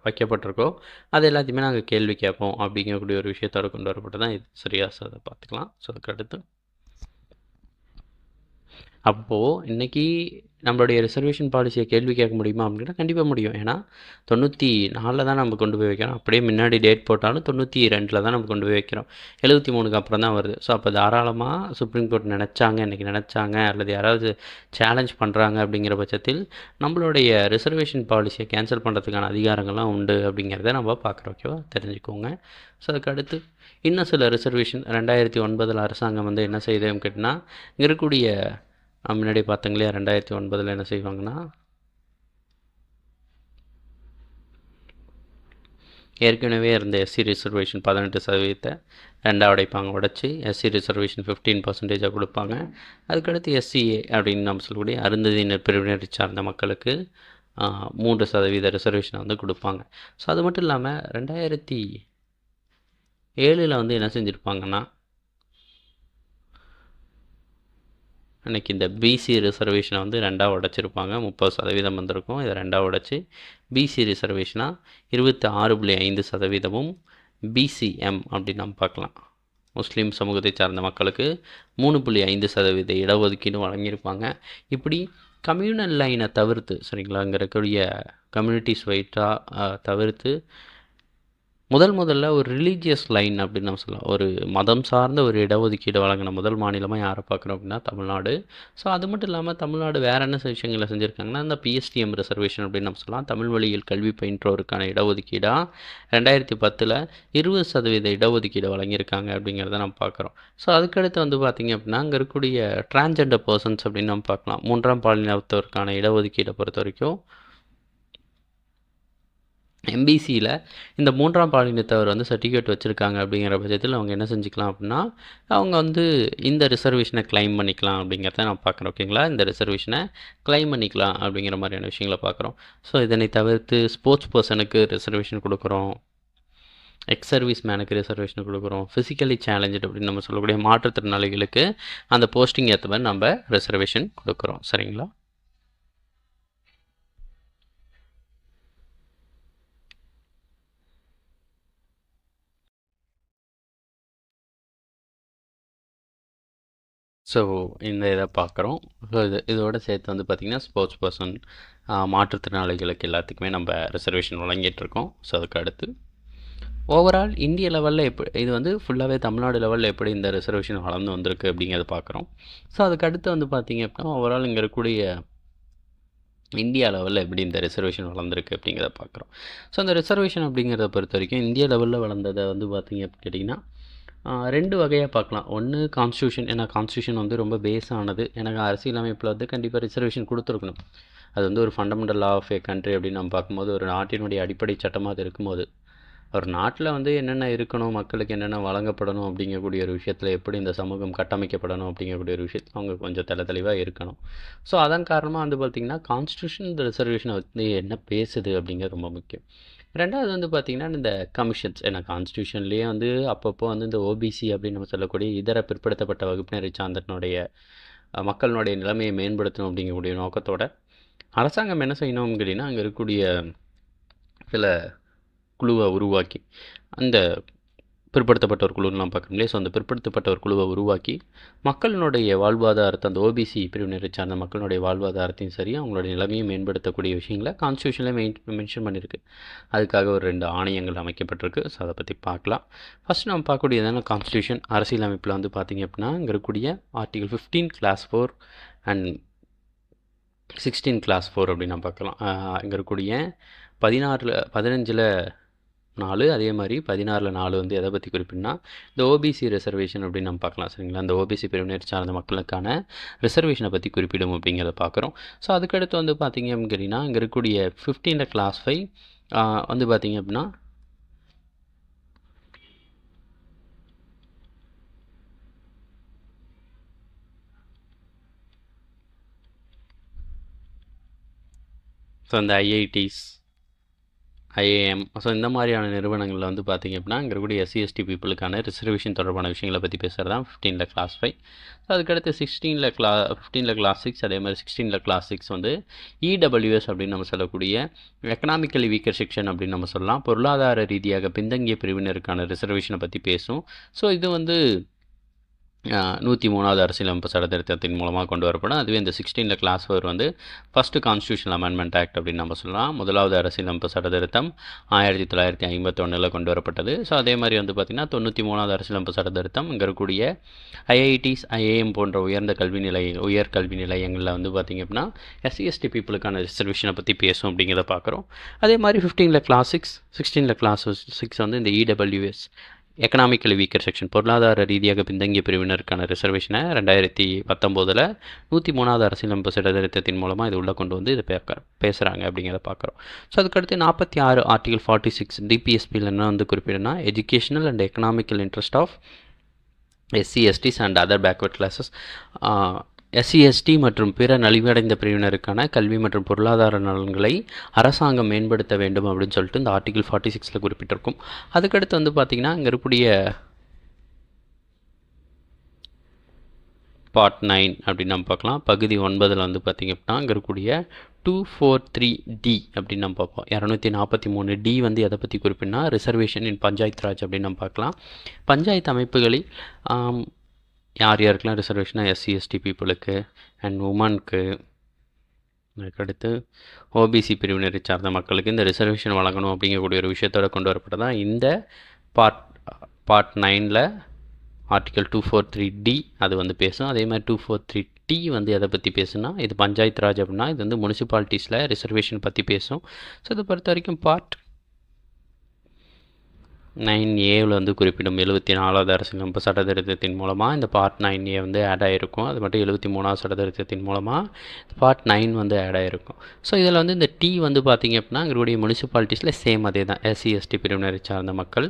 வைக்கப்பட்டிருக்கோ அது எல்லாத்தையுமே நாங்கள் கேள்வி கேட்போம் அப்படிங்கக்கூடிய ஒரு விஷயத்தோடு கொண்டு வரப்பட்டு தான் இது. சரியா? ஸோ அதை பார்த்துக்கலாம். ஸோ அதுக்கு அடுத்து அப்போது இன்றைக்கி நம்மளுடைய ரிசர்வேஷன் பாலிசியை கேள்வி கேட்க முடியுமா அப்படின்னா கண்டிப்பாக முடியும். ஏன்னா 94 தான் நம்ம கொண்டு போய் வைக்கிறோம். அப்படியே முன்னாடி டேட் போட்டாலும் 92 தான் நம்ம கொண்டு போய் வைக்கிறோம். 73க்கு அப்புறம் தான் வருது. ஸோ அப்போ தாராளமாக சுப்ரீம் கோர்ட் இன்றைக்கி நினச்சாங்க அல்லது யாராவது சேலஞ்ச் பண்ணுறாங்க அப்படிங்கிற பட்சத்தில் நம்மளுடைய ரிசர்வேஷன் பாலிசியை கேன்சல் பண்ணுறதுக்கான அதிகாரங்கள்லாம் உண்டு அப்படிங்கிறத நம்ம பார்க்குறோம். ஓகேவா, தெரிஞ்சுக்கோங்க. ஸோ அதுக்கு அடுத்து இன்னும் சில ரிசர்வேஷன் 2009 அரசாங்கம் வந்து என்ன செய்யுதுன்னு கேட்டிங்கன்னா, இங்கே இருக்கக்கூடிய முன்னாடி பார்த்தங்களே 2009 என்ன செய்வாங்கன்னா, ஏற்கனவே இருந்த எஸ்சி ரிசர்வேஷன் 18% ரெண்டாக உடைப்பாங்க. உடைச்சி எஸ்சி ரிசர்வேஷன் 15% கொடுப்பாங்க. அதுக்கடுத்து எஸ்சிஏ அப்படின்னு நம்ம சொல்லக்கூடிய அருந்ததியினர் பிரிவினரை சார்ந்த மக்களுக்கு 3% ரிசர்வேஷனை வந்து கொடுப்பாங்க. ஸோ அது மட்டும் இல்லாமல் 2007 வந்து என்ன செஞ்சுருப்பாங்கன்னா, அன்றைக்கி இந்த பிசி ரிசர்வேஷனை வந்து ரெண்டாக உடைச்சிருப்பாங்க. 30% வந்திருக்கும். இதை ரெண்டாக உடைச்சி பிசி ரிசர்வேஷனாக 26.5%, பிசிஎம் அப்படின்னு நம்ம பார்க்கலாம், முஸ்லீம் சமூகத்தை சார்ந்த மக்களுக்கு 3.5% இடஒதுக்கீடு வழங்கியிருப்பாங்க. இப்படி கம்யூனல் லைனை தவிர்த்து சரிங்களா, அங்கே இருக்கக்கூடிய கம்யூனிட்டிஸ் வைட்டாக தவிர்த்து முதல்ல ஒரு ரிலீஜியஸ் லைன் அப்படின்னு நம்ம சொல்லலாம். ஒரு மதம் சார்ந்த ஒரு இடஒதுக்கீடு வழங்கின முதல் மாநிலமாக யாரை பார்க்குறோம் அப்படின்னா தமிழ்நாடு. ஸோ அது மட்டும் இல்லாமல் தமிழ்நாடு வேறு என்ன விஷயங்களை செஞ்சுருக்காங்கன்னா, இந்த பிஎஸ்டிஎம் ரிசர்வேஷன் அப்படின்னு நம்ம சொல்லலாம், தமிழ் வழியில் கல்வி பயின்றோருக்கான இடஒதுக்கீடாக 2010 20% இடஒதுக்கீடு வழங்கியிருக்காங்க அப்படிங்கிறத நம்ம பார்க்குறோம். ஸோ அதுக்கடுத்து வந்து பார்த்திங்க அப்படின்னா, அங்கே இருக்கக்கூடிய டிரான்ஸ்ஜெண்டர் பர்சன்ஸ் அப்படின்னு நம்ம பார்க்கலாம். 3ஆம் பாலினத்தோருக்கான இடஒதுக்கீடை பொறுத்த வரைக்கும் எம்பிசியில் இந்த 3ஆம் பாலினத்தவர் வந்து சர்டிஃபிகேட் வச்சுருக்காங்க அப்படிங்கிற பட்சத்தில் அவங்க என்ன செஞ்சுக்கலாம் அப்படின்னா, அவங்க வந்து இந்த ரிசர்வேஷனை கிளைம் பண்ணிக்கலாம் அப்படிங்கிறத நான் பார்க்குறேன். ஓகேங்களா, இந்த ரிசர்வேஷனை கிளைம் பண்ணிக்கலாம் அப்படிங்கிற மாதிரியான விஷயங்களை பார்க்குறோம். ஸோ இதனை தவிர்த்து ஸ்போர்ட்ஸ் பர்சனுக்கு ரிசர்வேஷன் கொடுக்குறோம், எக்ஸ் சர்வீஸ் மேனுக்கு ரிசர்வேஷன் கொடுக்குறோம், ஃபிசிக்கலி சேலஞ்சு அப்படின்னு நம்ம சொல்லக்கூடிய மாற்றுத்திறனாளிகளுக்கு அந்த போஸ்டிங் ஏற்ற மாதிரி நம்ம ரிசர்வேஷன் கொடுக்குறோம். சரிங்களா? ஸோ இந்த இதை பார்க்குறோம். ஸோ இதோடு சேர்த்து வந்து பார்த்திங்கன்னா ஸ்போர்ட்ஸ் பர்சன், மாற்றுத்திறனாளிகளுக்கு எல்லாத்துக்குமே நம்ம ரிசர்வேஷன் வழங்கிட்டுருக்கோம். ஸோ அதுக்கு அடுத்து ஓவரால் இந்திய லெவலில் இது வந்து ஃபுல்லாகவே தமிழ்நாடு லெவலில் எப்படி இந்த ரிசர்வேஷன் வளர்ந்து வந்திருக்கு அப்படிங்கிறத பார்க்குறோம். ஸோ அதுக்கு அடுத்து வந்து பார்த்திங்க அப்படின்னா ஓவரால் இங்கே இருக்கக்கூடிய இந்தியா லெவலில் எப்படி இந்த ரிசர்வேஷன் வளர்ந்துருக்கு அப்படிங்கிறத பார்க்குறோம். ஸோ அந்த ரிசர்வேஷன் அப்படிங்கிறத பொறுத்த வரைக்கும் இந்தியா லெவலில் வளர்ந்ததை வந்து பார்த்திங்க அப்படின்னு கேட்டிங்கன்னா 2 வகையாக பார்க்கலாம். ஒன்று கான்ஸ்டியூஷன், ஏன்னா கான்ஸ்டியூஷன் வந்து ரொம்ப பேஸ் ஆனது. எனக்கு அரசியலமைப்பில் வந்து கண்டிப்பாக ரிசர்வேஷன் கொடுத்துருக்கணும். அது வந்து ஒரு fundamental law of a country அப்படின்னு நம்ம பார்க்கும்போது, ஒரு நாட்டினுடைய அடிப்படை சட்டமாக அது இருக்கும்போது, ஒரு நாட்டில் வந்து என்னென்ன இருக்கணும், மக்களுக்கு என்னென்ன வழங்கப்படணும் அப்படிங்கக்கூடிய ஒரு விஷயத்தில் எப்படி இந்த சமூகம் கட்டமைக்கப்படணும் அப்படிங்கக்கூடிய ஒரு விஷயத்தில் அவங்க கொஞ்சம் தெளிவாக இருக்கணும். ஸோ அதன் காரணமாக வந்து பார்த்திங்கன்னா கான்ஸ்டியூஷன் இந்த ரிசர்வேஷனை வந்து என்ன பேசுது அப்படிங்கிறது ரொம்ப முக்கியம். ரெண்டாவது வந்து பார்த்திங்கன்னா இந்த கமிஷன்ஸ், ஏன்னா கான்ஸ்டியூஷன்லேயே வந்து அப்பப்போ வந்து இந்த ஓபிசி அப்படின்னு நம்ம சொல்லக்கூடிய இதர பிற்படுத்தப்பட்ட வகுப்பினரை சார்ந்தனுடைய மக்களினுடைய நிலைமையை மேம்படுத்தணும் அப்படிங்கக்கூடிய நோக்கத்தோட அரசாங்கம் என்ன செய்யணும் அப்படின்னா, அங்கே இருக்கக்கூடிய சில குழுவை உருவாக்கி அந்த பிற்படுத்தப்பட்ட ஒரு குழுன்னு நம்ம பார்க்கணும் இல்லையா. ஸோ அந்த பிற்படுத்தப்பட்ட ஒரு குழுவை உருவாக்கி மக்களினுடைய வாழ்வாதாரத்தை, அந்த ஓபிசி பிரிவினரை சார்ந்த மக்களுடைய வாழ்வாதாரத்தையும் சரி, அவங்களுடைய நிலைமையும் மேம்படுத்தக்கூடிய விஷயங்களை கான்ஸ்டியூஷனில் மென்ஷன் பண்ணியிருக்கு. அதுக்காக ஒரு 2 ஆணையங்கள் அமைக்கப்பட்டிருக்கு. ஸோ அதை பற்றி பார்க்கலாம். ஃபஸ்ட்டு நம்ம பார்க்கக்கூடியதான கான்ஸ்டியூஷன் அரசியலமைப்பில் வந்து பார்த்திங்க அப்படின்னா இங்கே இருக்கக்கூடிய ஆர்டிகல் 15 கிளாஸ் 4 அண்ட் 16 கிளாஸ் 4 அப்படின்னு நம்ம பார்க்கலாம். இங்கே இருக்கக்கூடிய 15 4 அதே மாதிரி 16 4 வந்து எதை பற்றி குறிப்பிடனா இந்த ஓபிசி ரிசர்வேஷன் அப்படின்னு நம்ம பார்க்கலாம். சரிங்களா, அந்த ஓபிசி பிரிவினர் சார்ந்த மக்களுக்கான ரிசர்வேஷனை பற்றி குறிப்பிடும் அப்படிங்கிறத பார்க்குறோம். ஸோ அதுக்கடுத்து வந்து பார்த்திங்க அப்படின்னா இங்கே இருக்கக்கூடிய 15 கிளாஸ் 5 வந்து பார்த்திங்க அப்படின்னா ஸோ அந்த ஐஐடிஸ், ஐஏஎம், ஸோ இந்த மாதிரியான நிறுவனங்களில் வந்து பார்த்திங்க அப்படின்னா இங்கே இருக்கக்கூடிய எஸ்சி/எஸ்டி பீப்புளுக்கான ரிசர்வேஷன் தொடர்பான விஷயங்களை பற்றி பேசுகிறது தான் 15 கிளாஸ் 5. ஸோ அதுக்கடுத்து 15 கிளாஸ் 6 அதே மாதிரி 16 கிளாஸ் 6 வந்து இடபிள்யூஎஸ் அப்படின்னு நம்ம சொல்லக்கூடிய எக்கனாமிக்கலி வீக்கர் செக்ஷன் அப்படின்னு நம்ம சொல்லலாம். பொருளாதார ரீதியாக பின்தங்கிய பிரிவினருக்கான ரிசர்வேஷனை பற்றி பேசும். ஸோ இது வந்து 103வது அரசியலமைப்பு சட்டத்திருத்தத்தின் மூலமாக கொண்டு வரப்படும். அதுவே இந்த 16 கிளாஸ் 4 வந்து ஃபஸ்ட்டு கான்ஸ்டியூஷனல் அமெண்ட்மெண்ட் ஆக்ட் அப்படின்னு நம்ம சொல்லலாம். முதலாவது அரசியலமைப்பு சட்டத்திருத்தம் 1951 கொண்டு வரப்பட்டது. ஸோ அதே மாதிரி வந்து பார்த்திங்கன்னா 93வது அரசியலமைப்பு சட்டத்திருத்தம் இங்கே இருக்கக்கூடிய ஐஐடிஸ், ஐஏஎம் போன்ற உயர் கல்வி நிலையங்களில் வந்து பார்த்திங்க அப்படின்னா எஸ்சி/எஸ்டி பீப்புளுக்கான ரிசர்வேஷனை பற்றி பேசும் அப்படிங்கிறத பார்க்குறோம். அதே மாதிரி 15 கிளாஸ் 6 16 கிளாஸ் 6 வந்து இந்த இடபிள்யூஎஸ் எக்கனாமிக்கலி வீக்கர் செக்ஷன் பொருளாதார ரீதியாக பின்தங்கிய பிரிவினருக்கான ரிசர்வேஷனை 2019 103வது அரசியலமைப்பு சட்டத்திருத்தத்தின் மூலமாக இது உள்ளே கொண்டு வந்து இதை பேசுகிறாங்க அப்படிங்கிறத பார்க்குறோம். ஸோ அதுக்கடுத்து 46 ஆர்டிகல் 46 டிபிஎஸ்பியில் என்ன வந்து குறிப்பிடனா educational and economical interest of SC STs and other backward classes. SC ST மற்றும் பிற நலிவடைந்த பிரிவினருக்கான கல்வி மற்றும் பொருளாதார நலன்களை அரசாங்கம் மேம்படுத்த வேண்டும் அப்படின்னு சொல்லிட்டு இந்த ஆர்டிகல் 46 குறிப்பிட்டிருக்கும். அதுக்கடுத்து வந்து பார்த்திங்கன்னா இங்கே இருக்கக்கூடிய பார்ட் 9 அப்படின்னு நம்ம பார்க்கலாம். பகுதி 9 வந்து பார்த்திங்க அப்படின்னா இங்கே இருக்கக்கூடிய 243D அப்படின்னு நம்ம பார்ப்போம். 243D வந்து எதை பற்றி குறிப்பிடனா ரிசர்வேஷன் இன் பஞ்சாயத்து ராஜ் அப்படின்னு நம்ம பார்க்கலாம். பஞ்சாயத்து அமைப்புகளில் யார் யாருக்கெல்லாம் ரிசர்வேஷனாக எஸ்சி/எஸ்டி பீப்புளுக்கு அண்ட் உமனுக்கு, அதுக்கடுத்து ஓபிசி பிரிவினரை சார்ந்த மக்களுக்கு இந்த ரிசர்வேஷன் வழங்கணும் அப்படிங்கக்கூடிய ஒரு விஷயத்தோட கொண்டு வரப்பட்டதான் இந்த பார்ட் 9 ஆர்டிகல் 243D அது வந்து பேசும். அதே மாதிரி 243T வந்து எதை பற்றி பேசுனா இது பஞ்சாயத்து ராஜ் அப்படின்னா இது வந்து முனிசிபாலிட்டிஸில் ரிசர்வேஷன் பற்றி பேசும். ஸோ இதை பொறுத்த வரைக்கும் பார்ட் 9A வந்து குறிப்பிடும் 74வது அரசியலமைப்பு சட்டத்திருத்தத்தின் மூலமாக இந்த பார்ட் 9A வந்து ஆட் ஆகிருக்கும். அது மட்டும் 73வது சட்டத்திருத்தத்தின் மூலமாக பார்ட் 9 வந்து ஆட் ஆகிருக்கும். ஸோ இதில் வந்து இந்த T வந்து பார்த்திங்க அப்படின்னா எங்களுடைய முனிசிபாலிட்டிஸில் சேம் அதே தான் எஸ்சி/எஸ்டி பிரிவினரை சார்ந்த மக்கள்,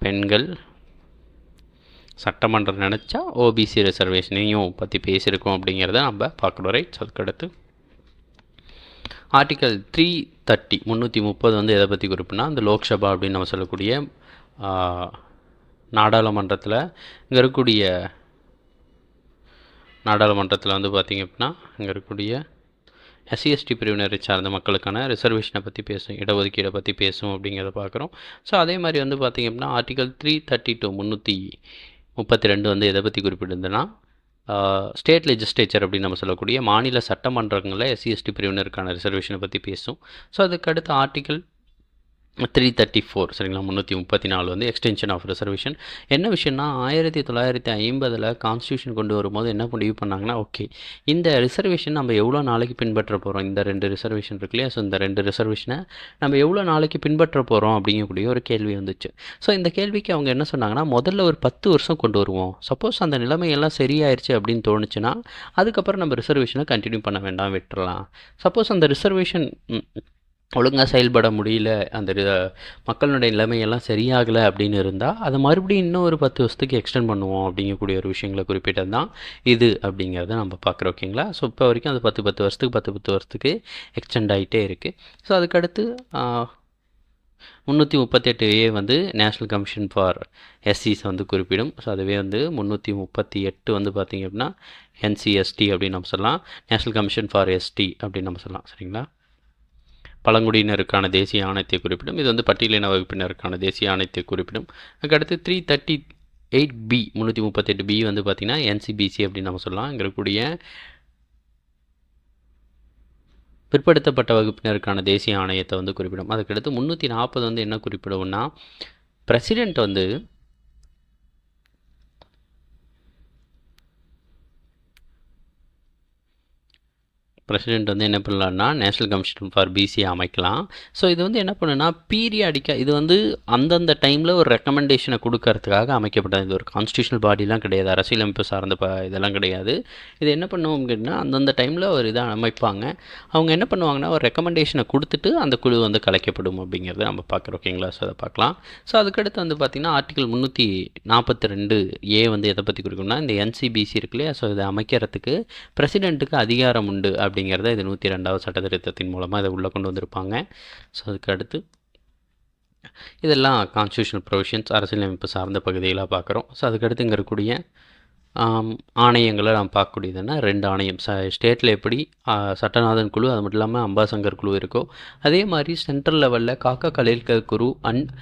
பெண்கள், சட்டமன்றம் நினச்சா ஓபிசி ரிசர்வேஷனையும் பற்றி பேசியிருக்கோம் அப்படிங்கிறத நம்ம பார்க்கணும். ரைட். அதுக்கடுத்து ஆர்டிக்கல் 330 வந்து எதை பற்றி குறிப்பிட்னா இந்த லோக்சபா அப்படின்னு நம்ம சொல்லக்கூடிய நாடாளுமன்றத்தில் இங்கே இருக்கக்கூடிய நாடாளுமன்றத்தில் வந்து பார்த்திங்க அப்படின்னா இங்கே இருக்கக்கூடிய எஸ்சி/எஸ்டி பிரிவினரை சார்ந்த மக்களுக்கான ரிசர்வேஷனை பற்றி பேசும், இடஒதுக்கீடை பற்றி பேசும் அப்படிங்கிறத பார்க்குறோம். ஸோ அதே மாதிரி வந்து பார்த்திங்க அப்படின்னா ஆர்டிக்கல் 332 வந்து எதை பற்றி குறிப்பிடுதுன்னா ஸ்டேட் லெஜிஸ்லேச்சர் அப்படின்னு நம்ம சொல்லக்கூடிய மாநில சட்டமன்றங்களில் எஸ்சி/எஸ்டி பிரிவினருக்கான ரிசர்வேஷனை பற்றி பேசும். ஸோ அதுக்கடுத்து ஆர்டிக்கல் 334 சரிங்களா 334 வந்து எக்ஸ்டென்ஷன் ஆஃப் ரிசர்வேஷன். என்ன விஷயம்னா 1950 கான்ஸ்டியூஷன் கொண்டு வரும்போது என்ன முடிவு பண்ணாங்கன்னா ஓகே இந்த ரிசர்வேஷன் நம்ம எவ்வளோ நாளைக்கு பின்பற்ற போகிறோம், இந்த 2 ரிசர்வேஷன் இருக்கு இல்லையா. ஸோ இந்த 2 ரிசர்வேஷனை நம்ம எவ்வளோ நாளைக்கு பின்பற்ற போகிறோம் அப்படிங்கக்கூடிய ஒரு கேள்வி வந்துச்சு. ஸோ இந்த கேள்விக்கு அவங்க என்ன சொன்னாங்கன்னா முதல்ல ஒரு 10 வருஷம் கொண்டு வருவோம். சப்போஸ் அந்த நிலைமையெல்லாம் சரியாயிருச்சு அப்படின்னு தோணுச்சுன்னா அதுக்கப்புறம் நம்ம ரிசர்வேஷனை கண்டினியூ பண்ண வேண்டாம், விட்டுறலாம். சப்போஸ் அந்த ரிசர்வேஷன் ஒழுங்காக செயல்பட முடியல, அந்த மக்களுடைய நிலைமையெல்லாம் சரியாகலை அப்படின்னு இருந்தால் அதை மறுபடியும் இன்னும் ஒரு 10 வருஷத்துக்கு எக்ஸ்டெண்ட் பண்ணுவோம் அப்படிங்கக்கூடிய ஒரு விஷயங்களை குறிப்பிட்டது தான் இது அப்படிங்கிறத நம்ம பார்க்குறோம். ஓகேங்களா. ஸோ இப்போ வரைக்கும் அது 10 வருஷத்துக்கு எக்ஸ்டெண்ட் ஆகிட்டே இருக்குது. ஸோ அதுக்கடுத்து 338A வந்து நேஷ்னல் கமிஷன் ஃபார் எஸ்சிஸ் வந்து குறிப்பிடும். ஸோ அதுவே வந்து 338 வந்து பார்த்திங்க அப்படின்னா NCST அப்படின்னு நம்ம சொல்லலாம், நேஷ்னல் கமிஷன் ஃபார் ST அப்படின்னு நம்ம சொல்லலாம். சரிங்களா. பழங்குடியினருக்கான தேசிய ஆணையத்தை குறிப்பிடும். இது வந்து பட்டியலின வகுப்பினருக்கான தேசிய ஆணையத்தை குறிப்பிடும். அதுக்கடுத்து 338B 338B வந்து பார்த்திங்கன்னா NCBC அப்படின்னு நம்ம சொல்லலாம். இங்கே இருக்கக்கூடிய பிற்படுத்தப்பட்ட வகுப்பினருக்கான தேசிய ஆணையத்தை வந்து குறிப்பிடும். அதுக்கடுத்து 340 வந்து என்ன குறிப்பிடும்னா, பிரசிடெண்ட் வந்து என்ன பண்ணலான்னா நேஷ்னல் கமிஷன் ஃபார் பிசி அமைக்கலாம். ஸோ இது வந்து என்ன பண்ணுன்னா பீரியாடிக்காக இது வந்து அந்தந்த டைமில் ஒரு ரெக்கமெண்டேஷனை கொடுக்கறதுக்காக அமைக்கப்பட்டது. இது ஒரு கான்ஸ்டியூஷனல் பாடிலாம் கிடையாது, அரசியலமைப்பு சார்ந்த இதெல்லாம் கிடையாது. இது என்ன பண்ணுவோம் அப்படின்னா அந்தந்த டைமில் ஒரு இதாக அமைப்பாங்க. அவங்க என்ன பண்ணுவாங்கன்னா ஒரு ரெக்கமெண்டேஷனை கொடுத்துட்டு அந்த குழு வந்து கலைக்கப்படும் அப்படிங்கிறத நம்ம பார்க்குறோம். ஓகேங்களா? ஸோ அதை பார்க்கலாம். ஸோ அதுக்கடுத்து வந்து பார்த்திங்கன்னா ஆர்டிகல் 342A வந்து எதை பற்றி குறிக்கும்னா இந்த NCBC இருக்கு இல்லையா, ஸோ இதை அமைக்கிறதுக்கு பிரசிடெண்ட்டுக்கு அதிகாரம் உண்டு அப்படிங்கிறத இது 102வது சட்ட திருத்தத்தின் மூலமாக இதை உள்ளே கொண்டு வந்திருப்பாங்க. ஸோ அதுக்கு அடுத்து இதெல்லாம் கான்ஸ்டியூஷனல் ப்ரொவிஷன்ஸ் அரசியலமைப்பு சார்ந்த பகுதிகளாக பார்க்குறோம். ஸோ அதுக்கடுத்து இங்கே இருக்கக்கூடிய ஆணையங்களை நாம் பார்க்கக்கூடியதுன்னா 2 ஆணையம். ஸ்டேட்டில் எப்படி சட்டநாதன் குழு, அது மட்டும் இல்லாமல் அம்பாசங்கர் குழு இருக்கோ, அதே மாதிரி சென்ட்ரல் லெவலில் காக்கா கலேல்கர் குழு அண்ட்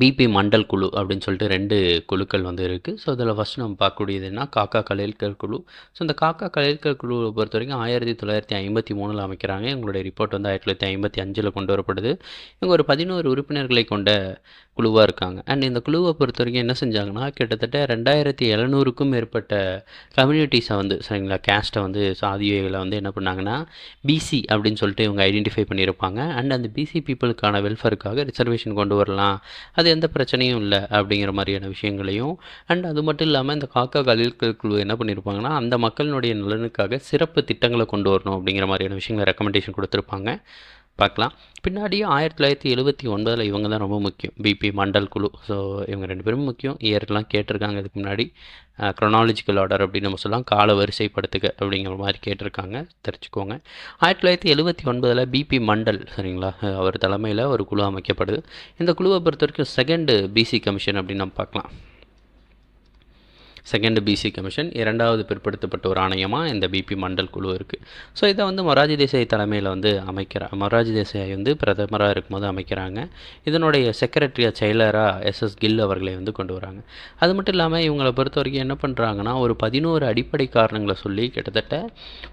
பிபி மண்டல் குழு அப்படின்னு சொல்லிட்டு 2 குழுக்கள் வந்து இருக்குது. ஸோ இதில் ஃபஸ்ட்டு நம்ம பார்க்கக்கூடியதுன்னா காக்கா கலேல்கர் குழு. ஸோ இந்த காக்கா கலேல்கர் குழுவை பொறுத்த வரைக்கும் 1953 அமைக்கிறாங்க. எங்களுடைய ரிப்போர்ட் வந்து 1955 கொண்டு வரப்படுது. இவங்க ஒரு 11 உறுப்பினர்களை கொண்ட குழுவாக இருக்காங்க. அண்ட் இந்த குழுவை பொறுத்த வரைக்கும் என்ன செஞ்சாங்கன்னா கிட்டத்தட்ட 2700க்கும் மேற்பட்ட கம்யூனிட்டிஸை வந்து சரிங்களா கேஸ்ட்டை வந்து சாதிகளை வந்து என்ன பண்ணாங்கன்னா பிசி அப்படின்னு சொல்லிட்டு இவங்க ஐடென்டிஃபை பண்ணியிருப்பாங்க. அண்ட் அந்த பிசி பீப்புளுக்கான வெல்ஃபேருக்காக ரிசர்வேஷன் கொண்டு வரலாம், அது எந்த பிரச்சனையும் இல்லை அப்படிங்கிற மாதிரியான விஷயங்களையும். அண்ட் அது மட்டும் இல்லாமல் இந்த காக்கா கலேல்கர் குழு என்ன பண்ணியிருப்பாங்கன்னா அந்த மக்களினுடைய நலனுக்காக சிறப்பு திட்டங்களை கொண்டு வரணும் அப்படிங்கிற மாதிரியான விஷயங்களை ரெக்கமெண்டேஷன் கொடுத்துருப்பாங்க. பார்க்கலாம். பின்னாடி 1979 இவங்க தான் ரொம்ப முக்கியம், பிபி மண்டல் குழு. ஸோ இவங்க 2 பேரும் முக்கியம். இயர்லாம் கேட்டிருக்காங்க இதுக்கு முன்னாடி. க்ரோனாலஜிக்கல் ஆர்டர் அப்படின்னு நம்ம சொல்லலாம், கால வரிசைப்படுத்துக அப்படிங்கிற மாதிரி கேட்டிருக்காங்க, தெரிஞ்சுக்கோங்க. 1979 பிபி மண்டல் சரிங்களா அவர் தலைமையில் ஒரு குழு அமைக்கப்படுது. இந்த குழுவை பொறுத்த வரைக்கும் செகண்ட் பிசி கமிஷன் அப்படின்னு நம்ம பார்க்கலாம். செகண்ட் பிசி கமிஷன், 2வது பிற்படுத்தப்பட்ட ஒரு ஆணையமாக இந்த பிபி மண்டல் குழு இருக்குது. ஸோ இதை வந்து மொரார்ஜி தேசாய் தலைமையில் வந்து மொரார்ஜி தேசாய் வந்து பிரதமராக இருக்கும்போது அமைக்கிறாங்க. இதனுடைய செக்ரட்டரியாக செயலராக SS கில் அவர்களை வந்து கொண்டு வராங்க. அது மட்டும் இல்லாமல் இவங்களை பொறுத்த வரைக்கும் என்ன பண்ணுறாங்கன்னா ஒரு 11 அடிப்படை காரணங்களை சொல்லி கிட்டத்தட்ட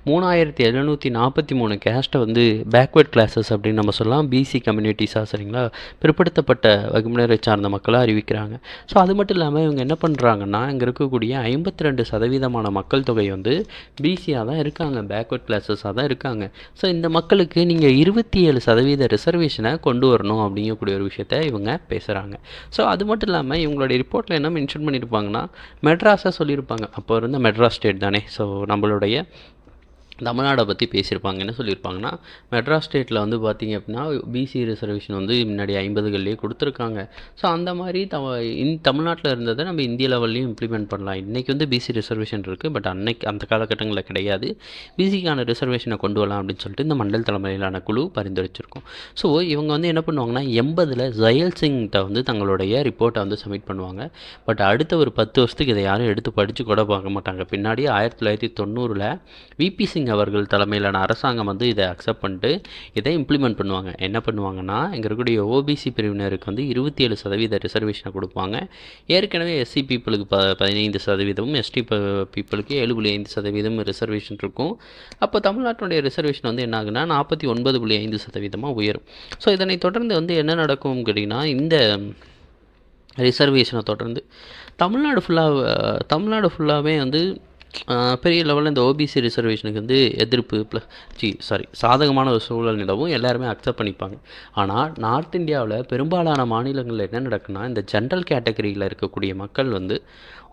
3743 கேஸ்ட்டை வந்து பேக்வர்ட் கிளாஸஸ் அப்படின்னு நம்ம சொல்லலாம், பிசி கம்யூனிட்டிஸாக சரிங்களா பிற்படுத்தப்பட்ட வகுப்பினரை சார்ந்த மக்களாக அறிவிக்கிறாங்க. ஸோ அது மட்டும் இல்லாமல் இவங்க என்ன பண்ணுறாங்கன்னா இங்கே இருக்கக்கூடிய 52% மக்கள் தொகை வந்து பிசியாக தான் இருக்காங்க, பேக்வர்ட் கிளாஸஸாக தான் இருக்காங்க. ஸோ இந்த மக்களுக்கு நீங்கள் 27% ரிசர்வேஷனை கொண்டு வரணும் அப்படிங்கக்கூடிய ஒரு விஷயத்த இவங்க பேசுகிறாங்க. ஸோ அது மட்டும் இல்லாமல் இவங்களுடைய ரிப்போர்ட்டில் என்ன மென்ஷன் பண்ணியிருப்பாங்கன்னா மெட்ராஸை சொல்லியிருப்பாங்க. அப்போ இருந்த மெட்ராஸ் ஸ்டேட் தானே, ஸோ நம்மளுடைய தமிழ்நாடை பற்றி பேசியிருப்பாங்க. என்ன சொல்லியிருப்பாங்கன்னா மெட்ராஸ் ஸ்டேட்டில் வந்து பார்த்திங்க அப்படின்னா பிசி ரிசர்வேஷன் வந்து முன்னாடி 50கள்லேயே கொடுத்துருக்காங்க. ஸோ அந்த மாதிரி தமிழ்நாட்டில் இருந்ததை நம்ம இந்திய லெவல்லையும் இம்ப்ளிமெண்ட் பண்ணலாம். இன்றைக்கி வந்து பிசி ரிசர்வேஷன் இருக்குது, பட் அந்த காலகட்டங்களில் கிடையாது. பிசிக்கான ரிசர்வேஷனை கொண்டு வரலாம் அப்படின்னு சொல்லிட்டு இந்த மண்டல் தலைமையிலான குழு பரிந்துரைச்சிருக்கோம். ஸோ இவங்க வந்து என்ன பண்ணுவாங்கன்னா 80ல் ஜயல் சிங்கிட்ட வந்து தங்களுடைய ரிப்போர்ட்டை வந்து சப்மிட் பண்ணுவாங்க. பட் அடுத்த ஒரு 10 வருஷத்துக்கு இதை யாரும் எடுத்து படித்து கூட பார்க்க மாட்டாங்க. பின்னாடி 1990ல் விபி சிங் அவர்கள் தலைமையிலான அரசாங்கம் வந்து இதை அக்செப்ட் பண்ணிட்டு இதை இம்ப்ளிமெண்ட் பண்ணுவாங்க. என்ன பண்ணுவாங்கன்னா இங்கே இருக்கக்கூடிய ஓபிசி பிரிவினருக்கு வந்து 27% ரிசர்வேஷனை கொடுப்பாங்க. ஏற்கனவே எஸ்சி பீப்புளுக்கு 15%, எஸ்டி பீப்புளுக்கு 7.5% ரிசர்வேஷன் இருக்கும். அப்போ தமிழ்நாட்டினுடைய ரிசர்வேஷன் வந்து என்ன ஆகுனா 49.5% உயரும். ஸோ இதனை தொடர்ந்து வந்து என்ன நடக்கும் கேட்டிங்கன்னா இந்த ரிசர்வேஷனை தொடர்ந்து தமிழ்நாடு ஃபுல்லாகவே வந்து பெரிய லெவலில் இந்த ஓபிசி ரிசர்வேஷனுக்கு வந்து எதிர்ப்பு சாதகமான ஒரு சூழல் நிலவும், எல்லாருமே அக்செப்ட் பண்ணிப்பாங்க. ஆனால் நார்த் இந்தியாவில் பெரும்பாலான மாநிலங்களில் என்ன நடக்குன்னா இந்த ஜென்ரல் கேட்டகரியில் இருக்கக்கூடிய மக்கள் வந்து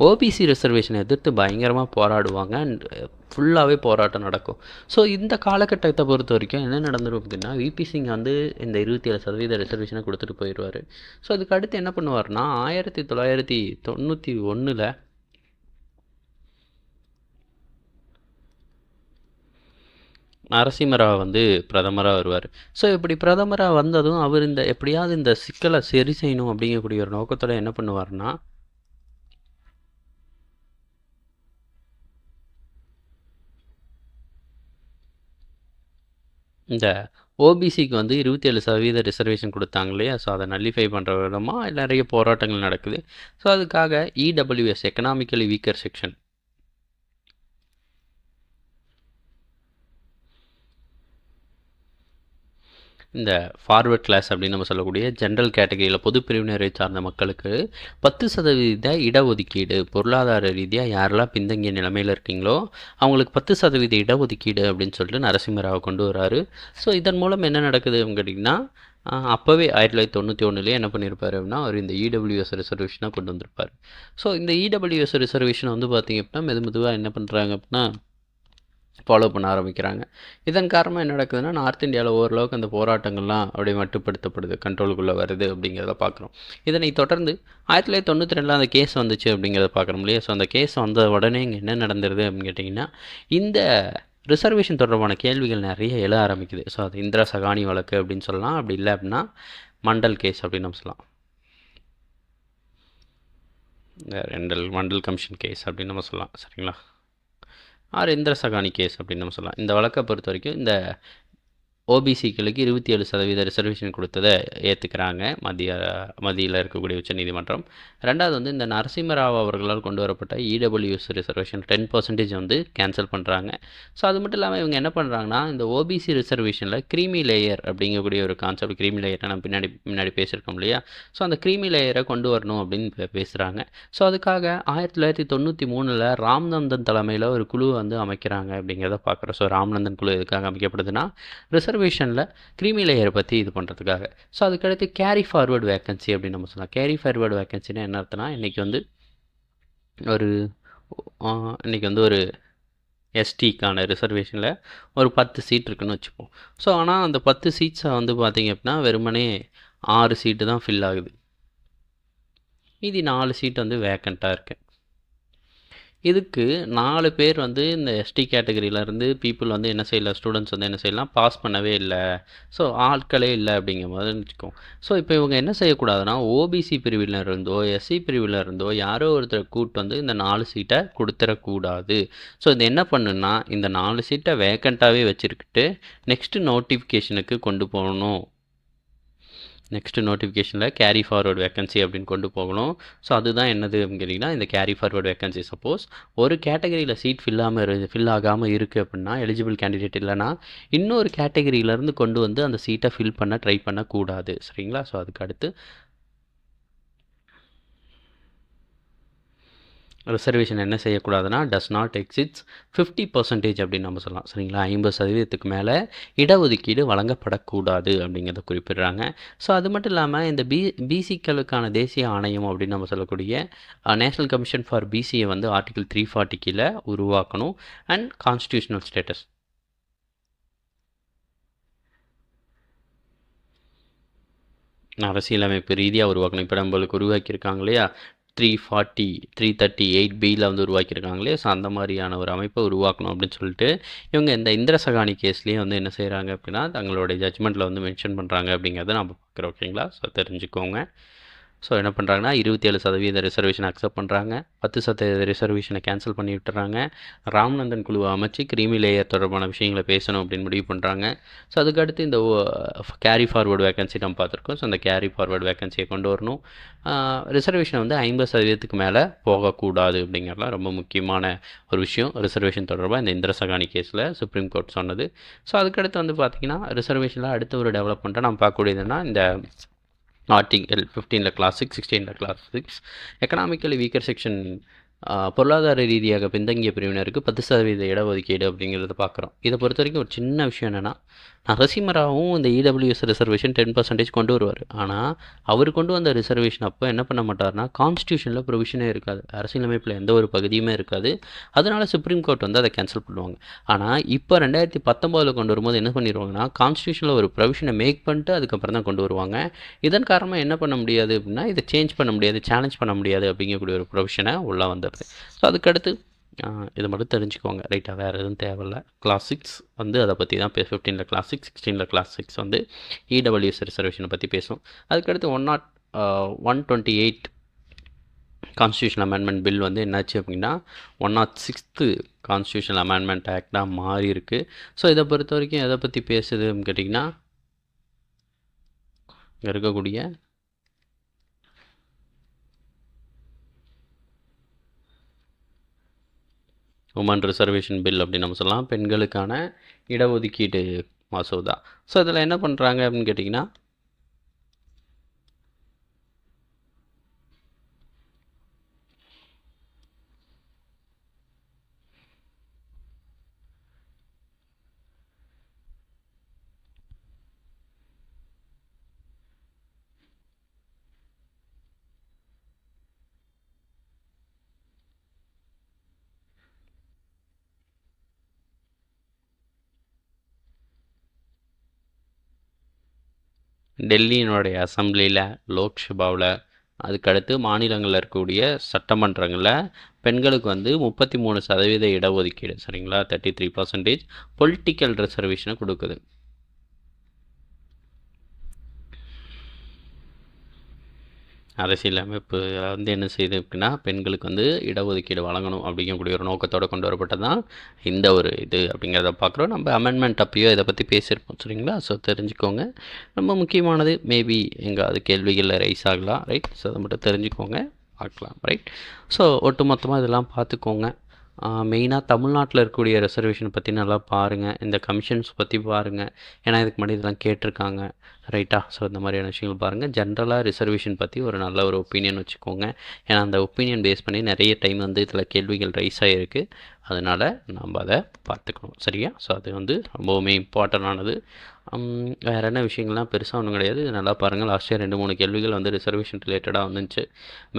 ஓபிசி ரிசர்வேஷனை எதிர்த்து பயங்கரமாக போராடுவாங்க. அண்ட் ஃபுல்லாகவே போராட்டம் நடக்கும். ஸோ இந்த காலகட்டத்தை பொறுத்த வரைக்கும் என்ன நடந்துடும் அப்படின்னா விபி சிங் வந்து இந்த 27% ரிசர்வேஷனை கொடுத்துட்டு போயிடுவார். ஸோ அதுக்கு அடுத்து என்ன பண்ணுவார்னா 1991ல் நரசிம்மராவ் வந்து பிரதமராக வருவார். ஸோ இப்படி பிரதமராக வந்ததும் அவர் எப்படியாவது இந்த சிக்கலை சரி செய்யணும் அப்படிங்கக்கூடிய ஒரு நோக்கத்தில் என்ன பண்ணுவார்னா இந்த ஓபிசிக்கு வந்து 27% ரிசர்வேஷன் கொடுத்தாங்க இல்லையா? ஸோ அதை நல்லிஃபை பண்ணுற விதமாக நிறைய போராட்டங்கள் நடக்குது. ஸோ அதுக்காக இடபிள்யூஎஸ் எக்கனாமிக்கலி வீக்கர் செக்ஷன் இந்த ஃபார்வர்ட் கிளாஸ் அப்படின்னு நம்ம சொல்லக்கூடிய ஜென்ரல் கேட்டகரியில் பொது பிரிவினரை சார்ந்த மக்களுக்கு 10% இடஒதுக்கீடு, பொருளாதார ரீதியாக யாரெல்லாம் பின்தங்கிய நிலைமையில் இருக்கீங்களோ அவங்களுக்கு 10% இடஒதுக்கீடு அப்படின்னு சொல்லிட்டு நரசிம்மராவை கொண்டு வராரு. ஸோ இதன் மூலம் என்ன நடக்குது கேட்டிங்கன்னா, அப்போவே 1991 என்ன பண்ணியிருப்பார் அப்படின்னா, அவர் இந்த இடபிள்யூஎஸ் ரிசர்வேஷனாக கொண்டு வந்திருப்பார். ஸோ இந்த இடபிள்யூஎஸ் ரிசர்வேஷனை வந்து பார்த்திங்க அப்படின்னா மெதுவாக என்ன பண்ணுறாங்க அப்படின்னா ஃபாலோ பண்ண ஆரம்பிக்கிறாங்க. இதன் காரணமாக என்ன நடக்குதுன்னா, நார்த் இந்தியாவில் ஓரளவுக்கு அந்த போராட்டங்கள்லாம் அப்படியே மட்டுப்படுத்தப்படுது, கண்ட்ரோலுக்குள்ளே வருது அப்படிங்கிறத பார்க்குறோம். இதனை தொடர்ந்து 1992 அந்த கேஸ் வந்துச்சு அப்படிங்கிறத பார்க்குறோம் இல்லையா? ஸோ அந்த கேஸ் வந்த உடனே இங்கே என்ன நடந்துருது அப்படின்னு கேட்டிங்கன்னா, இந்த ரிசர்வேஷன் தொடர்பான கேள்விகள் நிறைய எழ ஆரம்பிக்குது. ஸோ அது இந்திரா சகானி வழக்கு அப்படின்னு சொல்லலாம், அப்படி இல்லை அப்படின்னா மண்டல் கேஸ் அப்படின்னு நம்ம சொல்லலாம். மண்டல் கமிஷன் கேஸ் அப்படின்னு நம்ம சொல்லலாம், சரிங்களா? இந்திர சகானி கேஸ் அப்படின்னு நம்ம சொல்லலாம். இந்த வழக்கை பொறுத்த வரைக்கும் இந்த ஓபிசிக்களுக்கு 27% ரிசர்வேஷன் கொடுத்ததை ஏற்றுக்கிறாங்க மத்தியில் இருக்கக்கூடிய உச்சநீதிமன்றம். ரெண்டாவது வந்து இந்த நரசிம்மராவ் அவர்களால் கொண்டு வரப்பட்ட இடபிள்யூஎஸ் ரிசர்வேஷன் 10% வந்து கேன்சல் பண்ணுறாங்க. ஸோ அது மட்டும் இல்லாமல் இவங்க என்ன பண்ணுறாங்கன்னா, இந்த ஓபிசி ரிசர்வேஷனில் க்ரீமி லேயர் அப்படிங்கக்கூடிய ஒரு கான்செப்ட், க்ரீமி லேயரை நம்ம முன்னாடி பேசியிருக்கோம் இல்லையா? ஸோ அந்த க்ரீமி லேயரை கொண்டு வரணும் அப்படின்னு பேசுகிறாங்க. ஸோ அதுக்காக 1993 ராம்நந்தன் தலைமையில் ஒரு குழு வந்து அமைக்கிறாங்க அப்படிங்கிறத பார்க்குறோம். ஸோ ராம்நந்தன் குழு எதுக்காக அமைக்கப்படுதுன்னா, ரிசர்வேஷனில் க்ரீமி லேயரை பற்றி இது பண்ணுறதுக்காக. ஸோ அதுக்கடுத்து கேரி ஃபார்வர்டு வேக்கன்சி அப்படின்னு நம்ம சொல்லலாம். கேரி ஃபார்வர்டு வேக்கன்சினா என்ன அர்த்தம்னா, இன்றைக்கி வந்து ஒரு எஸ்டிக்கான ரிசர்வேஷனில் ஒரு 10 சீட் இருக்குன்னு வச்சுப்போம். ஸோ ஆனால் அந்த 10 சீட்ஸை வந்து பார்த்திங்க அப்படின்னா வெறுமனே 6 சீட்டு தான் ஃபில் ஆகுது. மீதி 4 சீட் வந்து வேக்கண்ட்டாக இருக்குது. இதுக்கு 4 பேர் வந்து இந்த எஸ்டி கேட்டகரியிலேருந்து பீப்புள் வந்து என்ன செய்யலாம், ஸ்டூடெண்ட்ஸ் வந்து என்ன செய்யலாம், பாஸ் பண்ணவே இல்லை. ஸோ ஆட்களே இல்லை அப்படிங்கிற மாதிரி வச்சுக்கோம். ஸோ இப்போ இவங்க என்ன செய்யக்கூடாதுன்னா, ஓபிசி பிரிவில் இருந்தோ எஸ்சி பிரிவில் இருந்தோ யாரோ ஒருத்தர் கூட்டு வந்து இந்த 4 சீட்டை கொடுத்துடக்கூடாது. ஸோ இது என்ன பண்ணுன்னா, இந்த 4 சீட்டை வேக்கண்ட்டாகவே வச்சுருக்கிட்டு நெக்ஸ்ட்டு நோட்டிஃபிகேஷனுக்கு கொண்டு போகணும். நெக்ஸ்ட்டு நோட்டிஃபிகேஷனில் கேரி ஃபார்வர்டு வேக்கன்சி அப்படின்னு கொண்டு போகணும். ஸோ அதுதான் என்னது அப்படின்னு கேட்டிங்கன்னா, இந்த கேரி ஃபார்வர்டு வேக்கன்சி. சப்போஸ் ஒரு கேட்டகரியில் சீட் ஃபில் ஆகாமல் இருக்குது அப்படின்னா, எலிஜிபிள் கேண்டிடேட் இல்லைனா இன்னொரு கேட்டகரியிலேருந்து கொண்டு வந்து அந்த சீட்டை ஃபில் பண்ண ட்ரை பண்ணக்கூடாது, சரிங்களா? ஸோ அதுக்கு அடுத்து ரிசர்வேஷன் என்ன செய்யக்கூடாதுன்னா, டஸ் நாட் எக்ஸிட்ஸ் 50% அப்படின்னு நம்ம சொல்லலாம், சரிங்களா? 50% மேலே இடஒதுக்கீடு வழங்கப்படக்கூடாது அப்படிங்கிறத குறிப்பிடுறாங்க. ஸோ அது மட்டும் இல்லாமல் இந்த பிசிக்களுக்கான தேசிய ஆணையம் அப்படின்னு நம்ம சொல்லக்கூடிய நேஷ்னல் கமிஷன் ஃபார் பிசியை வந்து ஆர்டிகிள் 340 கீழே உருவாக்கணும். அண்ட் கான்ஸ்டியூஷனல் ஸ்டேட்டஸ் அரசியலமைப்பு ரீதியாக உருவாக்கணும். இப்போ நம்மளுக்கு உருவாக்கியிருக்காங்க இல்லையா, 340 338 வந்து உருவாக்கியிருக்காங்களே. ஸோ அந்த மாதிரியான ஒரு அமைப்பை உருவாக்கணும் அப்படின்னு சொல்லிட்டு இவங்க இந்த இந்திர சகானி கேஸ்லேயே வந்து என்ன செய்கிறாங்க அப்படின்னா, தங்களுடைய ஜட்மெண்ட்டில் வந்து மென்ஷன் பண்ணுறாங்க அப்படிங்கிறத நம்ம பார்க்குறோம், ஓகேங்களா? ஸோ தெரிஞ்சுக்கோங்க. ஸோ என்ன பண்ணுறாங்கன்னா, 27% ரிசர்வேஷனை அக்செப்ட் பண்ணுறாங்க, 10% ரிசர்வேஷனை கேன்சல் பண்ணி விட்டுறாங்க. ராம்நந்தன் குழுவை அமைச்சு க்ரீமி லேயர் தொடர்பான விஷயங்களை பேசணும் அப்படின்னு முடிவு பண்ணுறாங்க. ஸோ அதுக்கடுத்து இந்த கேரி ஃபார்வர்டு வேக்கன்சி நம்ம பார்த்துருக்கோம். ஸோ அந்த கேரி ஃபார்வர்டு வேக்கன்சியை கொண்டு வரணும். ரிசர்வேஷனை வந்து 50% மேலே போகக்கூடாது அப்படிங்கிறதுலாம் ரொம்ப முக்கியமான ஒரு விஷயம் ரிசர்வேஷன் தொடர்பாக இந்த இந்திர சகானி கேஸில் சுப்ரீம் கோர்ட் சொன்னது. ஸோ அதுக்கடுத்து வந்து பார்த்திங்கன்னா, ரிசர்வேஷனில் அடுத்த ஒரு டெவலப்மெண்ட்டாக நம்ம பார்க்கக்கூடியதுன்னா, இந்த article 15 clause 6, 16 clause 6 economically weaker section பொருளாதார ரீதியாக பின்தங்கிய பிரிவினருக்கு 10% இடஒதுக்கீடு அப்படிங்கிறத பார்க்குறோம். இதை பொறுத்த வரைக்கும் ஒரு சின்ன விஷயம் என்னென்னா, நரசிம்மராவும் இந்த இடபிள்யூஎஸ் ரிசர்வேஷன் 10% கொண்டு வருவார். ஆனால் அவர் கொண்டு வந்த ரிசர்வேஷன் அப்போ என்ன பண்ண மாட்டார்னா, கான்ஸ்டியூஷனில் ப்ரொவிஷனே இருக்காது, அரசியலமைப்பில் எந்த ஒரு பகுதியுமே இருக்காது. அதனால் சுப்ரீம் கோர்ட் வந்து அதை கேன்சல் பண்ணுவாங்க. ஆனால் இப்போ 2019 கொண்டு வரும்போது என்ன பண்ணிடுவாங்கன்னா, கான்ஸ்டியூஷனில் ஒரு ப்ரொவிஷனை மேக் பண்ணிட்டு அதுக்கப்புறம் தான் கொண்டு வருவாங்க. இதன் காரணமாக என்ன பண்ண முடியாது அப்படின்னா, இதை சேஞ்ச் பண்ண முடியாது, சேலஞ்ச் பண்ண முடியாது அப்படிங்கக்கூடிய ஒரு ப்ரொவிஷனை உள்ளே வந்துடுது. ஸோ அதுக்கடுத்து இதை மட்டும் தெரிஞ்சுக்கோங்க, ரைட்டாக? வேறு எதுவும் தேவையில்லை. கிளாஸ் 6 வந்து அதை பற்றி தான் 15 கிளாஸ் 6, 16 கிளாஸ் 6 வந்து இடபிள்யூஎஸ் ரிசர்வேஷனை பற்றி பேசும். அதுக்கடுத்து 128 கான்ஸ்டியூஷன் அமெண்ட்மெண்ட் பில் வந்து என்னாச்சு அப்படின்னா 106th கான்ஸ்டியூஷன் அமெண்ட்மெண்ட் ஆக்டாக மாறி இருக்கு. ஸோ இதை பொறுத்த வரைக்கும் எதை பற்றி பேசுது அப்படின்னு கேட்டிங்கன்னா, இங்கே இருக்கக்கூடிய உமன் ரிசர்வேஷன் பில் அப்படின்னு நம்ம சொல்லலாம், பெண்களுக்கான இடஒதுக்கீடு மசோதா. ஸோ இதில் என்ன பண்ணுறாங்க அப்படின்னு கேட்டிங்கன்னா, டெல்லியினுடைய அசம்பிளியில், லோக்சபாவில், அதுக்கடுத்து மாநிலங்களில் இருக்கக்கூடிய சட்டமன்றங்களில் பெண்களுக்கு வந்து 33% இடஒதுக்கீடு, சரிங்களா, 33% பொலிட்டிக்கல் ரிசர்வேஷனை கொடுக்குது. அரசியலமைப்பு வந்து என்ன செய்யுது அப்படின்னா, பெண்களுக்கு வந்து இடஒதுக்கீடு வழங்கணும் அப்படிங்கக்கூடிய ஒரு நோக்கத்தோடு கொண்டு வரப்பட்டதான் இந்த ஒரு இது அப்படிங்கிறத பார்க்குறோம். நம்ம அமெண்ட்மெண்ட் அப்பயோ இதை பற்றி பேசியிருப்போம், சரிங்களா. ஸோ தெரிஞ்சுக்கோங்க, ரொம்ப முக்கியமானது. மேபி எங்காவது கேள்விகளில் ரைஸ் ஆகலாம், ரைட். ஸோ அதை மட்டும் தெரிஞ்சுக்கோங்க, பார்க்கலாம், ரைட். ஸோ ஒட்டுமொத்தமாக இதெல்லாம் பார்த்துக்கோங்க. மெயினாக தமிழ்நாட்டில் இருக்கக்கூடிய ரிசர்வேஷன் பற்றி நல்லா பாருங்கள், இந்த கமிஷன்ஸ் பற்றி பாருங்கள், ஏன்னா இதுக்கு முன்னாடி இதெல்லாம் கேட்டிருக்காங்க, ரைட்டா. ஸோ இந்த மாதிரியான விஷயங்கள் பாருங்கள். ஜென்ரலாக ரிசர்வேஷன் பற்றி ஒரு நல்ல ஒரு ஒப்பீனியன் வச்சுக்கோங்க, ஏன்னா அந்த ஒப்பீனியன் பேஸ் பண்ணி நிறைய டைம் வந்து இதில் கேள்விகள் ரைஸ் ஆகிருக்கு, அதனால் நம்ம அதை பார்த்துக்கணும், சரியா. ஸோ அது வந்து ரொம்பவுமே இம்பார்ட்டண்டானது. வேறு என்ன விஷயங்கள்லாம் பெருசாக ஒன்றும் கிடையாது. இது நல்லா பாருங்கள். லாஸ்ட் இயர் 2-3 கேள்விகள் வந்து ரிசர்வேஷன் ரிலேட்டடாக வந்துச்சு.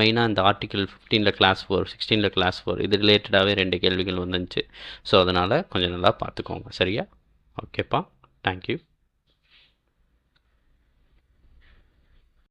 மெயினாக இந்த ஆர்டிகல் 15 கிளாஸ் 4, 16 கிளாஸ் 4 இது ரிலேட்டடாகவே 2 கேள்விகள் வந்துச்சு. ஸோ அதனால் கொஞ்சம் நல்லா பார்த்துக்கோங்க, சரியா. ஓகேப்பா, தேங்க்யூ.